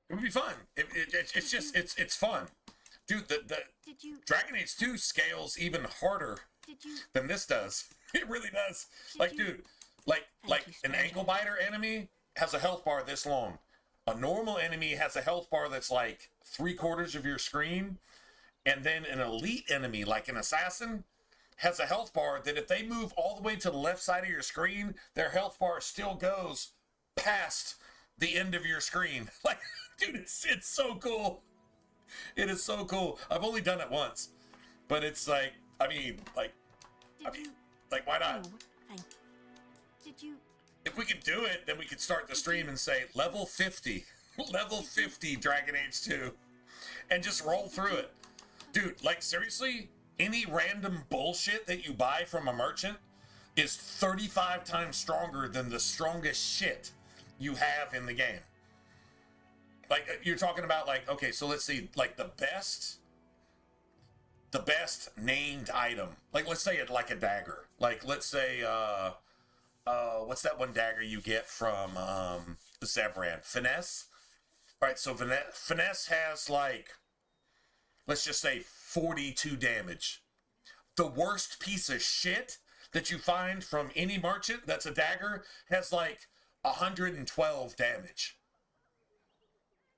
It would be fun. It's fun, dude. The Dragon Age 2 scales even harder than this does. It really does. Like, dude, like an ankle biter enemy has a health bar this long. A normal enemy has a health bar that's like 3/4 of your screen, and then an elite enemy like an assassin has a health bar that if they move all the way to the left side of your screen, their health bar still goes past the end of your screen. Like, dude, it's so cool. It is so cool. I've only done it once, but it's like, I mean, why not? Oh, thank. Did you? If we could do it, then we could start the stream and say level 50, level 50 Dragon Age 2, and just roll through it. Dude, like seriously, any random bullshit that you buy from a merchant is 35 times stronger than the strongest shit you have in the game. Like, you're talking about, like, okay, so let's see, like, the best named item. Like, let's say it like a dagger. Like, let's say, what's that one dagger you get from Zevran? Finesse? All right, so Finesse has, like, let's just say 42 damage. The worst piece of shit that you find from any merchant that's a dagger has, like, 112 damage.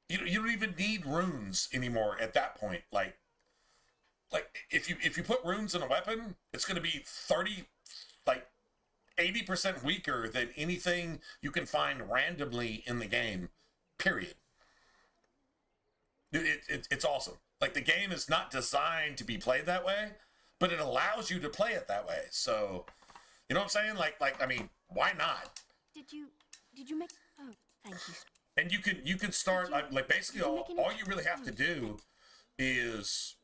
You don't even need runes anymore at that point. Like if you put runes in a weapon, it's going to be 80% weaker than anything you can find randomly in the game. Period. It's awesome. Like, the game is not designed to be played that way, but it allows you to play it that way. So, you know what I'm saying? Like I mean, why not? Did you make? Oh, thank you. And you can start, like, basically all you really have to do is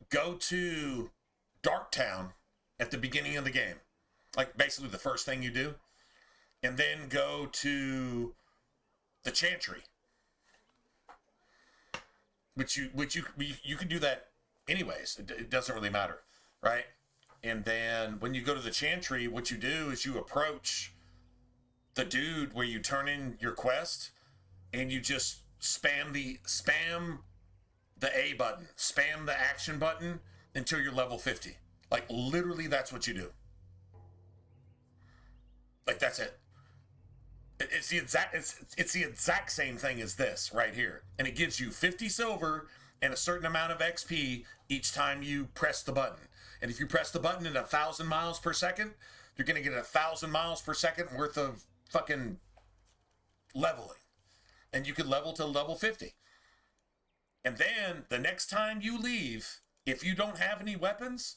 go to Darktown at the beginning of the game. Like, basically the first thing you do. And then go to the Chantry. Which you can do that anyways. It doesn't really matter, right? And then when you go to the Chantry, what you do is you approach the dude where you turn in your quest, and you just spam the A button, spam the action button until you're level 50. Like, literally, that's what you do. Like, that's it. It's the exact same thing as this right here, and it gives you 50 silver and a certain amount of XP each time you press the button. And if you press the button at 1,000 miles per second, you're gonna get 1,000 miles per second worth of fucking leveling, and you could level to level 50. And then the next time you leave, if you don't have any weapons,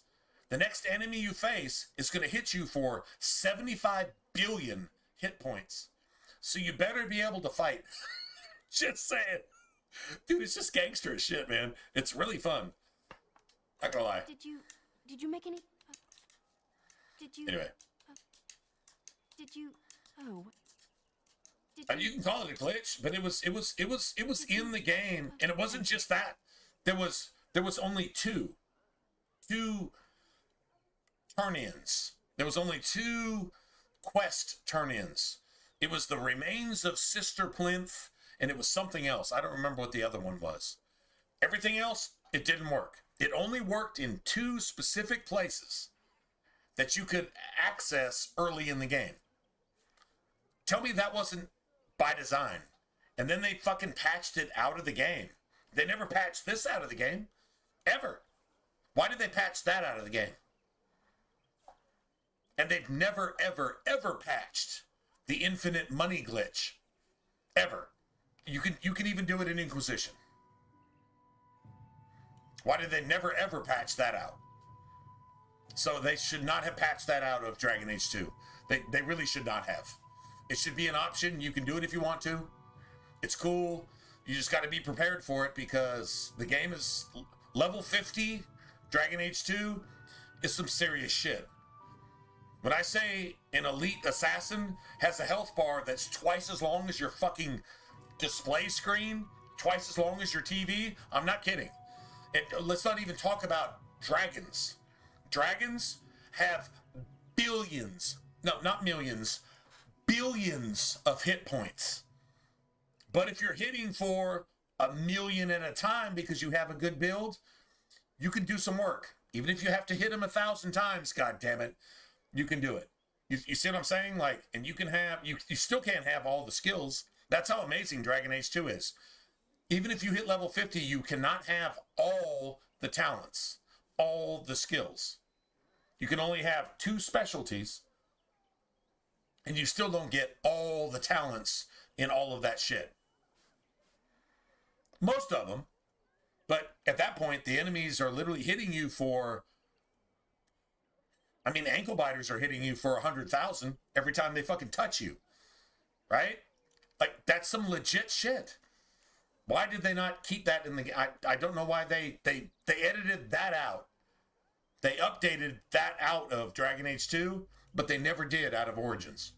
the next enemy you face is going to hit you for 75 billion hit points. So you better be able to fight. Just saying. Dude, it's just gangster as shit, man. It's really fun. Not gonna lie. Did you make any? Did you? Anyway. Did you? Oh. And you can call it a glitch, but it was in the game, and it wasn't just that. There was only two turn-ins. There was only 2 quest turn-ins. It was the remains of Sister Plinth, and it was something else. I don't remember what the other one was. Everything else, it didn't work. It only worked in 2 specific places that you could access early in the game. Tell me that wasn't by design. And then they fucking patched it out of the game. They never patched this out of the game. Ever. Why did they patch that out of the game? And they've never, ever, ever patched the infinite money glitch. Ever. You can even do it in Inquisition. Why did they never, ever patch that out? So they should not have patched that out of Dragon Age 2. They really should not have. It should be an option. You can do it if you want to. It's cool. You just got to be prepared for it, because the game is level 50. Dragon Age 2 is some serious shit. When I say an elite assassin has a health bar that's twice as long as your fucking display screen, twice as long as your TV, I'm not kidding. And let's not even talk about dragons. Dragons have billions, no, not millions, billions of hit points. But if you're hitting for 1,000,000 at a time because you have a good build, you can do some work. Even if you have to hit them 1,000 times, god damn it, you can do it. You see what I'm saying? Like, and you can have, you still can't have all the skills. That's how amazing Dragon Age 2 is. Even if you hit level 50, you cannot have all the talents, all the skills. You can only have 2 specialties, and you still don't get all the talents in all of that shit. Most of them. But at that point, the enemies are literally hitting you for... I mean, ankle biters are hitting you for 100,000 every time they fucking touch you. Right? Like, that's some legit shit. Why did they not keep that in the game? I don't know why they edited that out. They updated that out of Dragon Age 2, but they never did out of Origins.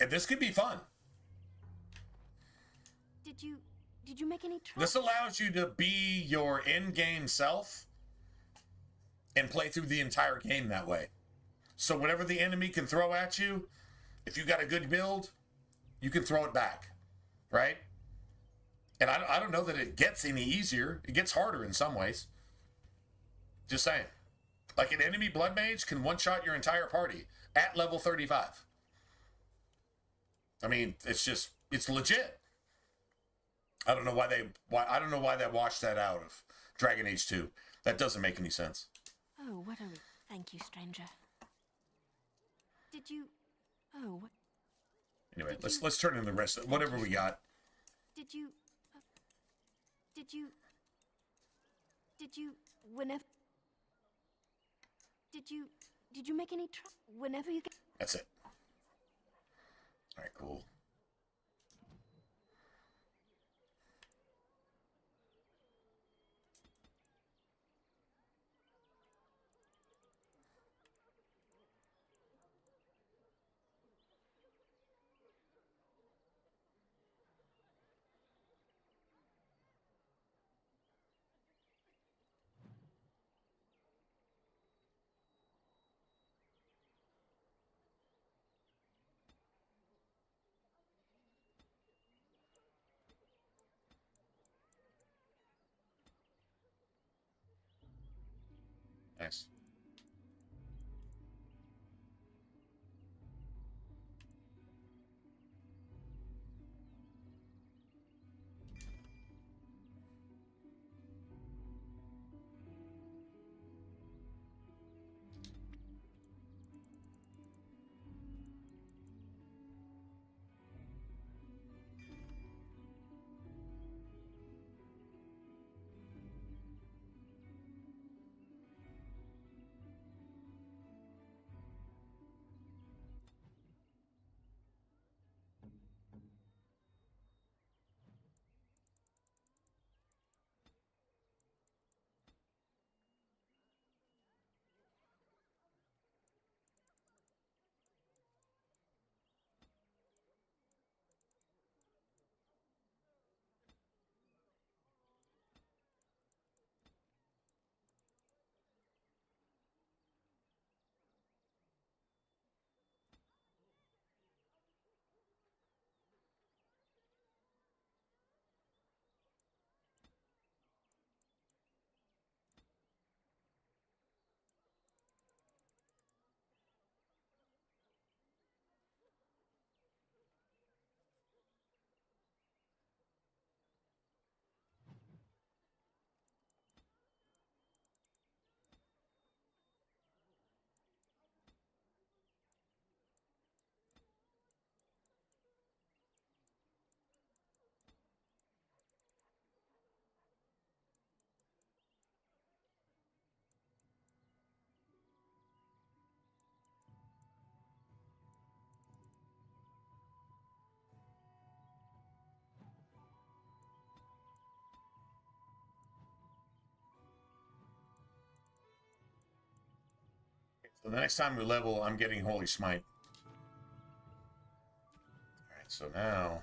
And this could be fun. Did you make any tracks? This allows you to be your in-game self and play through the entire game that way. So whatever the enemy can throw at you, if you got a good build, you can throw it back, right? And I don't know that it gets any easier. It gets harder in some ways. Just saying. Like an enemy blood mage can one-shot your entire party at level 35. I mean, it's legit. I don't know why they washed that out of Dragon Age 2. That doesn't make any sense. Oh, what a... Thank you, stranger. Did you... Oh, what... Anyway, let's turn in the rest of whatever we got. Did you... Whenever... Did you make any whenever you get... That's it. All right, cool. Nice. So the next time we level, I'm getting Holy Smite. All right, so now...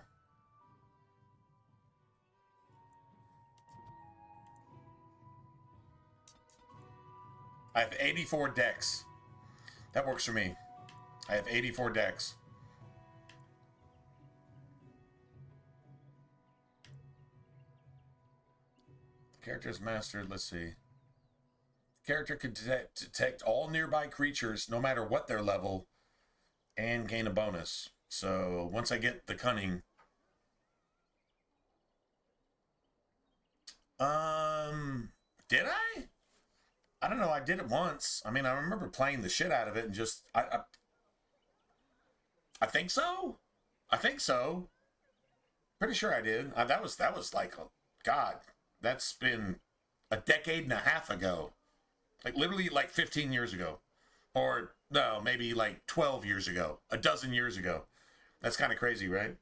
I have 84 decks. That works for me. I have 84 decks. The character is mastered. Let's see. Character can detect all nearby creatures, no matter what their level, and gain a bonus. So once I get the cunning, did I? I don't know. I did it once. I mean, I remember playing the shit out of it and just I think so. I think so. Pretty sure I did. That was like, God, that's been a decade and a half ago. Like literally like 15 years ago. Or no, maybe like 12 years ago. A dozen years ago. That's kind of crazy, right?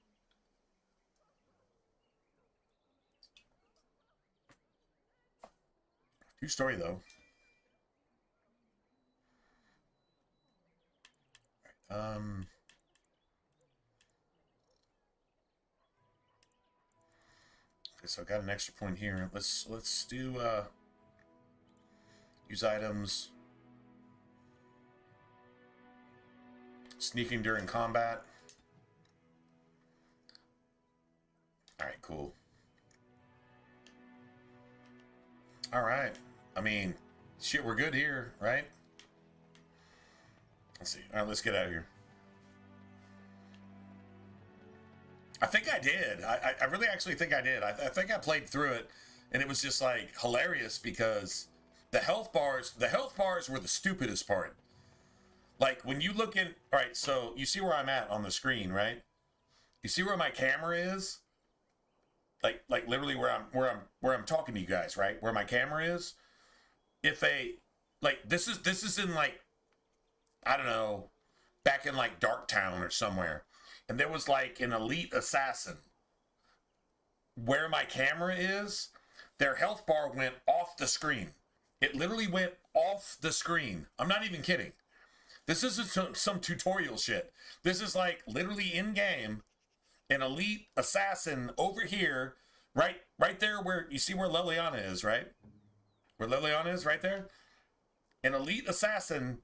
True story though. Okay, so I got an extra point here. Let's do use items. Sneaking during combat. Alright, cool. Alright. I mean, shit, we're good here, right? Let's see. Alright, let's get out of here. I think I did. I really actually think I did. I think I played through it, and it was just like hilarious because the health bars were the stupidest part. Like when you look in, all right, so you see where I'm at on the screen, right? You see where my camera is? Like literally where I'm talking to you guys, right? Where my camera is. If this is in like, I don't know, back in like Darktown or somewhere. And there was like an elite assassin. Where my camera is, their health bar went off the screen. It literally went off the screen. I'm not even kidding. This isn't some tutorial shit. This is like literally in game, an elite assassin over here, right there where you see where Liliana is, right? Where Liliana is, right there. An elite assassin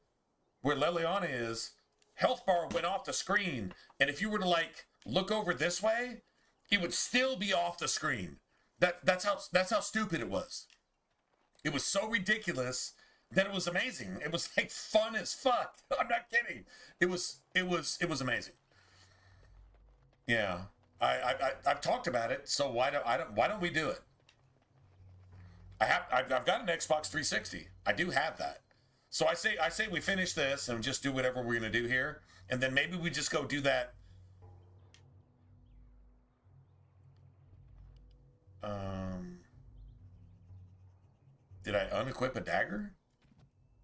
where Liliana is. Health bar went off the screen, and if you were to like look over this way, he would still be off the screen. That's how stupid it was. It was so ridiculous that it was amazing. It was like fun as fuck. I'm not kidding. It was amazing. Yeah, I've talked about it. So why don't we do it? I've got an Xbox 360. I do have that. So I say we finish this and just do whatever we're gonna do here, and then maybe we just go do that. Did I unequip a dagger?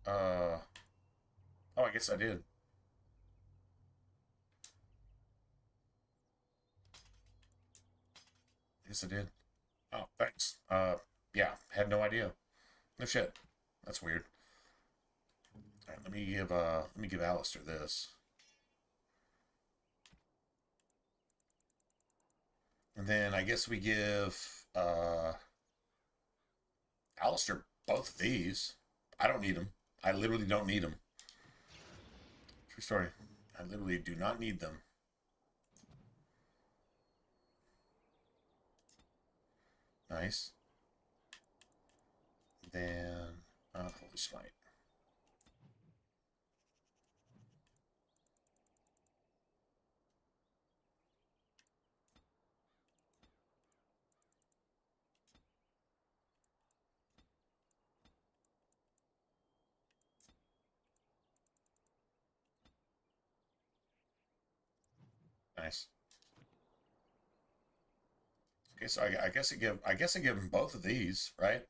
Oh, I guess I did. Yes, I did. Oh, thanks. Yeah, had no idea. No shit. That's weird. All right, let me give Alistair this. And then I guess we give Alistair both of these. I don't need them. I literally don't need them. True story. I literally do not need them. Nice. Then, holy smite. Nice. Okay, so I guess I give him both of these, right?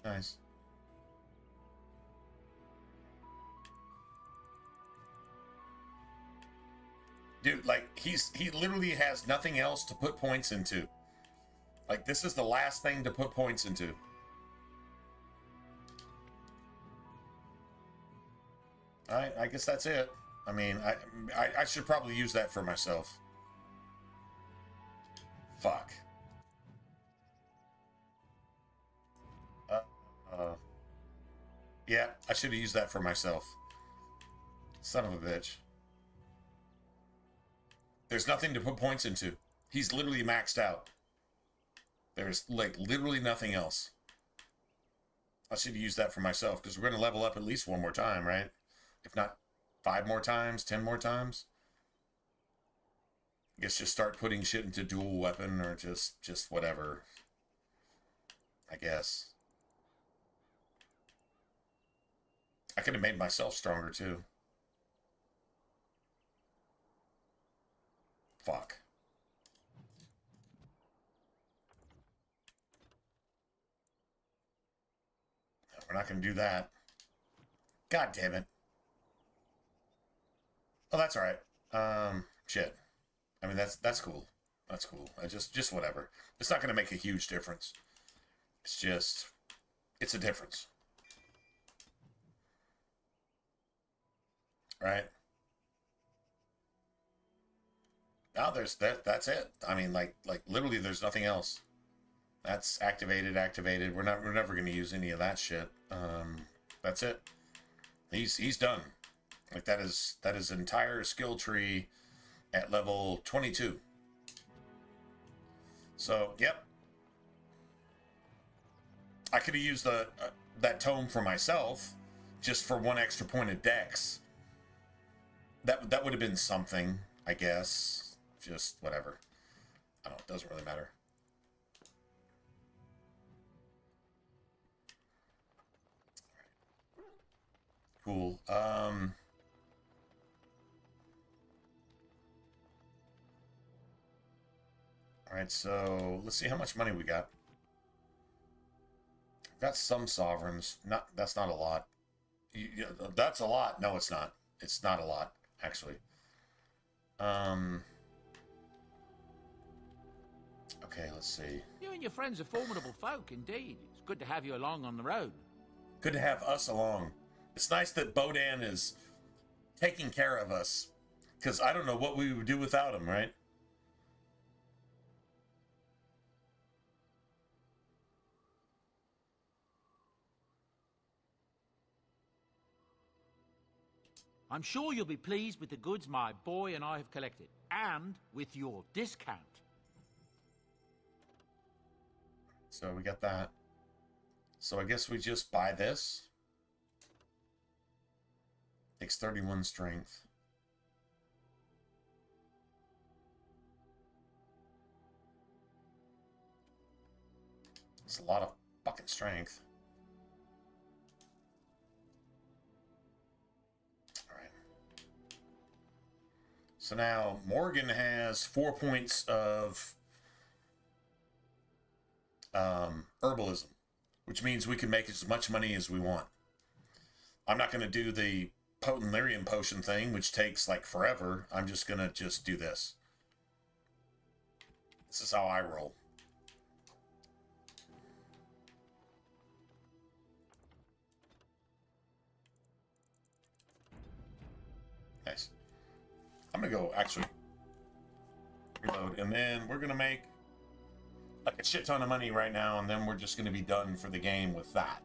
Nice. Dude, like he literally has nothing else to put points into. Like this is the last thing to put points into. I guess that's it. I mean, I should probably use that for myself. Fuck. Yeah, I should have used that for myself. Son of a bitch. There's nothing to put points into. He's literally maxed out. There's like literally nothing else. I should use that for myself because we're going to level up at least one more time, right? If not 5 more times, 10 more times. guess just start putting shit into dual weapon or just whatever. I guess. I could have made myself stronger too. Fuck. No, we're not going to do that. God damn it. Oh, that's all right. Shit. I mean, that's cool. That's cool. Just whatever. It's not going to make a huge difference. It's a difference. Right? Now there's that's it. I mean, like literally there's nothing else. That's activated. We're never going to use any of that shit. That's it. He's done. Like that is entire skill tree at level 22. So, yep. I could have used that tome for myself, just for 1 extra point of dex. That would have been something, I guess. Just whatever. I don't know. It doesn't really matter. Cool. All right, so let's see how much money we got. We've got some sovereigns. That's not a lot. That's a lot. No, it's not. It's not a lot, actually. Okay, let's see. You and your friends are formidable folk, indeed. It's good to have you along on the road. Good to have us along. It's nice that Bodan is taking care of us, because I don't know what we would do without him, right? I'm sure you'll be pleased with the goods my boy and I have collected, and with your discount. So we got that. So I guess we just buy this. Takes 31 strength. It's a lot of fucking strength. Alright. So now Morgan has 4 points of herbalism, which means we can make as much money as we want. I'm not going to do the potent lyrium potion thing, which takes like forever. I'm just going to do this. This is how I roll. Nice. I'm going to go actually reload, and then we're going to make like a shit ton of money right now, and then we're just going to be done for the game with that.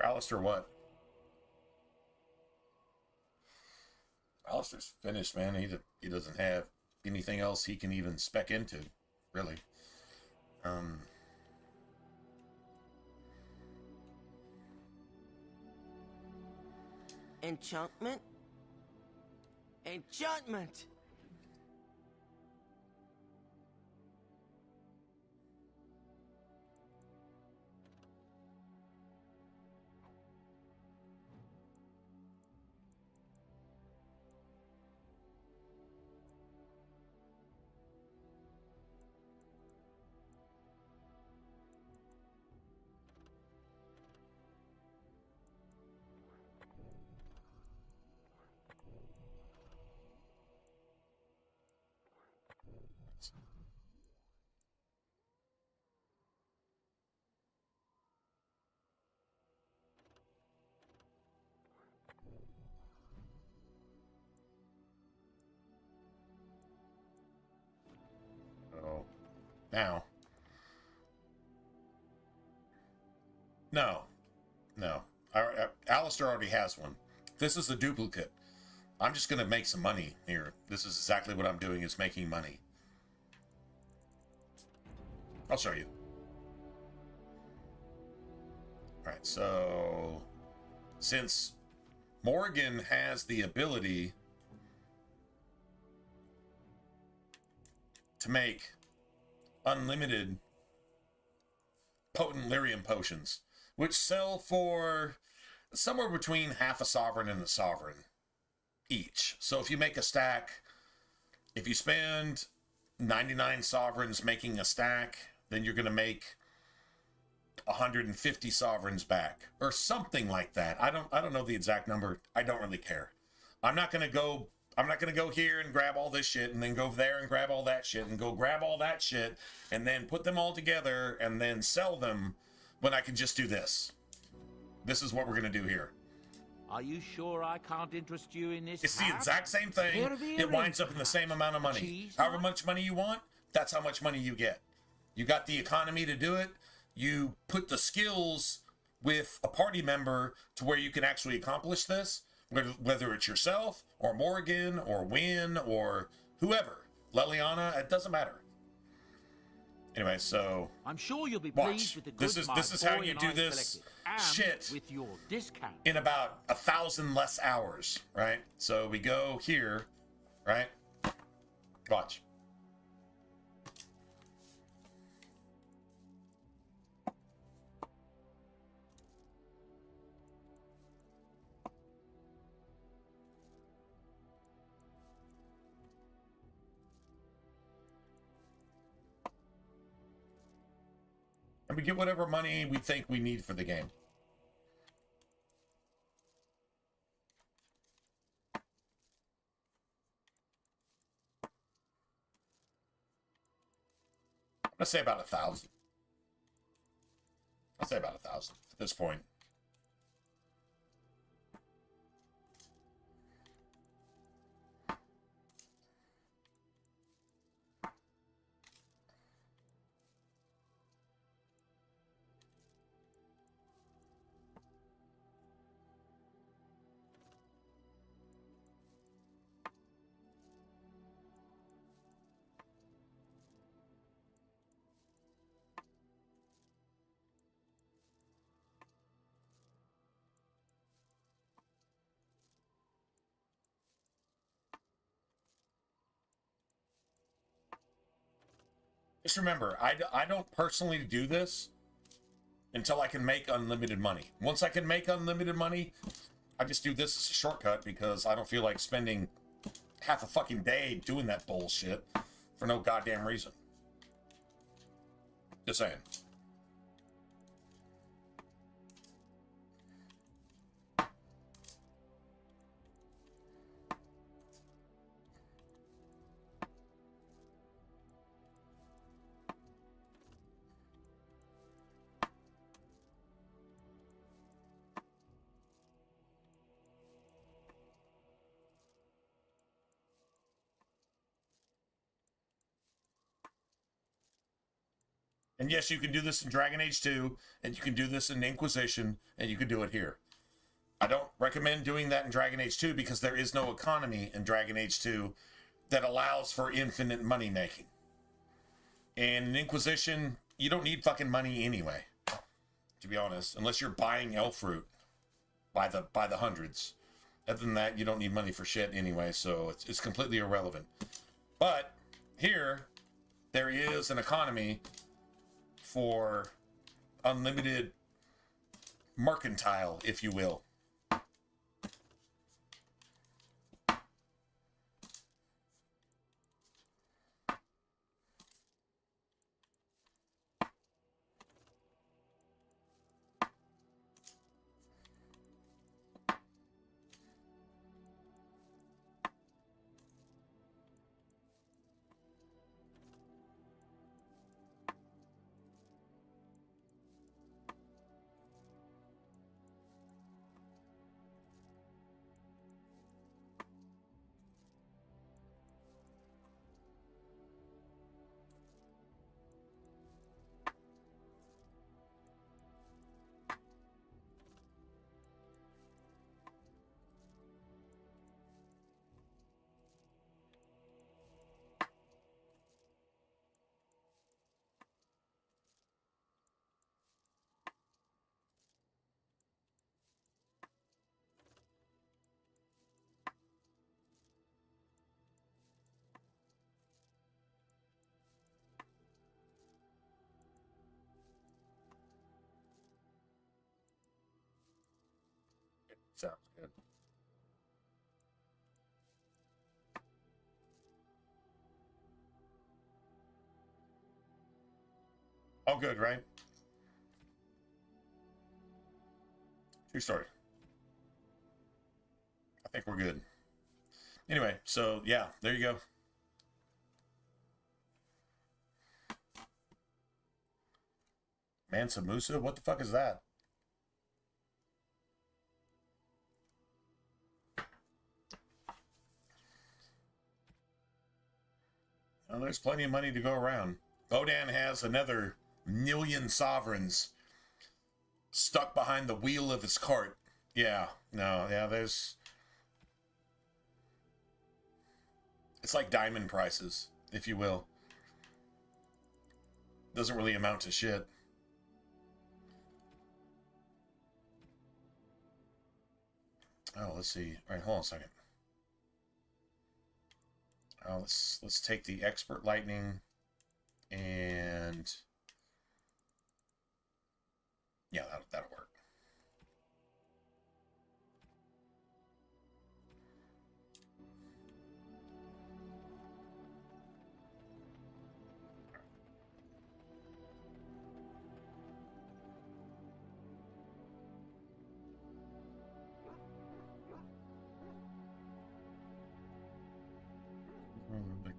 Alistair, what? Alistair's finished, man. He doesn't have anything else he can even spec into, really. Enchantment? Enchantment! Oh, now. No. Alistair already has one. This is a duplicate. I'm just going to make some money here. This is exactly what I'm doing, is making money. I'll show you. Alright, so since Morgan has the ability to make unlimited potent lyrium potions, which sell for somewhere between half a sovereign and a sovereign each. So if you make a stack, if you spend 99 sovereigns making a stack, then you're going to make 150 sovereigns back or something like that. I don't know the exact number. I don't really care. I'm not going to go here and grab all this shit and then go there and grab all that shit and go grab all that shit and then put them all together and then sell them when I can just do this. This is what we're going to do here. Are you sure I can't interest you in this? It's the exact same thing. It winds up in the same amount of money. However much money you want, that's how much money you get. You got the economy to do it. You put the skills with a party member to where you can actually accomplish this, whether it's yourself or Morgan or Wynn or whoever. Leliana, it doesn't matter. Anyway, so I'm sure you'll be watch. pleased with the goods This is my how boy you and do I this collected, shit and with your discount in about 1,000 less hours, right? So we go here, right? Watch. And we get whatever money we think we need for the game. Let's say about 1,000. I'll say about 1,000 at this point. Just remember, I don't personally do this until I can make unlimited money. Once I can make unlimited money, I just do this as a shortcut because I don't feel like spending half a fucking day doing that bullshit for no goddamn reason. Just saying. And yes, you can do this in Dragon Age 2, and you can do this in Inquisition, and you can do it here. I don't recommend doing that in Dragon Age 2 because there is no economy in Dragon Age 2 that allows for infinite money making. And in Inquisition, you don't need fucking money anyway, to be honest, unless you're buying elf fruit by the hundreds. Other than that, you don't need money for shit anyway, so it's completely irrelevant. But here, there is an economy for unlimited mercantile, if you will. Sounds good. All good, right? True story. I think we're good. Anyway, so yeah, there you go. Mansa Musa? What the fuck is that? Well, there's plenty of money to go around. Bodan has another 1,000,000 sovereigns stuck behind the wheel of his cart. Yeah, no, yeah, there's... It's like diamond prices, if you will. Doesn't really amount to shit. Oh, let's see. All right, hold on a second. Let's take the expert lightning and yeah, that'll work.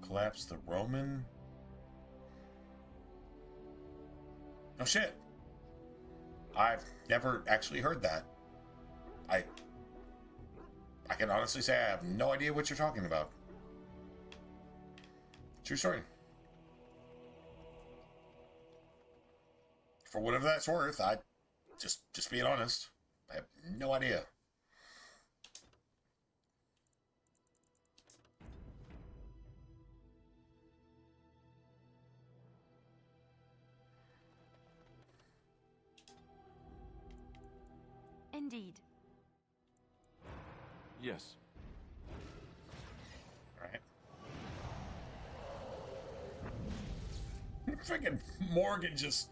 Collapse the Roman. Oh shit. I've never actually heard that. I can honestly say I have no idea what you're talking about. True story. For whatever that's worth, I just being honest, I have no idea. Indeed. Yes. Right. Freaking Morgan just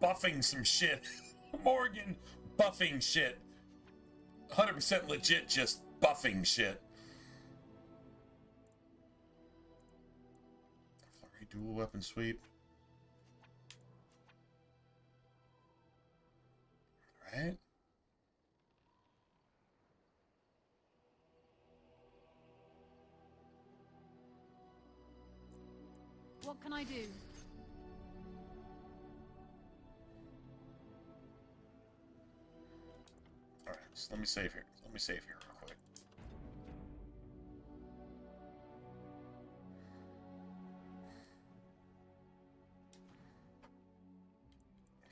buffing some shit. Morgan buffing shit. 100% legit just buffing shit. Flurry dual weapon sweep. Right. What can I do? Alright, so let me save here. Let me save here real quick.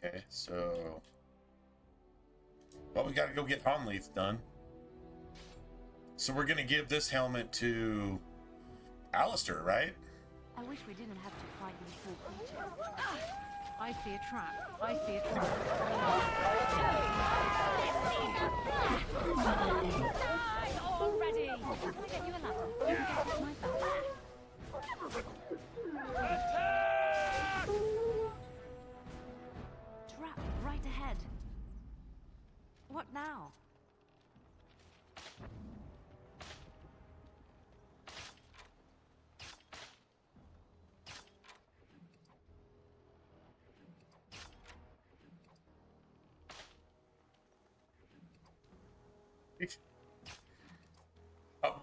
Okay, so... Well, we gotta go get Honleith done. So we're gonna give this helmet to Alistair, right? I wish we didn't have to fight these poor creatures. I fear trap. I fear trap. Die already! Can I get you a ladder? You can get off my back. Trap right ahead. What now?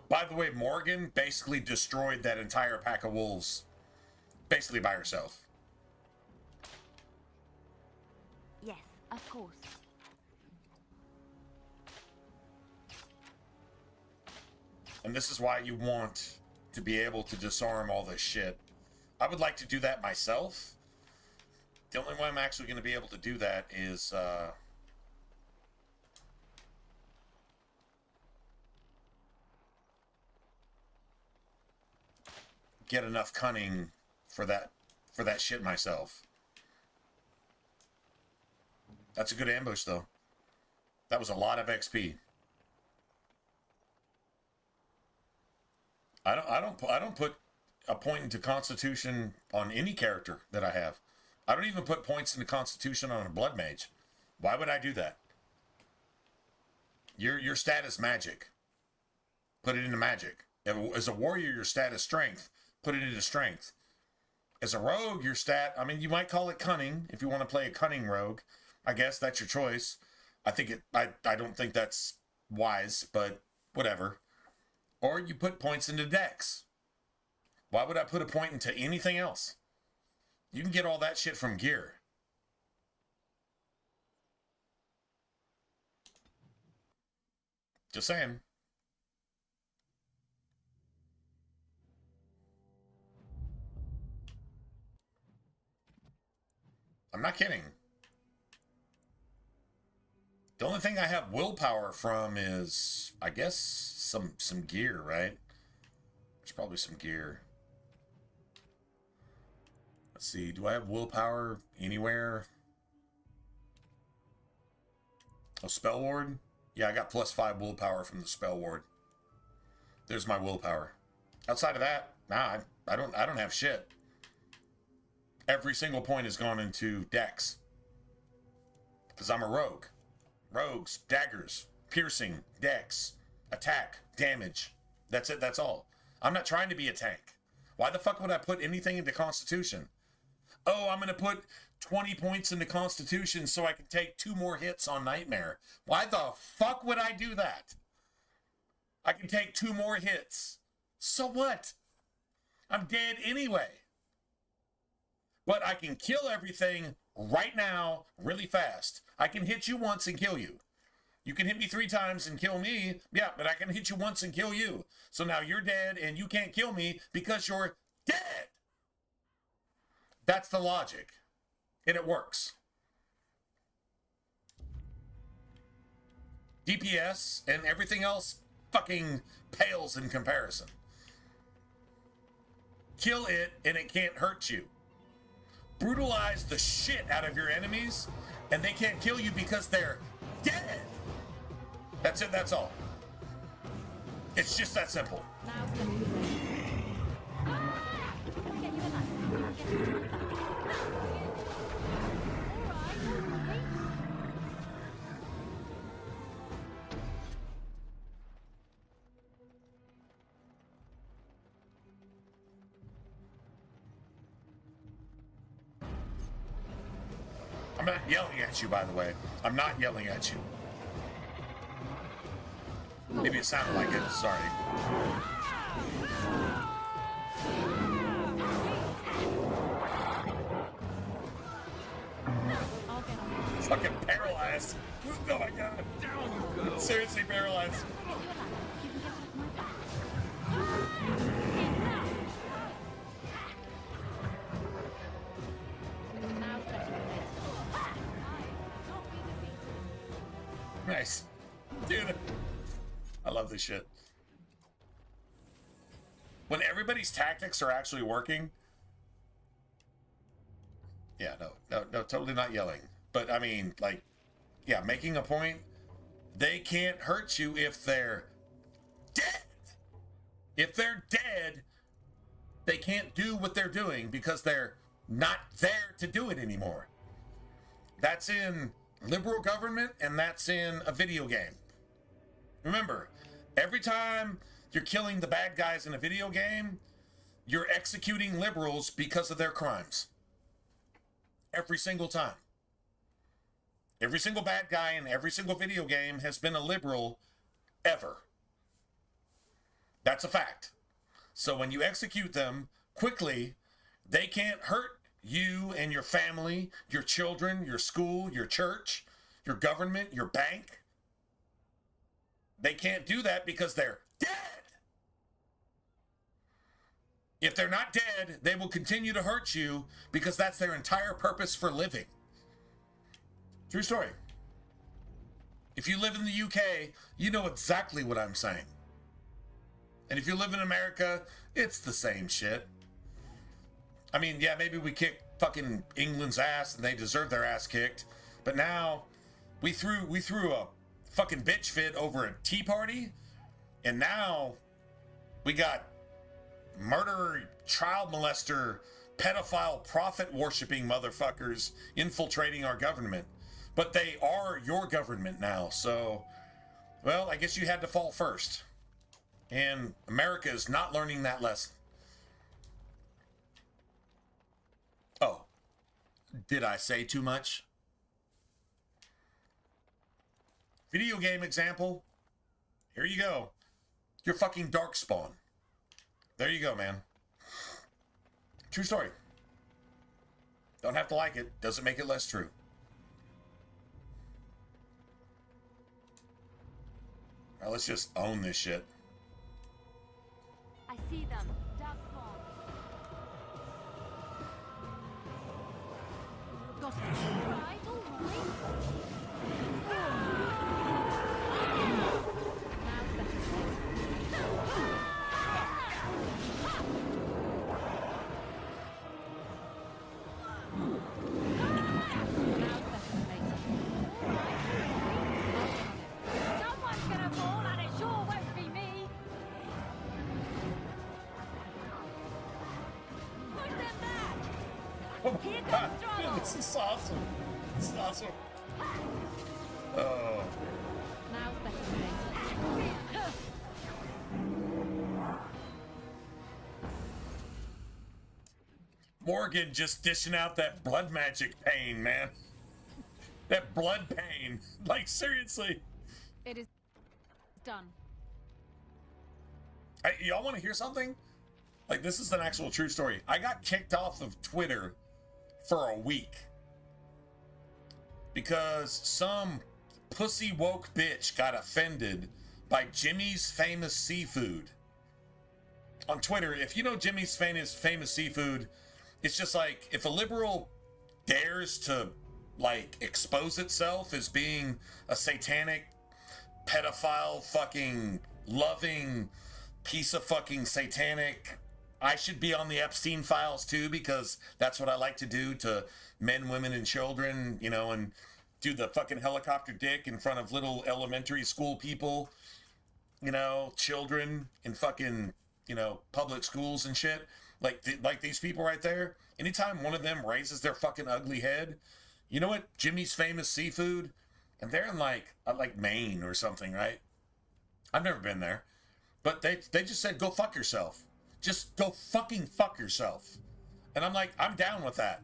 By the way, Morgan basically destroyed that entire pack of wolves, basically by herself. Yes, of course. And this is why you want to be able to disarm all this shit. I would like to do that myself. The only way I'm actually going to be able to do that is... get enough cunning for that shit myself. That's a good ambush though. That was a lot of XP. I don't put a point into Constitution on any character that I have. I don't even put points into Constitution on a Blood Mage. Why would I do that? Your stat is magic. Put it into magic. As a warrior, your stat is strength. Put it into strength. As a rogue, your stat, I mean, you might call it cunning if you want to play a cunning rogue. I guess that's your choice. I don't think that's wise, but whatever. Or you put points into dex. Why would I put a point into anything else? You can get all that shit from gear. Just saying. I'm not kidding. The only thing I have willpower from is, I guess, some gear, right? There's probably some gear. Let's see. Do I have willpower anywhere? Oh, Spell Ward? Yeah, I got +5 willpower from the Spell Ward. There's my willpower. Outside of that, nah, I don't have shit. Every single point has gone into dex. Because I'm a rogue. Rogues, daggers, piercing, dex, attack, damage. That's it, that's all. I'm not trying to be a tank. Why the fuck would I put anything into Constitution? Oh, I'm going to put 20 points into Constitution so I can take 2 more hits on Nightmare. Why the fuck would I do that? I can take 2 more hits. So what? I'm dead anyway. But I can kill everything right now really fast. I can hit you once and kill you. You can hit me 3 times and kill me. Yeah, but I can hit you once and kill you. So now you're dead and you can't kill me because you're dead. That's the logic. And it works. DPS and everything else fucking pales in comparison. Kill it and it can't hurt you. Brutalize the shit out of your enemies and they can't kill you because they're dead. That's it, that's all. It's just that simple. I'm not yelling at you, by the way. I'm not yelling at you. Maybe it sounded like it. Sorry. Fucking paralyzed. Oh my god. Seriously paralyzed. Nice. Dude, I love this shit. When everybody's tactics are actually working. Yeah, no, totally not yelling. But, I mean, like, yeah, making a point. They can't hurt you if they're dead. If they're dead, they can't do what they're doing because they're not there to do it anymore. That's in liberal government, and that's in a video game. Remember, every time you're killing the bad guys in a video game, you're executing liberals because of their crimes. Every single time. Every single bad guy in every single video game has been a liberal ever. That's a fact. So when you execute them quickly, they can't hurt you and your family, your children, your school, your church, your government, your bank. They can't do that because they're dead. If they're not dead, they will continue to hurt you because that's their entire purpose for living. True story. If you live in the UK, you know exactly what I'm saying. And if you live in America, it's the same shit. I mean, yeah, maybe we kicked fucking England's ass and they deserve their ass kicked. But now we threw a fucking bitch fit over a tea party. And now we got murderer, child molester, pedophile, prophet worshipping motherfuckers infiltrating our government. But they are your government now. So, well, I guess you had to fall first. And America is not learning that lesson. Oh, did I say too much? Video game example. Here you go. Your fucking Darkspawn. There you go, man. True story. Don't have to like it. Doesn't make it less true. Now let's just own this shit. I see them. Darkspawn. Got it. All right, all right. Someone's gonna fall, and it sure won't be me. Push them back. Oh Here my comes God, trouble. dude, this is awesome. This is awesome. Oh. Now's better for me. Morgan just dishing out that blood magic pain, man. That blood pain. Like, seriously. It is done. Y'all want to hear something? Like, this is an actual true story. I got kicked off of Twitter for a week because some pussy woke bitch got offended by Jimmy's Famous Seafood. On Twitter, if you know Jimmy's famous seafood, it's just like if a liberal dares to like expose itself as being a satanic, pedophile, fucking loving piece of fucking satanic, I should be on the Epstein files too because that's what I like to do to men, women, and children, you know, and do the fucking helicopter dick in front of little elementary school people, you know, children in fucking, you know, public schools and shit. Like these people right there, anytime one of them raises their fucking ugly head, you know what? Jimmy's Famous Seafood, and they're in like Maine or something, right? I've never been there, but they just said, go fuck yourself. Just go fucking fuck yourself. And I'm like, I'm down with that.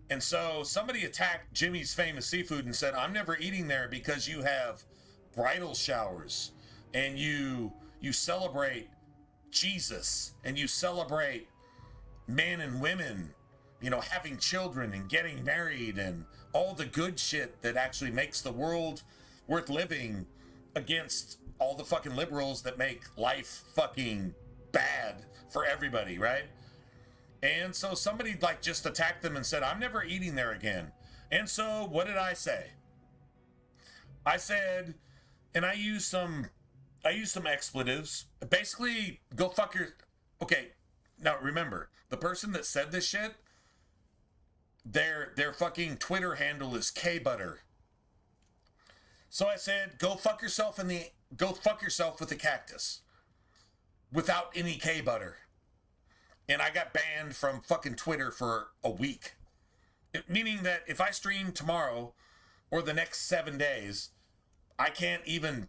And so somebody attacked Jimmy's Famous Seafood and said, I'm never eating there because you have bridal showers and you celebrate Jesus and you celebrate men and women, you know, having children and getting married and all the good shit that actually makes the world worth living against all the fucking liberals that make life fucking bad for everybody, right? And so somebody like just attacked them and said, I'm never eating there again. And so what did I say? I said, and I used some expletives. Basically, go fuck your... Okay, now remember, the person that said this shit, their fucking Twitter handle is K-Butter. So I said, go fuck yourself with the cactus. Without any K-Butter. And I got banned from fucking Twitter for a week. Meaning that if I stream tomorrow or the next 7 days, I can't even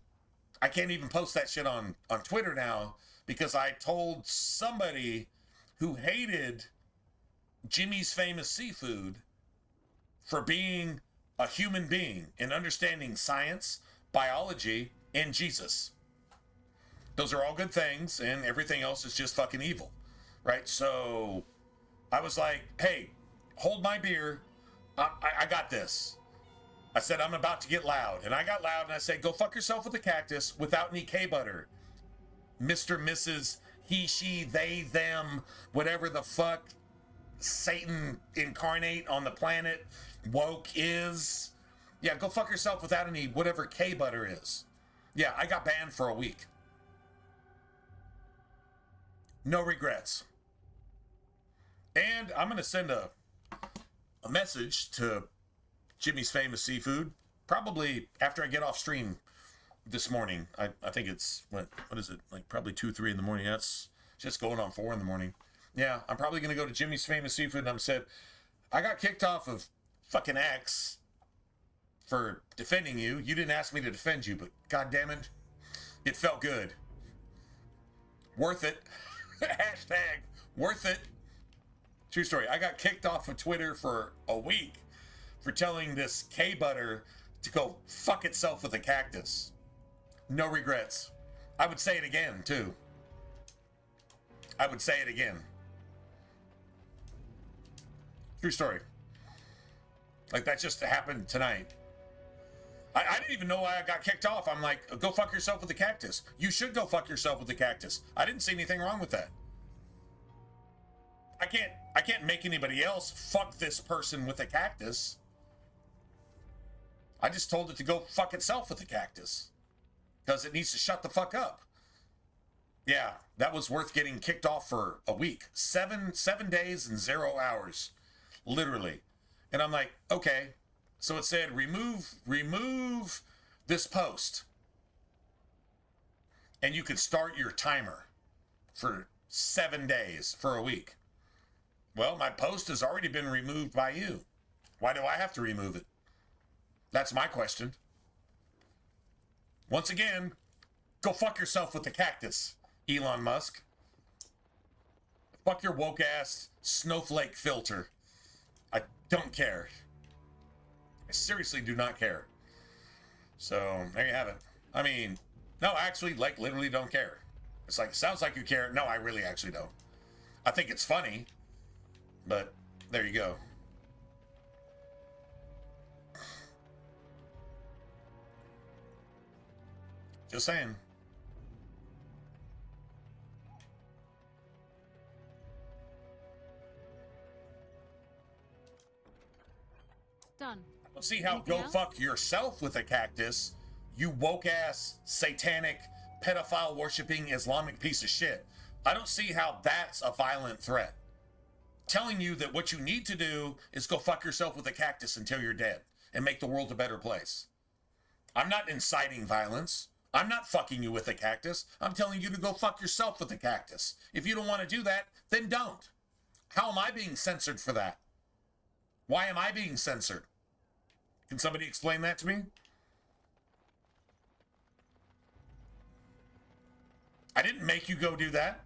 post that shit on Twitter now because I told somebody who hated Jimmy's Famous Seafood for being a human being and understanding science, biology, and Jesus. Those are all good things, and everything else is just fucking evil, right? So I was like, hey, hold my beer. I got this. I said, I'm about to get loud. And I got loud, and I said, go fuck yourself with the cactus without any K-Butter. Mr., Mrs., he, she, they, them, whatever the fuck Satan incarnate on the planet woke is. Yeah, go fuck yourself without any whatever K-Butter is. Yeah, I got banned for a week. No regrets. And I'm going to send a message to Jimmy's Famous Seafood, probably after I get off stream this morning. I think it's, what is it, like probably 2, 3 in the morning. That's just going on 4 in the morning. Yeah, I'm probably going to go to Jimmy's Famous Seafood and I'm said, I got kicked off of fucking X for defending you. You didn't ask me to defend you, but god damn it, it felt good. Worth it. Hashtag worth it. True story. I got kicked off of Twitter for a week for telling this K-Butter to go fuck itself with a cactus. No regrets. I would say it again, too. I would say it again. True story. Like, that just happened tonight. I didn't even know why I got kicked off. I'm like, go fuck yourself with the cactus. You should go fuck yourself with the cactus. I didn't see anything wrong with that. I can't make anybody else fuck this person with a cactus. I just told it to go fuck itself with the cactus. Because it needs to shut the fuck up. Yeah, that was worth getting kicked off for a week. 7 days and 0 hours. Literally. And I'm like, okay. So it said, remove this post. And you could start your timer for 7 days, for a week. Well, my post has already been removed by you. Why do I have to remove it? That's my question. Once again, go fuck yourself with the cactus, Elon Musk. Fuck your woke ass snowflake filter. I don't care. I seriously do not care. So, there you have it. I mean, no, I actually, like, literally don't care. It's like, sounds like you care. No, I really actually don't. I think it's funny, but there you go. Just saying. Done. See how Anything go else? fuck yourself with a cactus, you woke ass, satanic, pedophile worshipping Islamic piece of shit. I don't see how that's a violent threat. Telling you that what you need to do is go fuck yourself with a cactus until you're dead and make the world a better place. I'm not inciting violence. I'm not fucking you with a cactus. I'm telling you to go fuck yourself with a cactus. If you don't want to do that, then don't. How am I being censored for that? Why am I being censored? Can somebody explain that to me? I didn't make you go do that.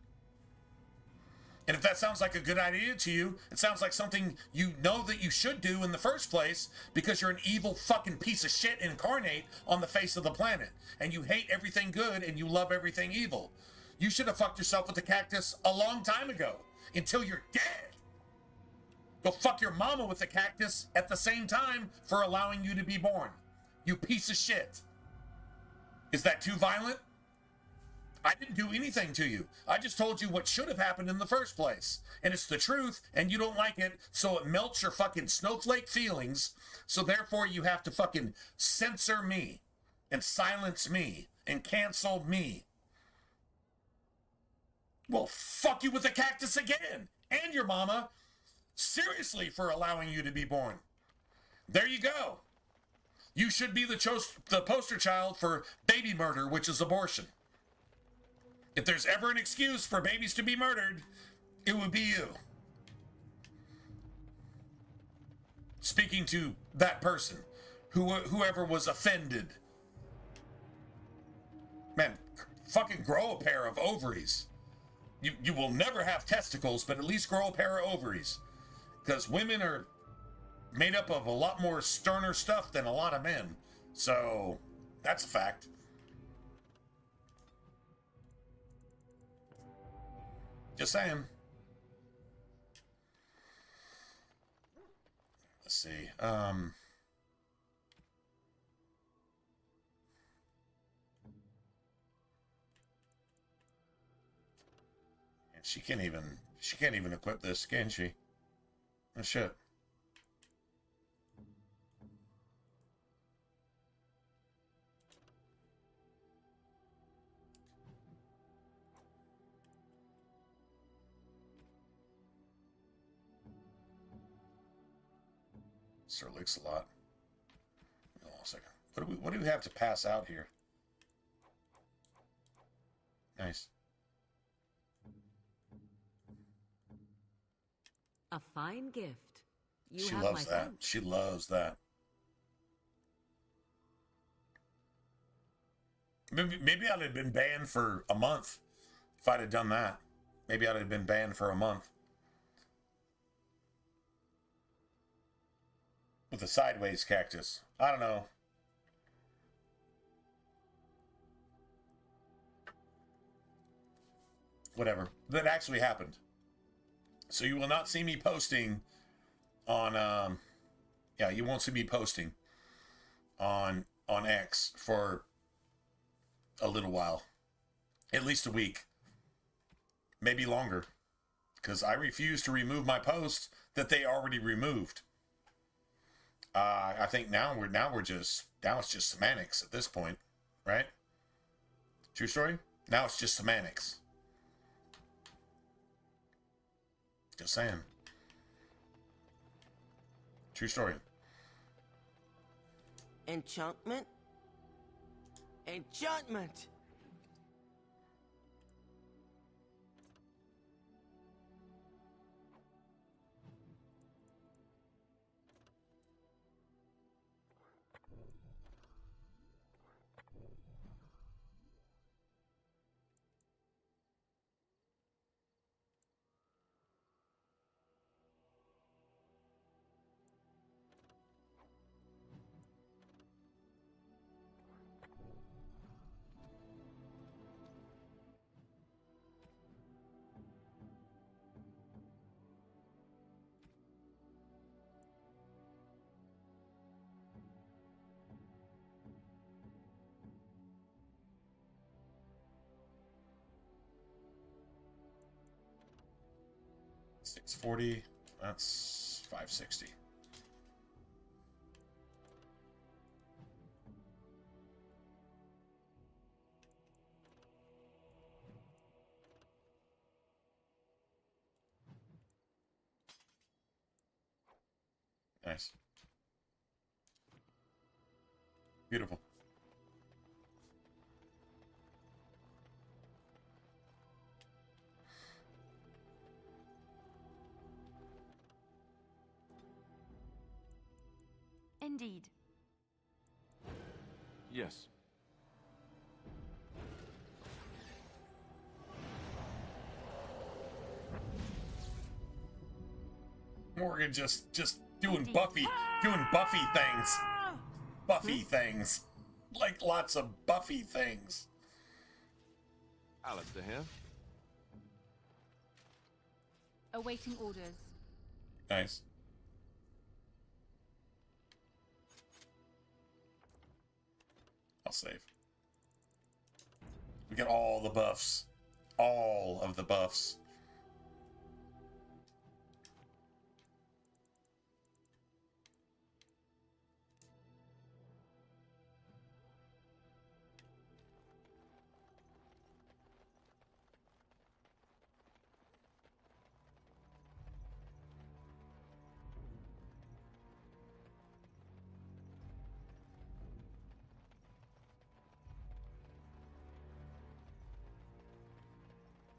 And if that sounds like a good idea to you, it sounds like something you know that you should do in the first place because you're an evil fucking piece of shit incarnate on the face of the planet. And you hate everything good and you love everything evil. You should have fucked yourself with the cactus a long time ago until you're dead. Go fuck your mama with the cactus at the same time for allowing you to be born. You piece of shit. Is that too violent? I didn't do anything to you. I just told you what should have happened in the first place. And it's the truth, and you don't like it, so it melts your fucking snowflake feelings, so therefore you have to fucking censor me. and silenced me and canceled me. Well, fuck you with a cactus again, and your mama, seriously, for allowing you to be born. There you go. You should be the poster child for baby murder, which is abortion. If there's ever an excuse for babies to be murdered, it would be you. Speaking to that person, whoever was offended. Man, fucking grow a pair of ovaries. You will never have testicles, but at least grow a pair of ovaries. Because women are made up of a lot more sterner stuff than a lot of men. So, that's a fact. Just saying. Let's see. And she can't even equip this, can she? Oh shit. Sir Licks a lot. Hold on a second. What do we have to pass out here? Nice. A fine gift. She loves that. Thanks. She loves that. Maybe I'd have been banned for a month if I'd have done that. Maybe I'd have been banned for a month. With a sideways cactus. I don't know. Whatever. That actually happened. So you will not see me posting on, you won't see me posting on X for a little while. At least a week. Maybe longer. Because I refuse to remove my posts that they already removed. I think now it's just semantics at this point, right? True story? Now it's just semantics. Just saying. True story. Enchantment? Enchantment! $640. That's $560. Nice. Beautiful. Indeed. Yes. Morgan just doing Buffy things. Buffy things. Like lots of Buffy things. Alistair here. Awaiting orders. Nice. I'll save. We get all the buffs. All of the buffs.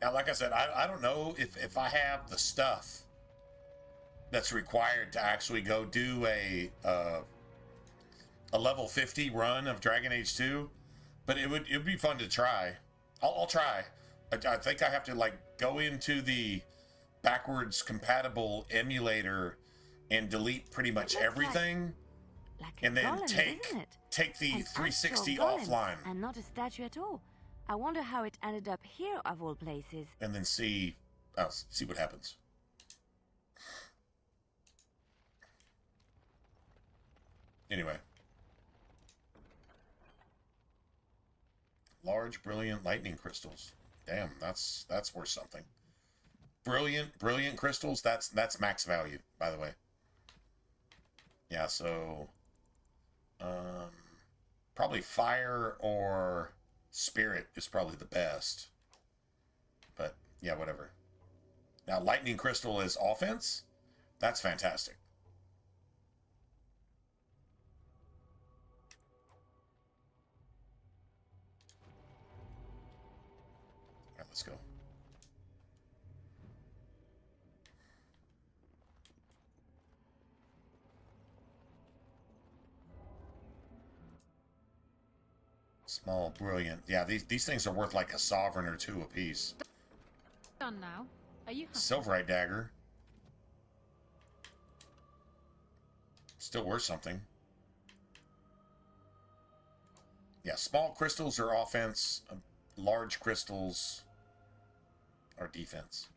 Now, like I said, I don't know if I have the stuff that's required to actually go do a level 50 run of Dragon Age 2, but it would be fun to try. I'll try. I think I have to like go into the backwards compatible emulator and delete pretty much everything, and then take the 360 offline, and not a statue at all. I wonder how it ended up here of all places. and then see what happens. Anyway, large, brilliant lightning crystals. Damn, that's worth something. Brilliant crystals. That's max value, by the way. Yeah, so probably fire or spirit is probably the best. But yeah, whatever. Now, lightning crystal is offense. That's fantastic. All right, let's go. Small, brilliant. Yeah, these things are worth like a sovereign or two apiece. Done now. Are you happy? Silverite dagger. Still worth something. Yeah, small crystals are offense. Large crystals are defense.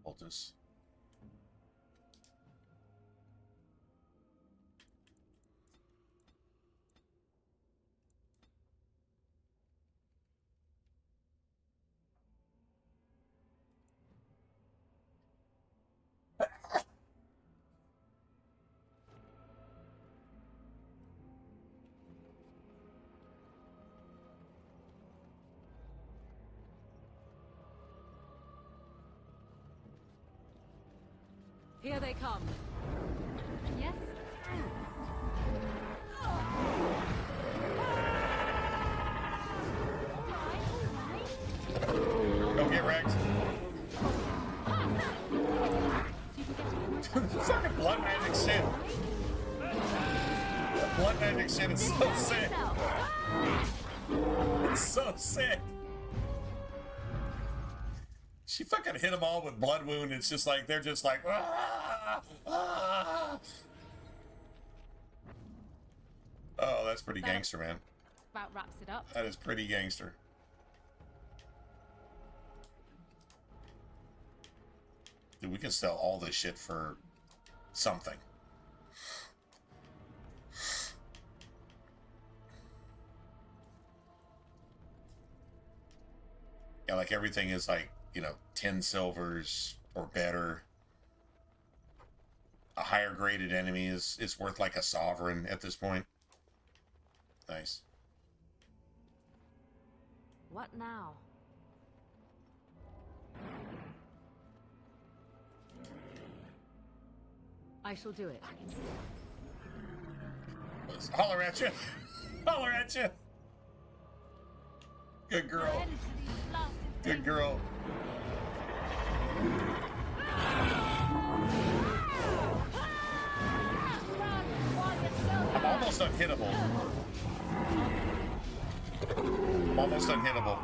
Poultice. Here they come. Yes? Don't get wrecked. Fucking blood magic shit. The blood magic shit is so sick. It's so sick. She fucking hit them all with blood wound. It's just like they're just like ah. Oh, that's pretty gangster, man. About wraps it up. That is pretty gangster. Dude, we can sell all this shit for something. Yeah, like everything is like, 10 silvers or better. A higher graded enemy is worth like a sovereign at this point. Nice. What now? I shall do it. Let's holler at you. Holler at you. Good girl. Good girl. I'm almost unhittable. I'm almost unhittable.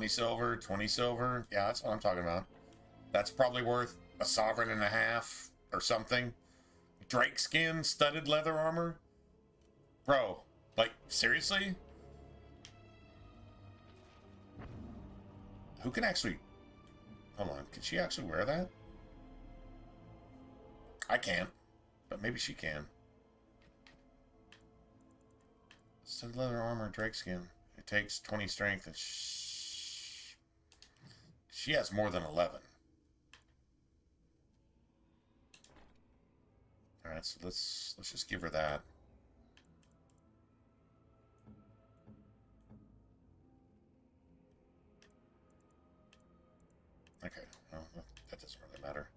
20 silver, 20 silver. Yeah, that's what I'm talking about. That's probably worth a sovereign and a half or something. Drake skin, studded leather armor. Bro, like, seriously? Who can actually... Hold on, can she actually wear that? I can't, but maybe she can. Studded leather armor, Drake skin. It takes 20 strength, and she has more than 11. All right, so let's just give her that. Okay, well, that doesn't really matter.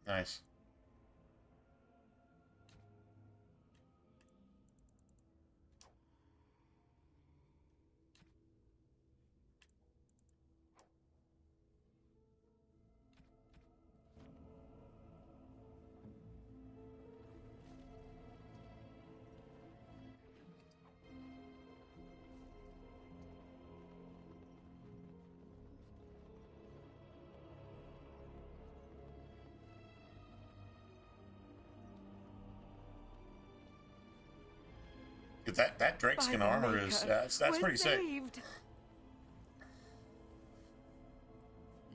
Nice. That Drake skin armor is that's pretty sick.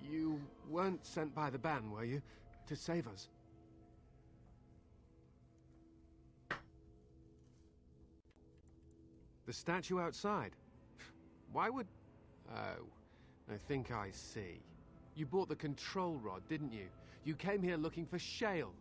You weren't sent by the ban, were you, to save us? The statue outside. Why would... Oh, I think I see. You bought the control rod, didn't you? You came here looking for shale.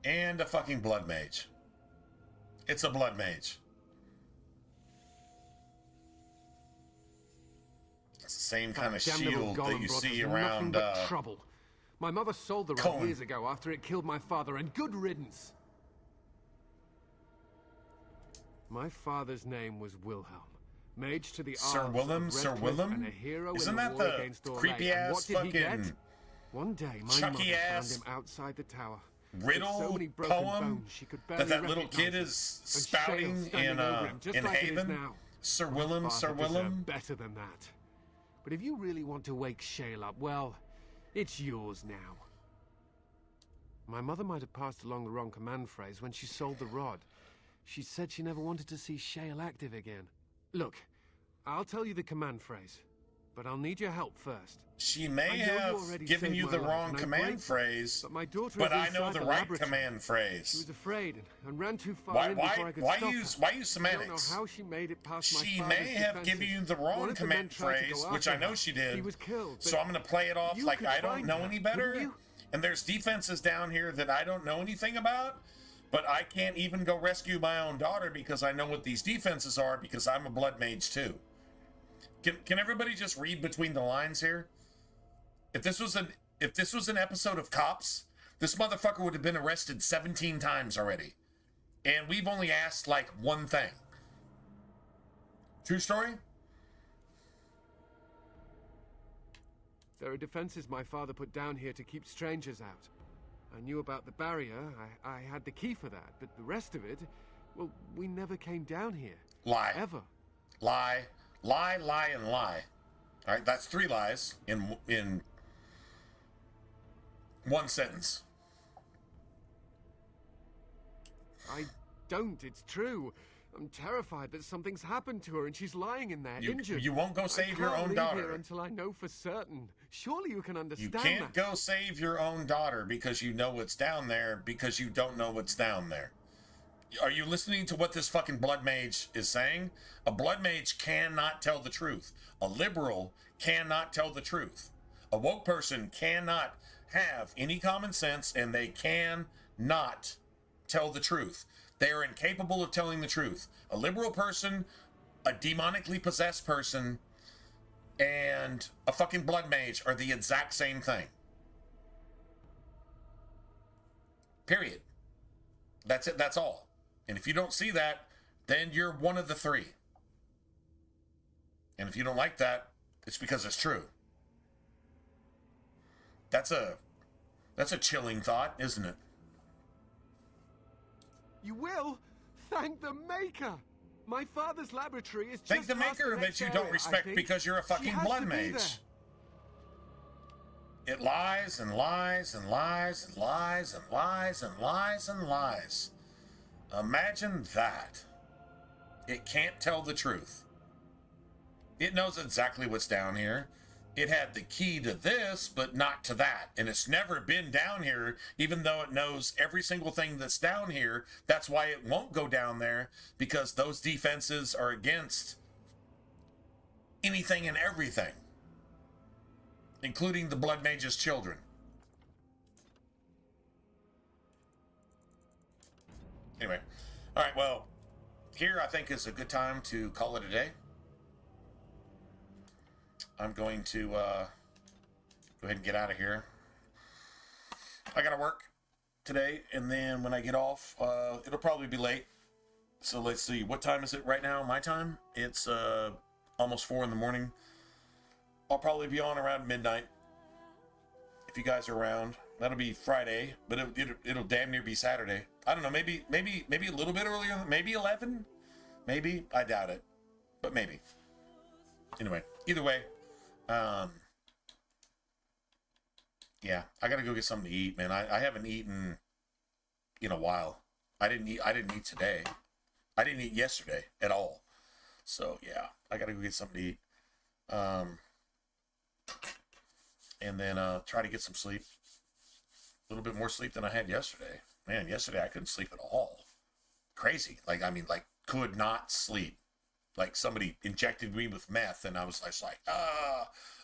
And a fucking blood mage. It's a blood mage. It's the same kind of shield that you see around trouble. My mother sold the rod years ago after it killed my father, and good riddance. My father's name was Wilhelm, mage to the Sir Willem, Sir Willem. And a hero Isn't in that war the against creepy Orlais. ass And what did he fucking get? One day, my Chucky mother found ass him outside the tower. riddle so many broken poem bones, she could barely that little kid recognize is him. And spouting Shale standing over him, just in like it is Haven? now. Sir My Willem, father Sir deserved Willem. better than that. But if you really want to wake Shale up, well, it's yours now. My mother might have passed along the wrong command phrase when she sold the rod. She said she never wanted to see Shale active again. Look, I'll tell you the command phrase, but I'll need your help first. She may have given you the wrong command phrase, but my daughter but is I know inside the the right laboratory. command She phrase. was afraid and ran too far in before I could stop her. Why use I don't know semantics? how she made it past my She father's may have defenses. given you the One wrong of the men command tried to go phrase, which I after know her. she did. He was killed, So I'm going to play it off you like could I don't find know her, any better. couldn't you? And there's defenses down here that I don't know anything about. But I can't even go rescue my own daughter because I know what these defenses are because I'm a blood mage too. Can everybody just read between the lines here? If this was an episode of Cops, this motherfucker would have been arrested 17 times already. And we've only asked like one thing. True story? There are defenses my father put down here to keep strangers out. I knew about the barrier, I had the key for that, but the rest of it, well, we never came down here. Lie. Ever. Lie, lie, lie, and lie. All right, that's 3 lies in one sentence. I don't, it's true. I'm terrified that something's happened to her and she's lying in there, injured. You won't go save your own I can't leave daughter. here until I know for certain. Surely you can You understand can't that. go save your own daughter because you know what's down there because you don't know what's down there. Are you listening to what this fucking blood mage is saying? A blood mage cannot tell the truth. A liberal cannot tell the truth. A woke person cannot have any common sense and they cannot tell the truth. They are incapable of telling the truth. A liberal person, a demonically possessed person, and a fucking blood mage are the exact same thing. Period. That's it. That's all. And if you don't see that, then you're one of the three. And if you don't like that, it's because it's true. That's a chilling thought, isn't it? You will? Thank the Maker! My father's laboratory is just Thank the past Maker next that you area, don't I respect think. because you're a She fucking has blood to be mage. there. It lies and lies and lies and lies and lies and lies and lies. Imagine that. It can't tell the truth. It knows exactly what's down here. It had the key to this, but not to that. And it's never been down here, even though it knows every single thing that's down here. That's why it won't go down there, because those defenses are against anything and everything, including the Blood Mage's children. Anyway, all right, well, here I think is a good time to call it a day. I'm going to go ahead and get out of here. I gotta work today, and then when I get off, it'll probably be late. So let's see, what time is it right now? My time? It's almost 4 in the morning. I'll probably be on around midnight. If you guys are around, that'll be Friday, but it'll damn near be Saturday. I don't know, maybe a little bit earlier, maybe 11, maybe. I doubt it, but maybe. Anyway, either way. Yeah, I gotta go get something to eat, man. I haven't eaten in a while. I didn't eat today. I didn't eat yesterday at all. So yeah, I gotta go get something to eat. And then try to get some sleep. A little bit more sleep than I had yesterday. Man, yesterday I couldn't sleep at all. Crazy. Like could not sleep. Like somebody injected me with meth, and I was just like,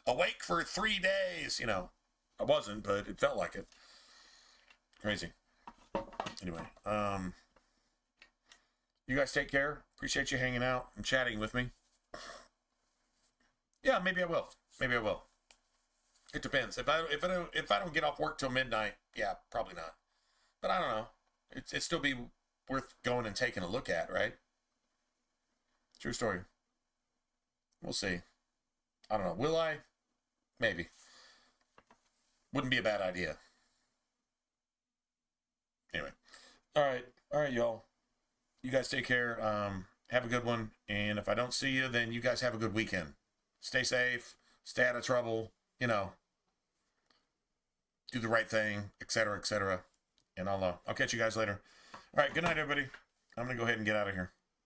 awake for 3 days. You know, I wasn't, but it felt like it. Crazy. Anyway, you guys take care. Appreciate you hanging out and chatting with me. Yeah, maybe I will. Maybe I will. It depends. If I don't get off work till midnight, yeah, probably not. But I don't know. It'd still be worth going and taking a look at, right? True story. We'll see. I don't know. Will I? Maybe. Wouldn't be a bad idea. Anyway. All right, y'all. You guys take care. Have a good one. And if I don't see you, then you guys have a good weekend. Stay safe. Stay out of trouble. You know. Do the right thing, etc., etc. And I'll catch you guys later. All right. Good night, everybody. I'm going to go ahead and get out of here.